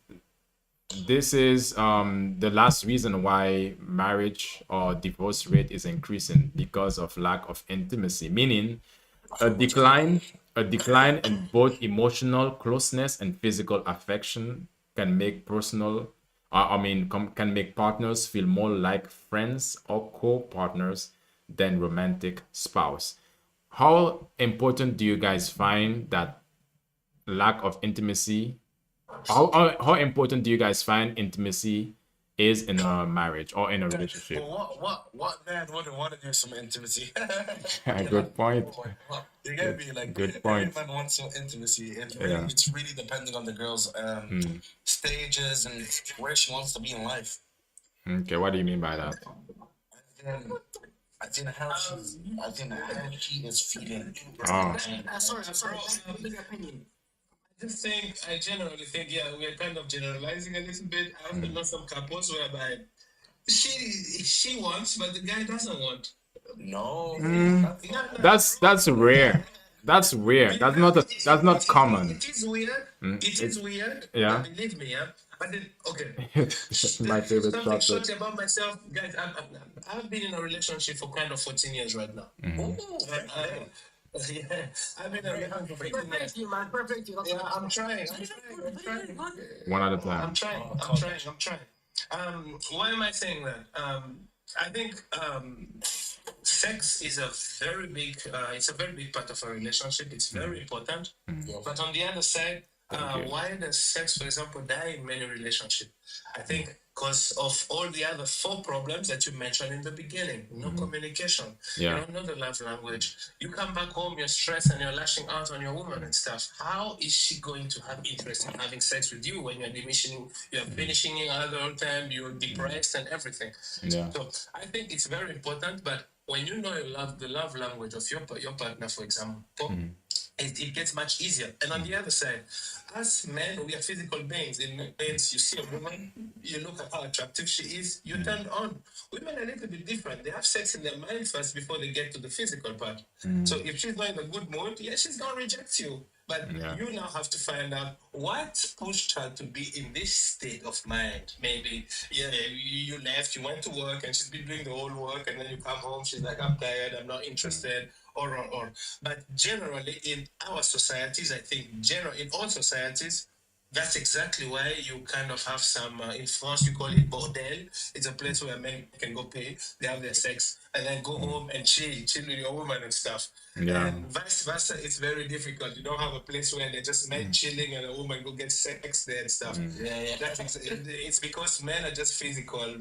the last reason why marriage or divorce rate is increasing, because of lack of intimacy, meaning a decline in both emotional closeness and physical affection can make can make partners feel more like friends or co-partners than romantic spouse. How important do you guys find that lack of intimacy? How important do you guys find intimacy is in a marriage or in a relationship? Well, what man wouldn't want to do some intimacy? Good point. You get me? Like, Good point. every man wants some intimacy, and Yeah. it's really depending on the girl's stages and where she wants to be in life. Okay, what do you mean by that? I think how she is feeling. Oh. Sorry. Give your opinion. I generally think, yeah, we're kind of generalizing a little bit. I also know some couples whereby she wants, but the guy doesn't want. No. That's rare. That's rare. That's not common. It is weird. It is weird. Yeah. But believe me, yeah. But then, okay. My favorite Something chocolate. short about myself, guys. I've been in a relationship for kind of 14 years right now. Yeah, I've been in a relationship for 14 years. Yeah, I'm trying. One at a time. I'm trying. Why am I saying that? I think sex is a very big part of a relationship. It's very important. But on the other side, why does sex, for example, die in many relationships? I think because of all the other 4 problems that you mentioned in the beginning. No communication. Yeah. You don't know the love language. You come back home, you're stressed and you're lashing out on your woman and stuff. How is she going to have interest in having sex with you when you're finishing it all the time, you're depressed and everything? Yeah. So I think it's very important, but when you know the love language of your partner, for example, it gets much easier. And on the other side, as men, we are physical beings. It means you see a woman, you look at how attractive she is, you turn on. Women are a little bit different. They have sex in their mind first before they get to the physical part. So if she's not in a good mood, yeah, she's going to reject you. But Yeah. you now have to find out what pushed her to be in this state of mind. Maybe, yeah, you left, you went to work, and she's been doing the whole work, and then you come home, she's like, I'm tired, I'm not interested, or. But generally, in our societies, I think, in all societies, that's exactly why you kind of have some, in France, you call it bordel. It's a place where men can go pay, they have their sex, and then go home and chill with your woman and stuff. Yeah. And vice versa, it's very difficult. You don't have a place where they're just men chilling and a woman go get sex there and stuff. Yeah. It's because men are just physical. A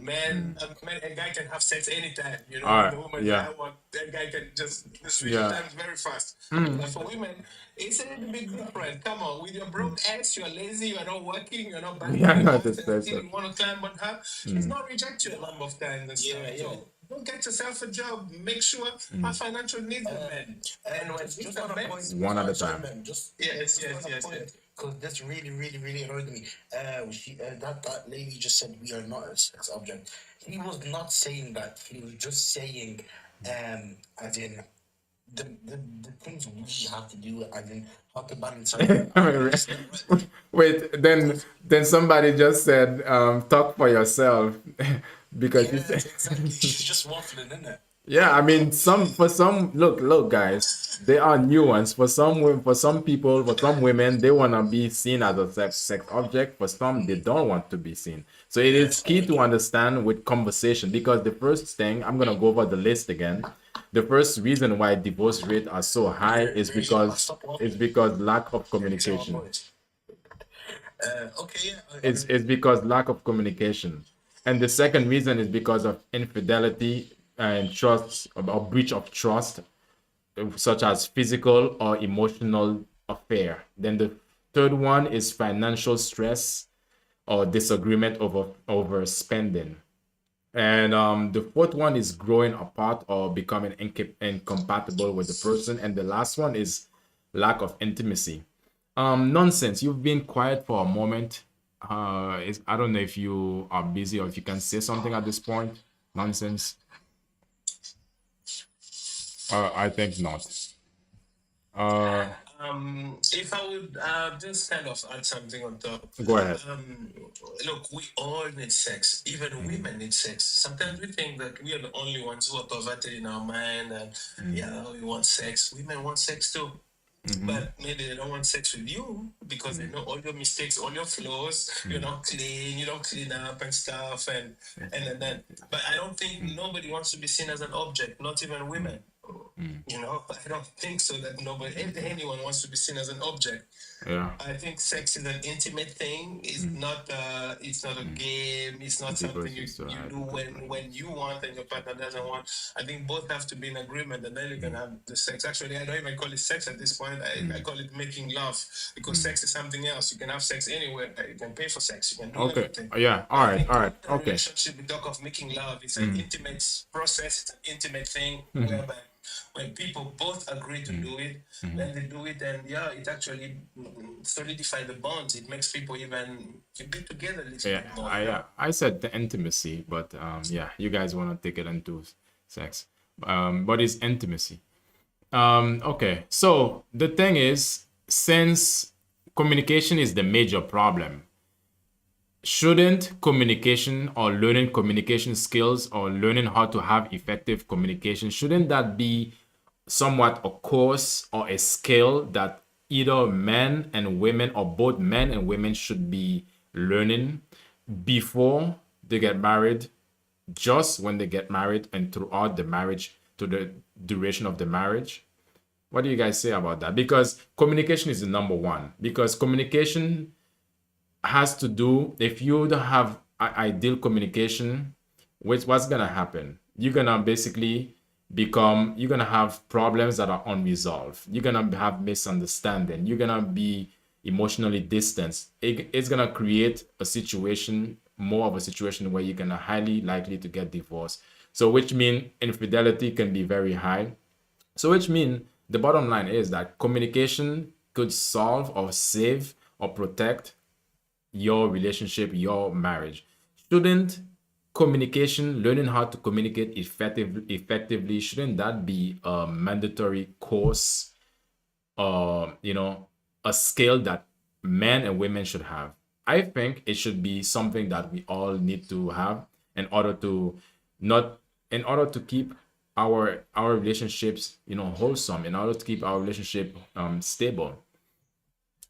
guy can have sex anytime. You know, Alright, the woman, yeah. that guy can just switch Yeah. times very fast. But for women, it's a little bit different. Come on, with your broke ass, you're lazy, you're not working, you're not buying Yeah, any no, house, that's and fair, still sir. you want to climb on her. She's not reject you a number of times and stuff. So don't get yourself a job. Make sure her financial needs are met. And when Just things on are a met, point. One at a sorry, time. man, just yes. because this really annoyed me. That lady just said we are not a sex object. He was not saying that. He was just saying, as in the things we have to do, as in how to balance out. Wait, then somebody just said, talk for yourself, because you Yeah, said, exactly. She's just waffling, isn't it? yeah. I mean, look, guys, there are nuance for some people, for some women, they wanna be seen as a sex object. For some, they don't want to be seen. So it is key to understand with conversation, because the first thing, I'm gonna go over the list again. The first reason why divorce rates are so high is because lack of communication. Okay, yeah. It's because lack of communication. And the second reason is because of infidelity and trust, or breach of trust, such as physical or emotional affair. Then the third one is financial stress or disagreement over spending. And the fourth one is growing apart or becoming incompatible with the person. And the last one is lack of intimacy. Nonsense. You've been quiet for a moment. I don't know if you are busy or if you can say something at this point. Nonsense. I think not. If I would just kind of add something on top. Go ahead. Look, we all need sex. Even women need sex. Sometimes we think that we are the only ones who are perverted in our mind, and yeah, we want sex. Women want sex too. But maybe they don't want sex with you because they know all your mistakes, all your flaws. You're not clean, you don't clean up and stuff, and then. But I don't think nobody wants to be seen as an object, not even women. You know, I don't think so that anyone wants to be seen as an object. Yeah. I think sex is an intimate thing. It's not a game. It's not something you do when you want and your partner doesn't want. I think both have to be in agreement, and then you can have the sex. Actually, I don't even call it sex at this point. I call it making love, because sex is something else. You can have sex anywhere. You can pay for sex. You can do everything. Yeah. All right. Okay. Relationship, we talk of making love. It's an intimate process. It's an intimate thing whereby when people both agree to do it, then they do it, and yeah, it actually solidifies the bonds. It makes people even be together a little bit more. I said the intimacy, but yeah, you guys want to take it into sex, but it's intimacy. Okay, so the thing is, since communication is the major problem, shouldn't communication or learning communication skills or learning how to have effective communication, shouldn't that be somewhat a course or a skill that either men and women, or both men and women, should be learning before they get married, just when they get married, and throughout the marriage, to the duration of the marriage? What do you guys say about that? Because communication is the number one. Because communication has to do, if you don't have ideal communication, what's gonna happen? You're gonna basically you're gonna have problems that are unresolved. You're gonna have misunderstanding. You're gonna be emotionally distanced. It's gonna create more of a situation where you're gonna highly likely to get divorced. So which means infidelity can be very high. So which means the bottom line is that communication could solve or save or protect your relationship, your marriage. Shouldn't communication, learning how to communicate effectively, shouldn't that be a mandatory course, a skill that men and women should have. I think it should be something that we all need to have in order to not in order to keep our relationships, wholesome, in order to keep our relationship stable.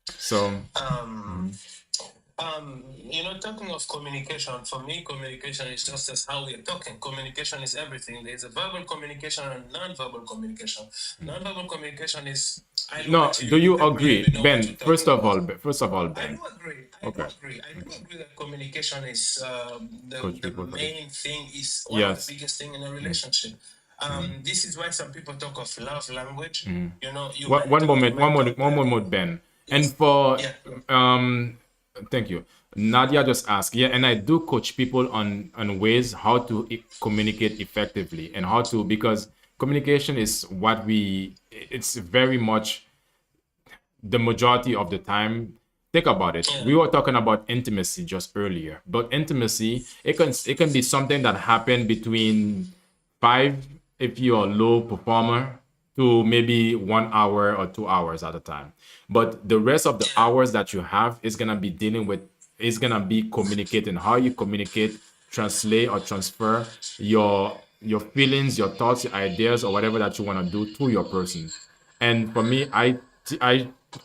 So talking of communication, for me, communication is just as how we're talking. Communication is everything. There's a verbal communication and non-verbal communication. Non-verbal communication is I know no, what do you look at me, agree, we know what Ben? you're talking First of all, I Ben. do agree. Okay. I do agree that communication is Coach the people, please. main thing, is one of Yes. the biggest thing in a relationship. This is why some people talk of love language. You know, you One, might one talk moment, to one men moment, one moment, Ben. And for Yeah. thank you. Nadia just asked, yeah, and I do coach people on ways how to communicate effectively and how to, because communication is what it's very much the majority of the time. Think about it. We were talking about intimacy just earlier, but intimacy, it can be something that happened between 5, if you're a low performer, to maybe 1 hour or 2 hours at a time. But the rest of the hours that you have is gonna be communicating, how you communicate, translate or transfer your feelings, your thoughts, your ideas, or whatever that you want to do to your person. And for me, I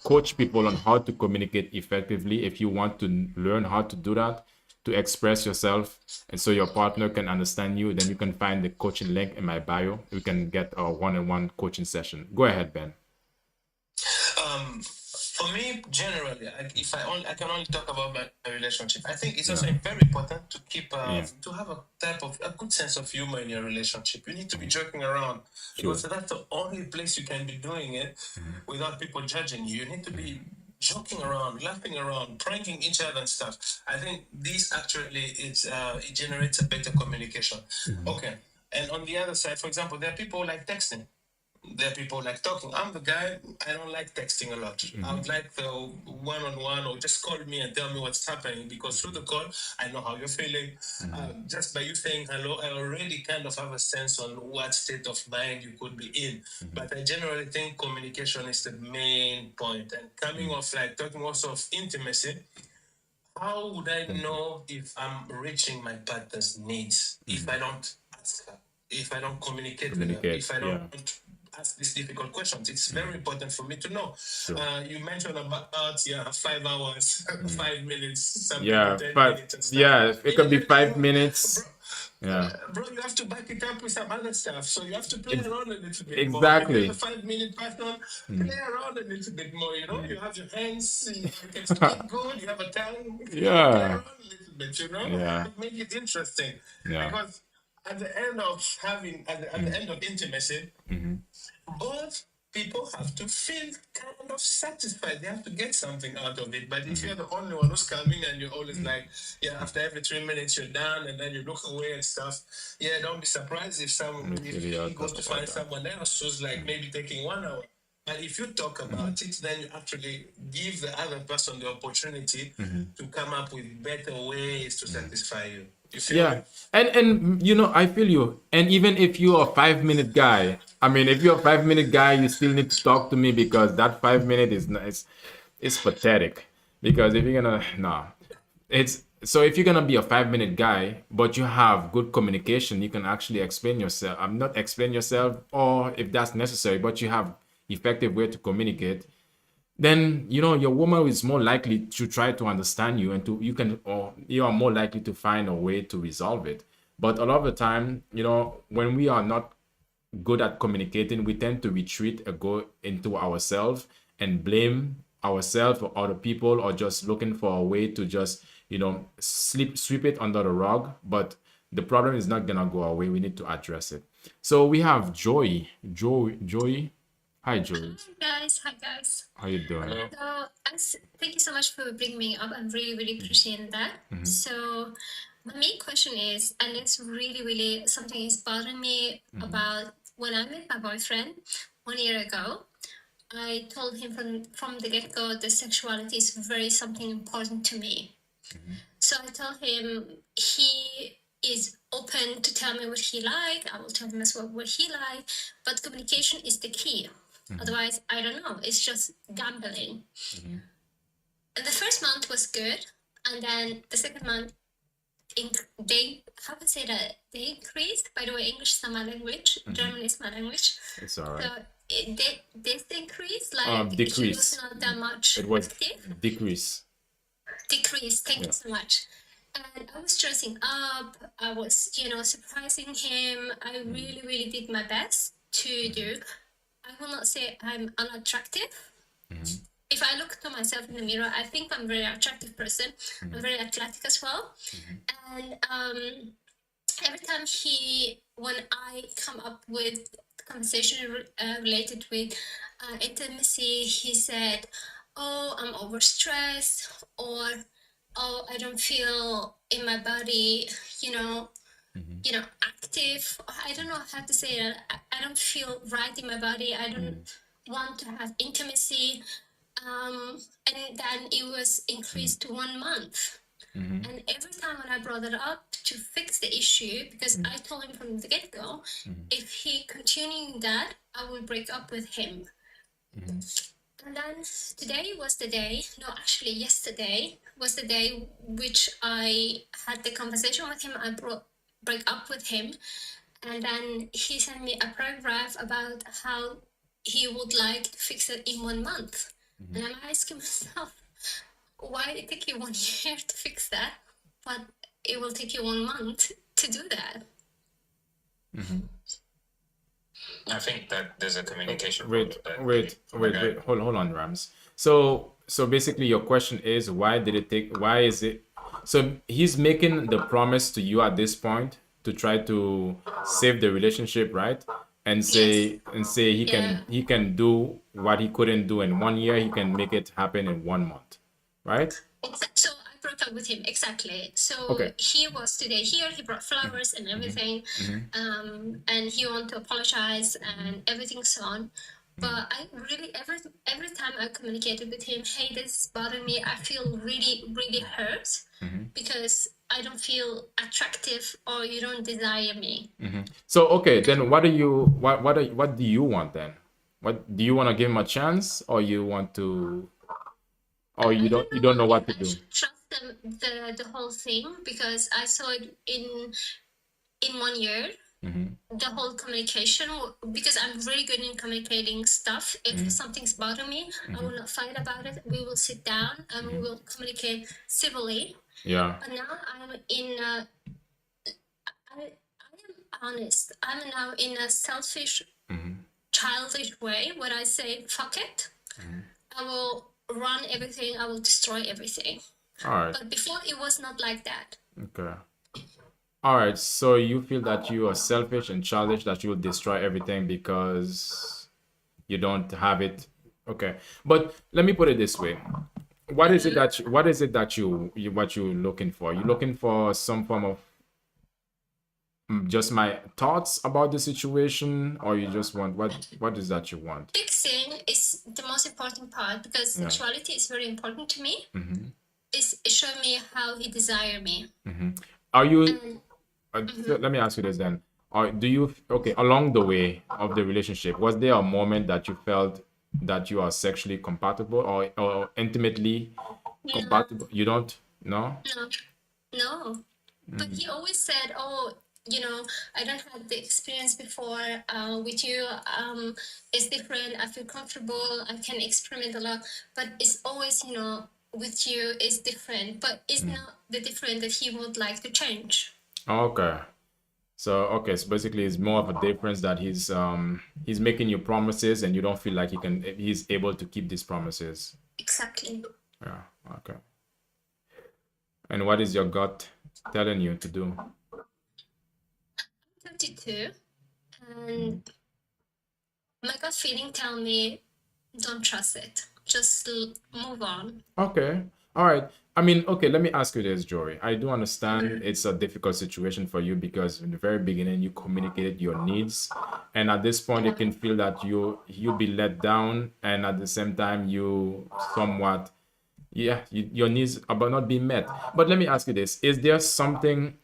coach people on how to communicate effectively. If you want to learn how to do that, to express yourself, and so your partner can understand you, then you can find the coaching link in my bio. We can get a one-on-one coaching session. Go ahead, Ben. For me, generally, I can only talk about my relationship. I think it's also very important to keep to have a good sense of humor in your relationship. You need to be joking around because that's the only place you can be doing it without people judging you. You need to be joking around, laughing around, pranking each other and stuff. I think this actually it generates a better communication. Okay, and on the other side, for example, there are people who like texting. There are people like talking. I'm the guy, I don't like texting a lot. I would like the one-on-one, or just call me and tell me what's happening, because through the call, I know how you're feeling. Just by you saying hello, I already kind of have a sense on what state of mind you could be in. But I generally think communication is the main point. And coming off, like talking also of intimacy, how would I know if I'm reaching my partner's needs if I don't ask her, if I don't communicate with her, if I don't ask these difficult questions? It's very important for me to know. You mentioned about 5 hours, 5 minutes, some people 10 minutes and stuff. It can be 5 minutes. Bro, you have to back it up with some other stuff. So you have to play around a little bit Exactly. more. If you have a 5-minute pattern, play around a little bit more, you know? You have your hands, you can speak good, you have a tongue. Play around a little bit, you know? Make it interesting. Because at the end of the end of intimacy, both people have to feel kind of satisfied. They have to get something out of it. But if you're the only one who's coming and you're always like, after every 3 minutes you're done and then you look away and stuff, don't be surprised if he goes to find someone else who's like maybe taking 1 hour. But if you talk about it, then you actually give the other person the opportunity to come up with better ways to satisfy you. You feel me? And I feel you. And even if you're a 5-minute guy, I mean, if you're a 5-minute guy, you still need to talk to me, because that 5 minute is nice. It's pathetic. Because if you're gonna if you're gonna be a 5-minute guy, but you have good communication, you can actually explain yourself. Not explain yourself, or if that's necessary, but you have effective way to communicate, then your woman is more likely to try to understand you, and you are more likely to find a way to resolve it. But a lot of the time, when we are not good at communicating, we tend to retreat and go into ourselves and blame ourselves or other people, or just looking for a way to just sweep it under the rug. But the problem is not gonna go away. We need to address it. So we have Joy. Hi, Joy. Hi guys. How you doing? So, thank you so much for bringing me up. I'm really appreciating that. So, my main question is, and it's really something is bothering me about when I met my boyfriend 1 year ago. I told him from the get-go that sexuality is very something important to me. So I told him he is open to tell me what he like. I will tell him as well what he like. But communication is the key. Otherwise, I don't know. It's just gambling. And the first month was good, and then the second month, they how can I say that they increased. By the way, English is not my language. German is my language. It's all right. So this increased, like he Decrease. was not that much It was active. decrease. Decrease. Thank you so much. And I was dressing up. I was, surprising him. I really, really did my best to do. I will not say I'm unattractive. If I look to myself in the mirror, I think I'm a very attractive person. I'm very athletic as well. And every time when I come up with conversation related with intimacy, he said, "Oh, I'm overstressed," or "Oh, I don't feel in my body, active." I don't know how to say it. I don't feel right in my body. I don't want to have intimacy. And then it was increased to 1 month. And every time when I brought it up to fix the issue, because I told him from the get-go, if he continuing that, I will break up with him. And then today was the day, no, actually yesterday was the day which I had the conversation with him. I break up with him. And then he sent me a paragraph about how he would like to fix it in 1 month. And I'm asking myself, why did it take you 1 year to fix that, but it will take you 1 month to do that? I think that there's a communication. Wait. problem that- Hold on, Rams. So basically, your question is, why did it take? Why is it? So he's making the promise to you at this point to try to save the relationship, right? And say he can do what he couldn't do in 1 year. He can make it happen in 1 month, right? So I broke up with him, exactly. So Okay. he was today here, he brought flowers and everything, and he wanted to apologize and everything so on. But I really, every time I communicated with him, hey, this is bothering me, I feel really, really hurt because I don't feel attractive or you don't desire me. So okay, then what do you want then? What do you want to give him a chance, or you want to, or you don't know what to I do? should trust them, the whole thing, because I saw it in 1 year. The whole communication, because I'm really good in communicating stuff. If something's bothering me, I will not fight about it. We will sit down and we will communicate civilly. Yeah. But now I'm in I am honest. I'm now in a selfish, childish way where I say, fuck it. I will run everything. I will destroy everything. All right. But before it was not like that. Okay. All right. So you feel that you are selfish and childish, that you will destroy everything because you don't have it. Okay. But let me put it this way. What is it that what you're looking for? You're looking for some form of just my thoughts about the situation, or you just want what is that you want? Fixing is the most important part because Yeah. sexuality is very important to me. It's showing me how he desire me. Are you? And So let me ask you this then. Do you along the way of the relationship, was there a moment that you felt that you are sexually compatible or intimately compatible? You don't? No? no. But he always said, "Oh, I don't have the experience before with you. It's different. I feel comfortable. I can experiment a lot. But it's always, with you, it's different. But it's not the different that he would like to change." Okay. So basically it's more of a difference that he's making you promises and you don't feel like he's able to keep these promises. Exactly. Yeah, okay. And what is your gut telling you to do? 32, and my gut feeling tell me don't trust it. Just move on. Okay. All right. I mean, okay, let me ask you this, Jory. I do understand it's a difficult situation for you because in the very beginning you communicated your needs, and at this point you can feel that you'll be let down, and at the same time you somewhat your needs are not being met. But let me ask you this. Is there something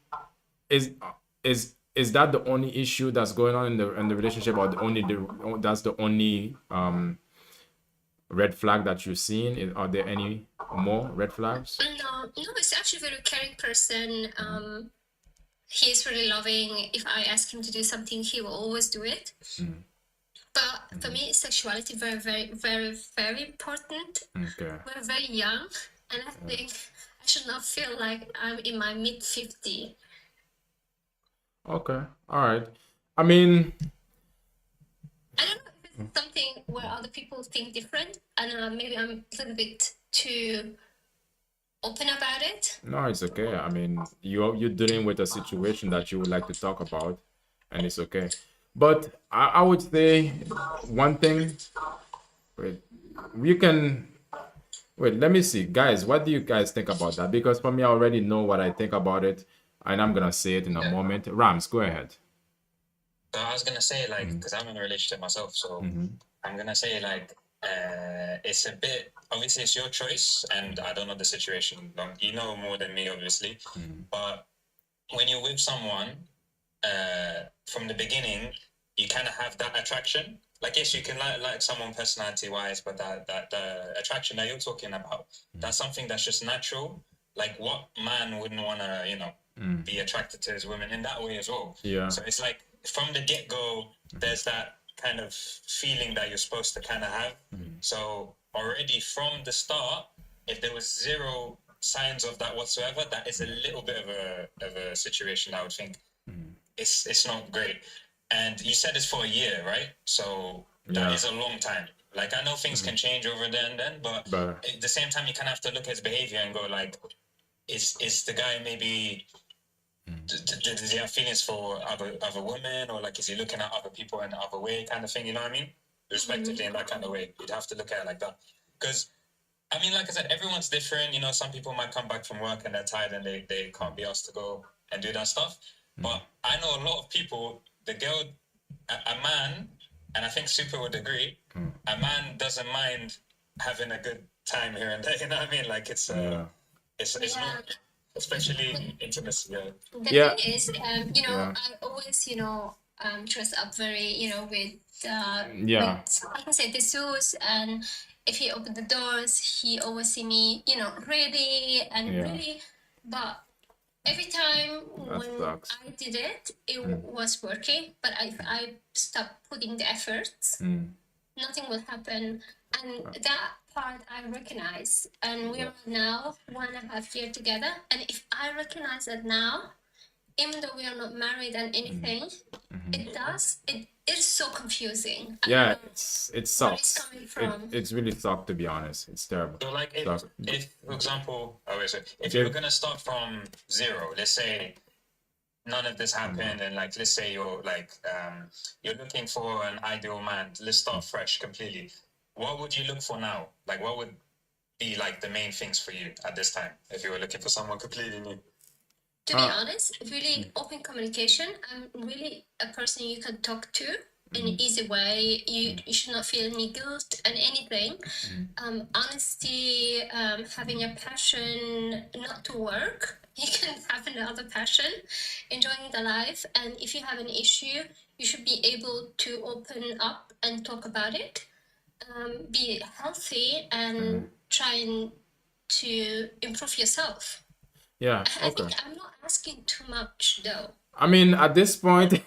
is is that the only issue that's going on in the relationship, or that's the only red flag that you're seeing? Are there any more red flags? No, he's actually a very caring person. He's really loving. If I ask him to do something, he will always do it. But for me, sexuality very, very, very, very important. Okay. We're very young, and I think I should not feel like I'm in my mid-50s. Okay. All right. I mean, I don't know if it's something where other people think different, and maybe I'm a little bit too open about it. no, it's okay. I mean, you're dealing with a situation that you would like to talk about, and it's okay. But I would say one thing. Wait, you can wait. Let me see, guys. What do you guys think about that? Because for me, I already know what I think about it, and I'm gonna say it in a moment. Rams, go ahead. So I was gonna say, like, because I'm in a relationship myself, so I'm gonna say, like, it's a bit, obviously it's your choice, and I don't know the situation. You know more than me, obviously. But when you're with someone, from the beginning, you kind of have that attraction. Like, yes, you can like someone personality-wise, but that the attraction that you're talking about, that's something that's just natural. Like, what man wouldn't want to, you know, be attracted to his women in that way as well? Yeah. So it's like, from the get-go, there's that kind of feeling that you're supposed to kind of have. So already from the start, if there was zero signs of that whatsoever, that is a little bit of a situation I would think it's not great. And you said it's for a year, right? So that is a long time. Like, I know things can change over there and then, but at the same time, you kind of have to look at his behavior and go, like, is the guy maybe, does he have feelings for other women, or like, is he looking at other people in other way, kind of thing? You know what I mean? Respectively, in that kind of way, you'd have to look at it like that. Because, I mean, like I said, everyone's different. You know, some people might come back from work and they're tired and they can't be asked to go and do that stuff. But I know a lot of people, the girl, a man, and I think Super would agree, a man doesn't mind having a good time here and there. You know what I mean? Like, it's not, especially intimacy. The thing is, you know, I always, you know, dress up very, you know, with like I said, the shoes, and if he opened the doors, he always see me, you know, ready and really, but every time when I did it, it was working, but if I stopped putting the efforts, nothing will happen. And that part I recognize. And we are now 1.5 years together. And if I recognize that now, even though we are not married and anything, it is so confusing. Yeah, it sucks. It's really sucked, to be honest. It's terrible. So, like, if for example, if you're gonna start from zero, let's say none of this happened, and like, let's say you're like, you're looking for an ideal man. Let's start fresh completely. What would you look for now? Like, what would be like the main things for you at this time if you were looking for someone completely new? To be honest, really open communication. I'm really a person you can talk to in an easy way. You should not feel any guilt and anything. Honesty, having a passion not to work. You can have another passion, enjoying the life. And if you have an issue, you should be able to open up and talk about it. Be healthy and trying to improve yourself. Yeah, I think I'm not asking too much, though. I mean, at this point,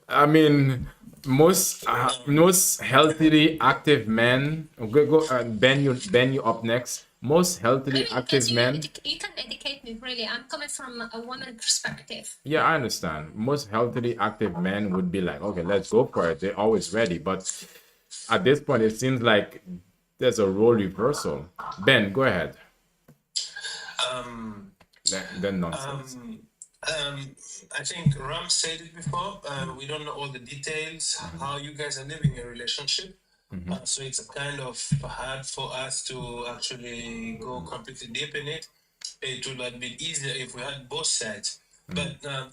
I mean, most healthily active men. Ben, you up next. Most healthily active men. You can educate me, really. I'm coming from a woman perspective. Yeah, I understand. Most healthily active men would be like, okay, let's go for it. They're always ready. But at this point, it seems like there's a role reversal. Ben, go ahead. Then nonsense. I think Ram said it before. We don't know all the details, how you guys are living a relationship. So it's kind of hard for us to actually go completely deep in it. It would have been easier if we had both sides. But I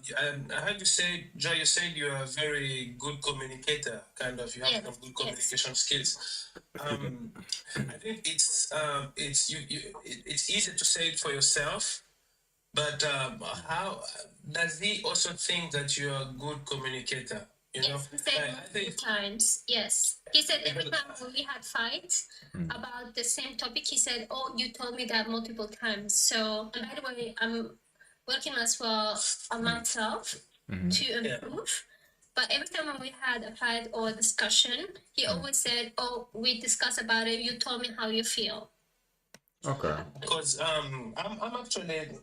heard you say, Joy, you said you're a very good communicator, kind of. You have some good communication skills. I think it's easy to say it for yourself, But how does he also think that you're a good communicator? You know, Yes, he said I multiple think times. Yes, he said every time we had fights about the same topic, he said, "Oh, you told me that multiple times." So, and by the way, I'm working as well on myself to improve. But every time when we had a fight or a discussion, he always said, "Oh, we discussed about it. You told me how you feel." Okay. because I'm actually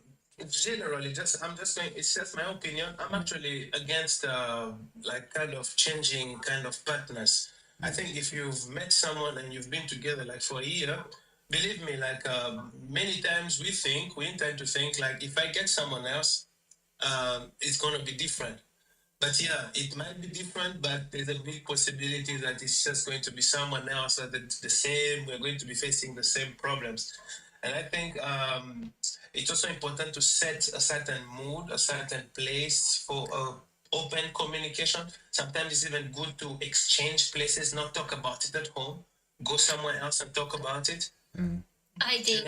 generally just I'm just saying it's just my opinion. I'm actually against like kind of changing kind of partners. I think if you've met someone and you've been together like for a year, believe me, like many times we intend to think like if I get someone else, it's gonna be different. But yeah, it might be different, but there's a big possibility that it's just going to be someone else that the same, we're going to be facing the same problems. And I think it's also important to set a certain mood, a certain place for open communication. Sometimes it's even good to exchange places, not talk about it at home. Go somewhere else and talk about it. I did,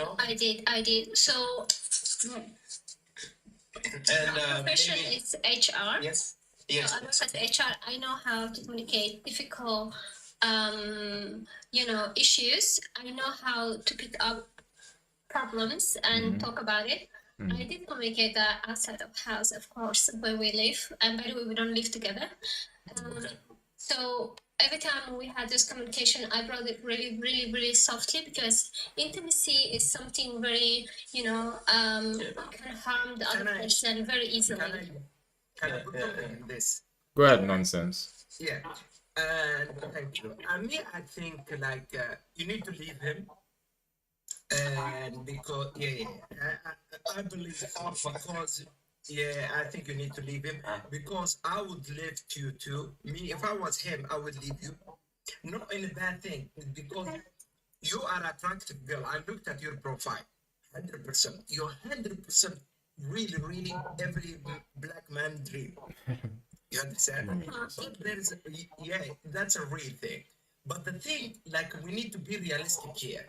I did. So, And my profession maybe, is HR. yes, So yes, I work as HR. I know how to communicate difficult, issues. I know how to pick up problems and talk about it. I did communicate that outside of house, of course, where we live. And by the way, we don't live together. So every time we had this communication, I brought it really, really, really softly because intimacy is something very, can harm the other person very easily. Can I put something in this? Go ahead, nonsense. Yeah. Thank you. I think like you need to leave him. And because I believe because I think you need to leave him because I would leave you too. Me, if I was him, I would leave you. Not in a bad thing, because you are attractive girl. I looked at your profile, 100%. You're 100% really, really every black man dream. You understand? But there's that's a real thing. But the thing, like, we need to be realistic here.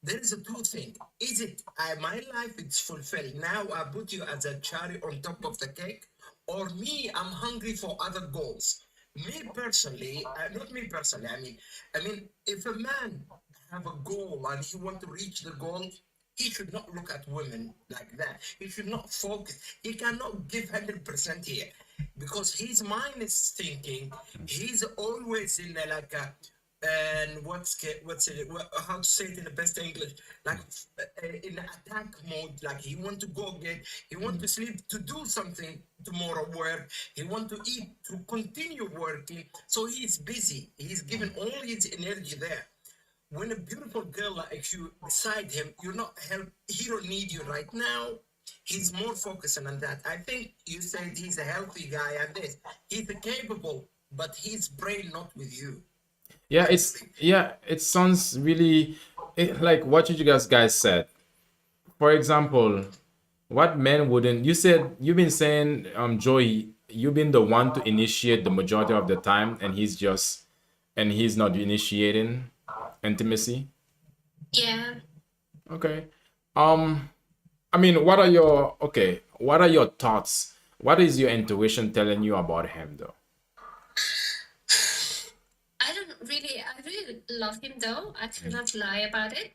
There is a two thing. Is it my life is fulfilled? Now I put you as a cherry on top of the cake, or me, I'm hungry for other goals. Me personally, not me personally. I mean, if a man have a goal and he want to reach the goal, he should not look at women like that. He should not focus. He cannot give 100% here because his mind is thinking. He's always in like a. And how to say it in the best English, like in attack mode, like he want to go again, he want to sleep to do something tomorrow, work, he want to eat to continue working, so he's busy, he's giving all his energy there. When a beautiful girl like you beside him, you're not he don't need you right now. He's more focusing on that. I think you said he's a healthy guy and this, he's capable, but his brain not with you. It sounds really like what you guys said. For example, what men wouldn't, you've been saying, Joey, you've been the one to initiate the majority of the time, and he's not initiating intimacy. Yeah. Okay. I mean, what are your thoughts? What is your intuition telling you about him though? I really love him though. I cannot lie about it.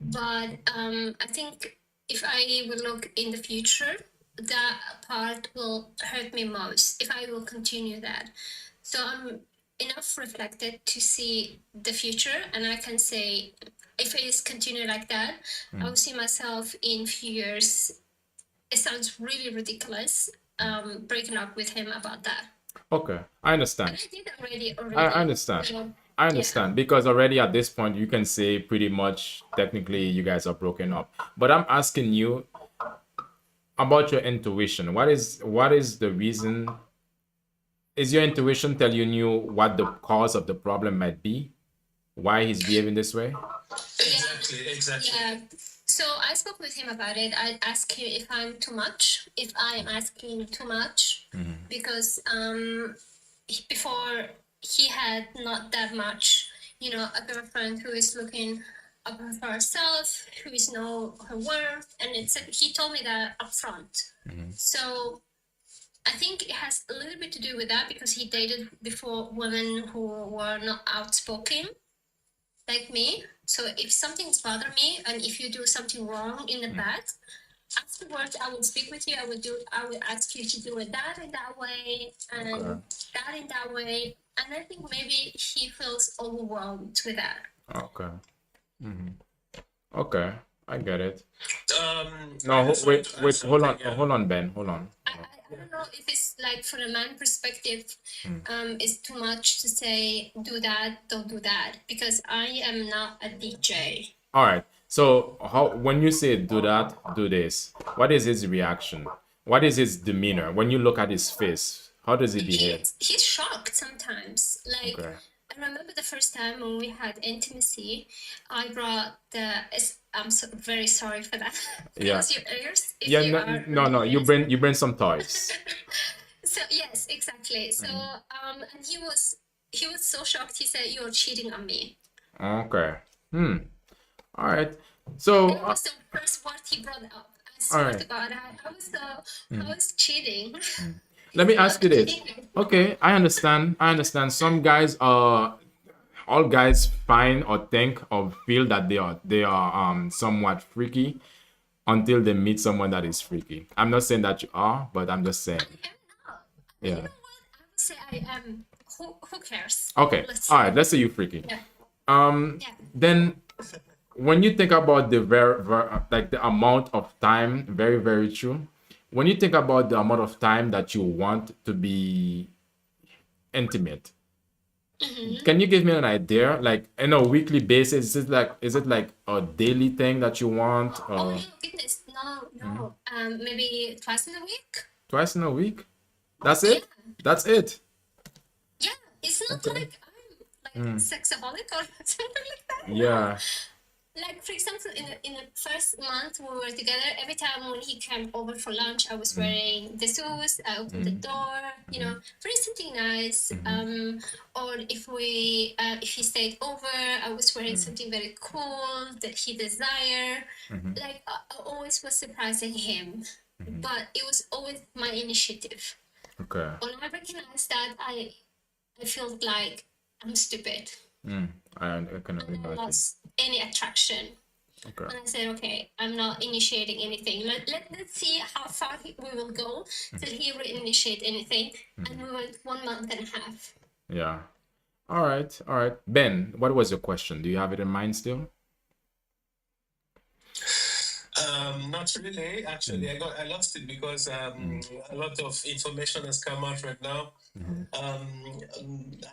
But I think if I will look in the future, that part will hurt me most if I will continue that. So I'm enough reflected to see the future, and I can say if it is continue like that, I will see myself in few years. It sounds really ridiculous, breaking up with him about that. Okay, I understand. But I did already. I understand. I understand because already at this point you can say pretty much technically you guys are broken up. But I'm asking you about your intuition. What is the reason? Is your intuition telling you what the cause of the problem might be? Why he's behaving this way? Exactly. Yeah. So I spoke with him about it. I asked him if I'm too much, if I am asking too much, because before he had not that much, a girlfriend who is looking about herself, who is know her worth, and he told me that upfront. So I think it has a little bit to do with that because he dated before women who were not outspoken like me. So if something's bothered me and if you do something wrong in the bed, afterwards I will speak with you. I will ask you to do it that in that way and that in that way. And I think maybe he feels overwhelmed with that. Okay. Okay, I get it. I No, just wait, want to wait, add hold on, something, yeah. hold on, Ben, hold on. I don't know if it's like from a man perspective, it's too much to say do that, don't do that, because I am not a DJ. All right. So when you say do that, do this, what is his reaction? What is his demeanor? When you look at his face, how does he behave? He's shocked sometimes. Like Okay. I remember the first time when we had intimacy, I brought I'm very sorry for that. Yeah. Close your ears. If Yeah, you no, are no, you bring some toys. So yes, exactly. So and he was so shocked. He said, "You're cheating on me." Okay. All right. So That was the first word he brought up. I swear right. to God, I was cheating. let me ask you this. Cheating. Okay, I understand. Some guys all guys find or think or feel that they are somewhat freaky until they meet someone that is freaky. I'm not saying that you are, but I'm just saying. You Yeah. know what? I would say I am. Who cares? Okay. Let's All right. Let's say you freaky. Yeah. Yeah. Then when you think about the like the amount of time, very, very true. When you think about the amount of time that you want to be intimate, can you give me an idea? Like in a weekly basis, is it like a daily thing that you want, Oh or my goodness, no. Maybe twice in a week. twice in a week? That's it? Yeah. That's it. Yeah, it's not like I'm like sexaholic or something like that. Yeah. Like for example, in the first month we were together, every time when he came over for lunch, I was wearing the shoes. I opened the door, very something nice. Or if he stayed over, I was wearing something very cool that he desired. Like I always was surprising him, but it was always my initiative. Okay. When I recognized that, I felt like I'm stupid. I can And I imagine. lost any attraction. Okay. And I said, okay, I'm not initiating anything. Let's see how far we will go till he reinitiate anything. And we went 1 month and a half. Yeah. All right. All right. Ben, what was your question? Do you have it in mind still? Not really. Actually, I lost it because a lot of information has come out right now.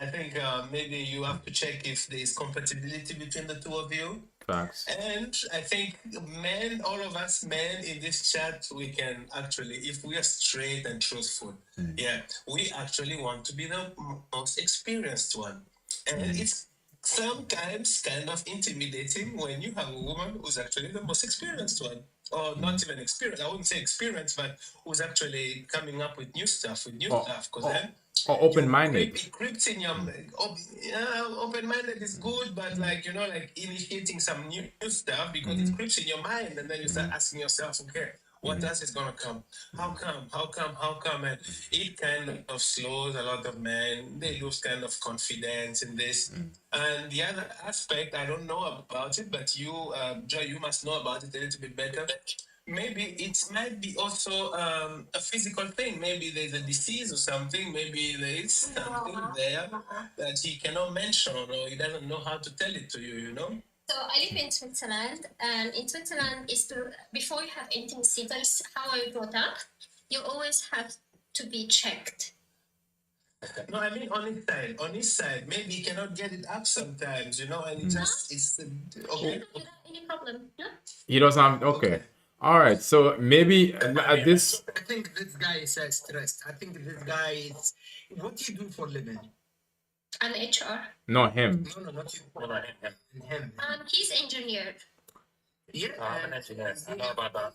I think maybe you have to check if there is compatibility between the two of you. Facts. And I think men, all of us men in this chat, we can actually, if we are straight and truthful, we actually want to be the most experienced one. And it's sometimes kind of intimidating when you have a woman who's actually the most experienced one. Or not even experienced, I wouldn't say experienced, but who's actually coming up with new stuff, because then Or open-minded. it creeps in your open-minded is good, but like initiating some new stuff because it creeps in your mind, and then you start asking yourself, okay, what else is gonna come? How come? And it kind of slows a lot of men. They lose kind of confidence in this. And the other aspect, I don't know about it, but you, Joy, you must know about it a little bit better. Maybe it might be also a physical thing. Maybe there's a disease or something. Maybe there is something there that he cannot mention, or he doesn't know how to tell it to you, So I live in Switzerland, and in Switzerland, before you have intimacy, that is how I brought up. You always have to be checked. No, I mean on his side, maybe he cannot get it up sometimes, and it's okay. Any problem? No? He doesn't have. Okay. All right. So maybe at this. I think this guy is stressed. I think this guy is. What do you do for living? I'm HR. No, him. No, not you. Him. He's engineer. Yeah. I know about that.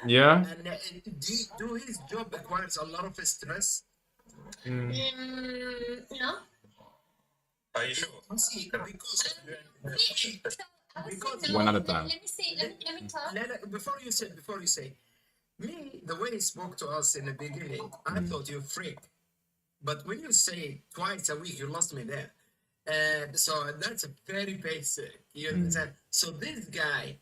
Yeah. And do his job requires a lot of stress? No. Are you sure? See, because So Because One at a time. Let me see. Let me talk. Before you say, me, the way he spoke to us in the beginning, I thought you freak. But when you say twice a week, you lost me there. So that's a very basic. You understand? So this guy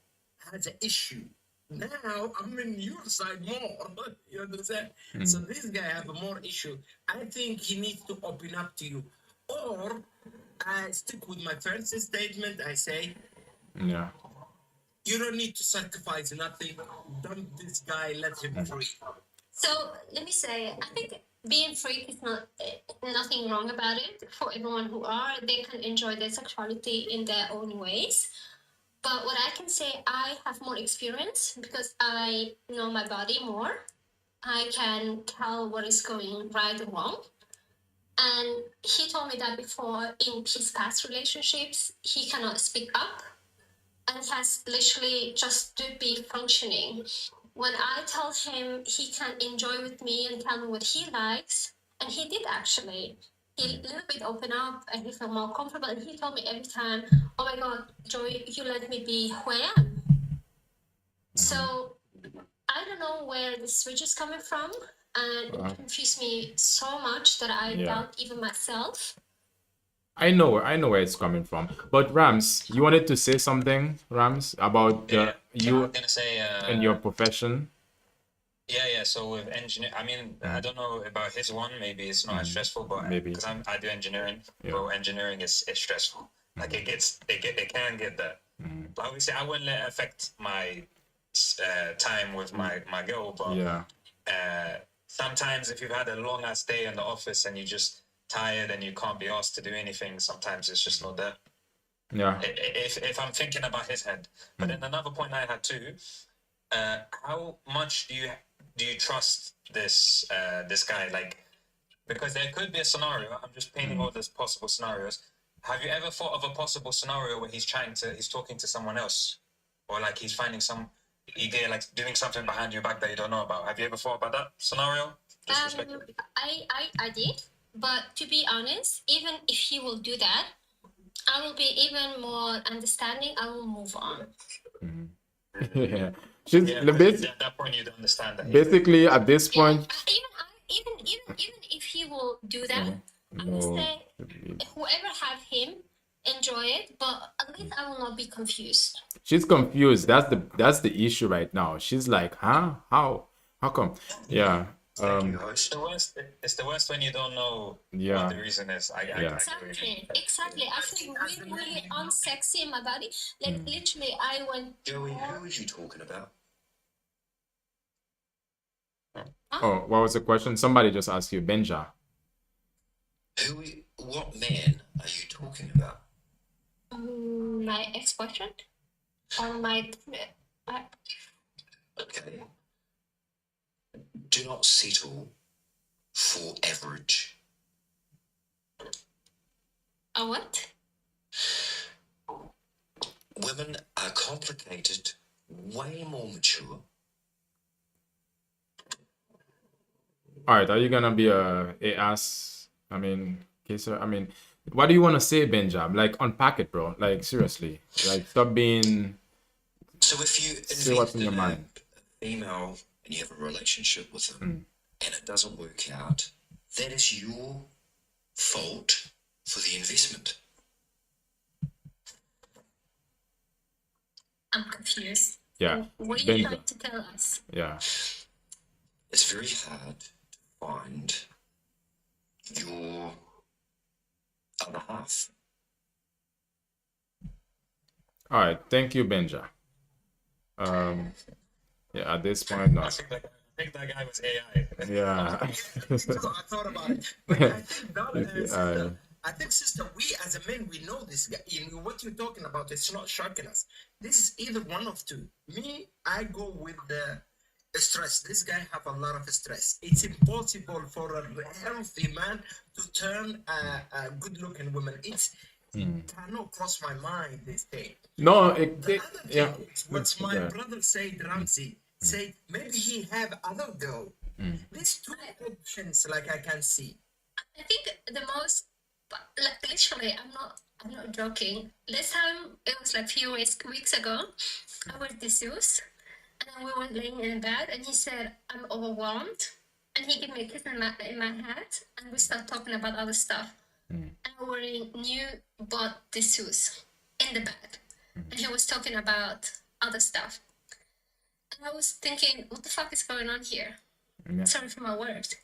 has an issue. Now I'm in your side more. You understand? So this guy have a more issue. I think he needs to open up to you. Or I stick with my first statement. I say, Yeah. you don't need to sacrifice nothing. Dump this guy, let him free. So let me say, I think being free is not nothing wrong about it. For everyone who are, they can enjoy their sexuality in their own ways. But what I can say, I have more experience because I know my body more. I can tell what is going right and wrong. And he told me that before in his past relationships, he cannot speak up and has literally just to be functioning. When I told him he can enjoy with me and tell me what he likes, and he did actually, he a little bit opened up and he felt more comfortable. And he told me every time, "Oh my God, Joy, you let me be who I am." So I don't know where the switch is coming from, and it confused me so much that I doubt even myself. I know where it's coming from. But Rams, you wanted to say something, Rams, about I you was gonna say and your profession. yeah. So with engineer, I mean, I don't know about his one. Maybe it's not as stressful, but Maybe. because I do engineering, bro, engineering is stressful. Like it can get there. But obviously, I wouldn't let it affect my time with my girl. But sometimes if you've had a long ass day in the office and you just tired and you can't be asked to do anything, sometimes it's just not there. Yeah. If I'm thinking about his head. But then another point I had too, how much do you trust this guy? Like, because there could be a scenario, I'm just painting all these possible scenarios. Have you ever thought of a possible scenario where he's talking to someone else? Or like he's finding like doing something behind your back that you don't know about? Have you ever thought about that scenario? I did. But to be honest, even if he will do that, I will be even more understanding. I will move on. Yeah. She's At that point you don't understand that. basically at this point. Even if he will do that, I will say whoever have him enjoy it, but at least I will not be confused. She's confused. That's the issue right now. She's like, huh? How come? Yeah. It's the worst when you don't know what the reason is. Exactly. I feel really unsexy in my body. Like literally, I went. Joey, who was you talking about? Oh, what was the question? Somebody just asked you, Benja. What man are you talking about? My ex-boyfriend or my. Okay. Do not settle for average. A what? Women are complicated, way more mature. All right, are you gonna be a ass? I mean, Kesa. I mean, what do you want to say, Benja? Like, unpack it, bro. Like, seriously. Like, stop being. So if you say what's in your mind. Female and you have a relationship with them and it doesn't work out, that is your fault for the investment. I'm confused. Yeah. What are you trying to tell us? Yeah. It's very hard to find your other half. All right. Thank you, Benja. Yeah, at this point, no. I think that guy was AI. Yeah. I thought about it. But I think, sister, we as a men, we know this guy. What you're talking about, it's not shocking us. This is either one of two. Me, I go with the stress. This guy have a lot of stress. It's impossible for a healthy man to turn a good-looking woman. It cannot cross my mind, this thing. No, yeah. What my brother said, Ramsey, said maybe he have other girl. These two options, like I can see. I think the most, like literally, I'm not joking. Last time, it was like few weeks ago, I was disuse, and then we were laying in bed, and he said, I'm overwhelmed. And he gave me a kiss in my head, and we started talking about other stuff. And we were wearing new bought disuse in the bed. And he was talking about other stuff. And I was thinking, what the fuck is going on here? Yeah. Sorry for my words.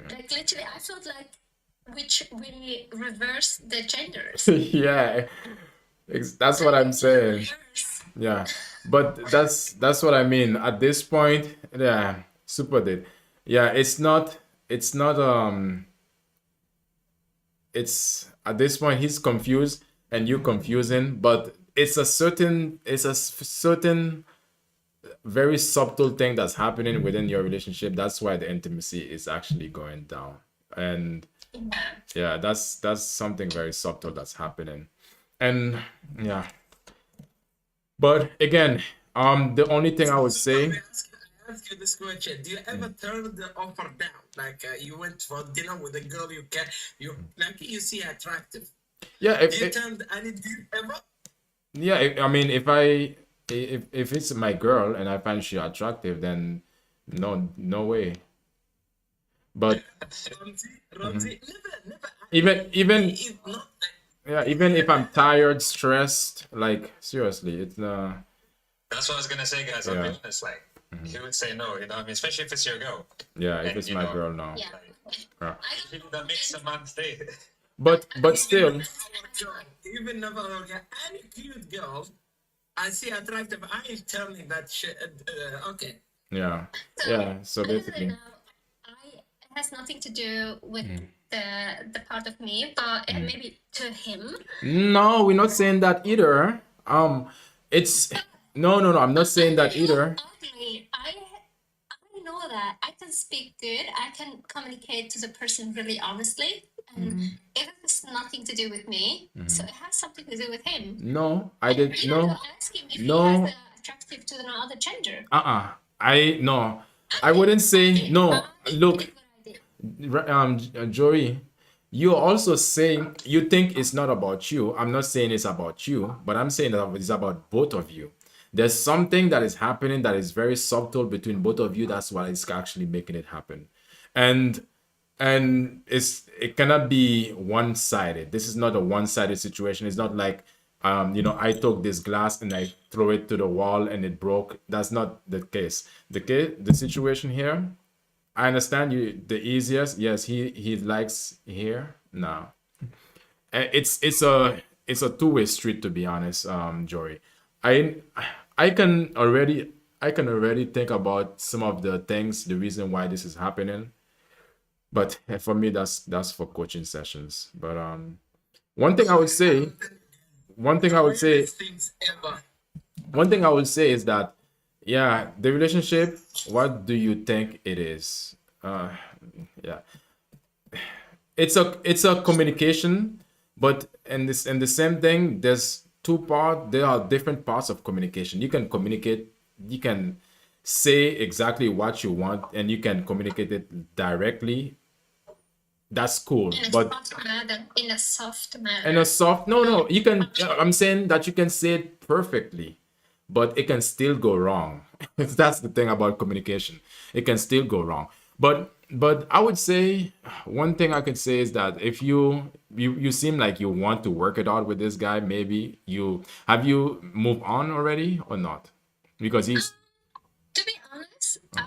Like literally, I felt like we reverse the genders. Yeah, that's what I'm saying. Yeah, but that's what I mean. At this point, yeah, super did. Yeah, it's at this point he's confused and you confusing, but it's a certain very subtle thing that's happening within your relationship. That's why the intimacy is actually going down. And yeah, that's something very subtle that's happening. And yeah. But again, the only thing I would say, Ask you this question: do you ever turn the offer down? Like you went for dinner with a girl you see attractive. yeah, Do you turn any deal ever? I mean, if it's my girl and I find she attractive, then no way. But Ramsey, never. even It's not. yeah, even if I'm tired, stressed, like seriously, it's That's what I was gonna say, guys. I'll be yeah, honest. Like, he would say no. You know what I mean? Especially if it's your girl. yeah. If And it's you my know, girl, no. Yeah. Yeah. usually that makes a man's day. But still, Even never any cute girl I see attractive. I am telling that shit. Okay. yeah, So yeah. So I don't basically, know. It has nothing to do with the part of me, but maybe to him. no, we're not saying that either. It's no. I'm not saying that either. Ugly. I know that I can speak good. I can communicate to the person really honestly, and if it's nothing to do with me, so it has something to do with him. No, I And did you have no, to ask him if he no. has attractive to another gender. I no. I Okay, wouldn't say okay. no. Look, Here's what I did. Jory, you're also saying you think it's not about you. I'm not saying it's about you, but I'm saying that it's about both of you. There's something that is happening that is very subtle between both of you. That's why it's actually making it happen. And it cannot be one-sided. This is not a one-sided situation. It's not like I took this glass and I throw it to the wall and it broke. That's not the case. The situation here, I understand you the easiest. Yes, he likes here. No. It's a two-way street, to be honest, Jory. I I can already think about some of the things, the reason why this is happening. But for me, that's for coaching sessions. But one thing I would say, one thing I would say, Weirdest things ever. one thing I would say is that, yeah, the relationship. What do you think it is? Yeah, it's a communication, but in the same thing, there are different parts of communication. You can communicate, you can say exactly what you want, and you can communicate it directly. That's cool, In a but soft manner. In a soft in a manner. soft, no, Not no, you can, I'm saying that you can say it perfectly, but it can still go wrong. That's the thing about communication. It can still go wrong. But I would say one thing I could say is that if you seem like you want to work it out with this guy, maybe you moved on already or not? Because he's To be honest, I'm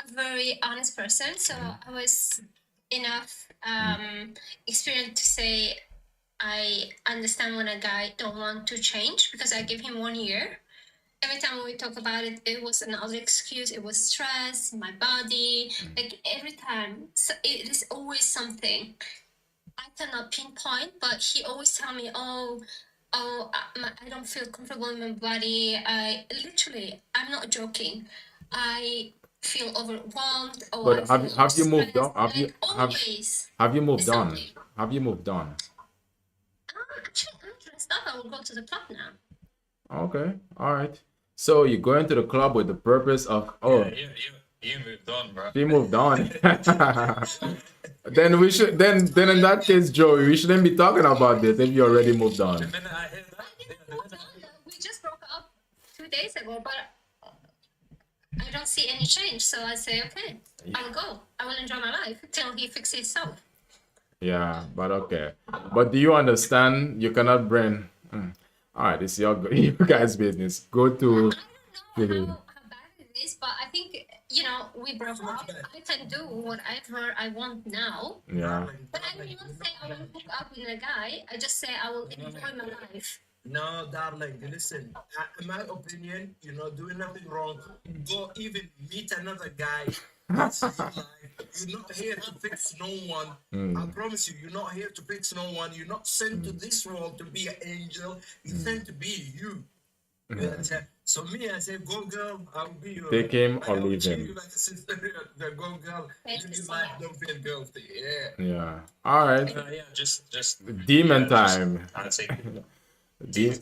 a very honest person, so I was enough experienced to say I understand when a guy don't want to change because I give him 1 year. Every time we talk about it, it was another excuse. It was stress, my body, like every time. So it is always something. I cannot pinpoint, but he always tell me, I don't feel comfortable in my body. I'm not joking. I feel overwhelmed or I but have feel have you moved on? stressed. Like always Have you moved on? something. Have you moved on? Actually, I'm dressed up. I will go to the club now. Okay, all right. So you're going to the club with the purpose of, Yeah, You moved on, bro. She moved on. Then we should then in that case, Joey, we shouldn't be talking about this if you already moved on. The minute I hear that, We just broke up 2 days ago, but I don't see any change. So I say, okay, I'll go. I will enjoy my life till he fixes himself. Yeah, but okay. But do you understand? You cannot bring. All right, it's your guys' business. Go to. I don't know how bad it is, but I think, you know, we broke up. I can do whatever I want now. Yeah. But I will not say I will hook up with a guy. I just say I will enjoy my life. No, darling, listen. In my opinion, you're not doing nothing wrong. Go even meet another guy. That's your life. You're not here to fix no one. I promise you, you're not here to fix no one. You're not sent to this world to be an angel. You're sent to be you. You understand? So me, I say, go girl, I'll be your. Take him or I will leave treat him. you like a sister. The go girl, live your life, don't feel guilty. Yeah. Yeah. All right. yeah, just Demon time. I'd say De-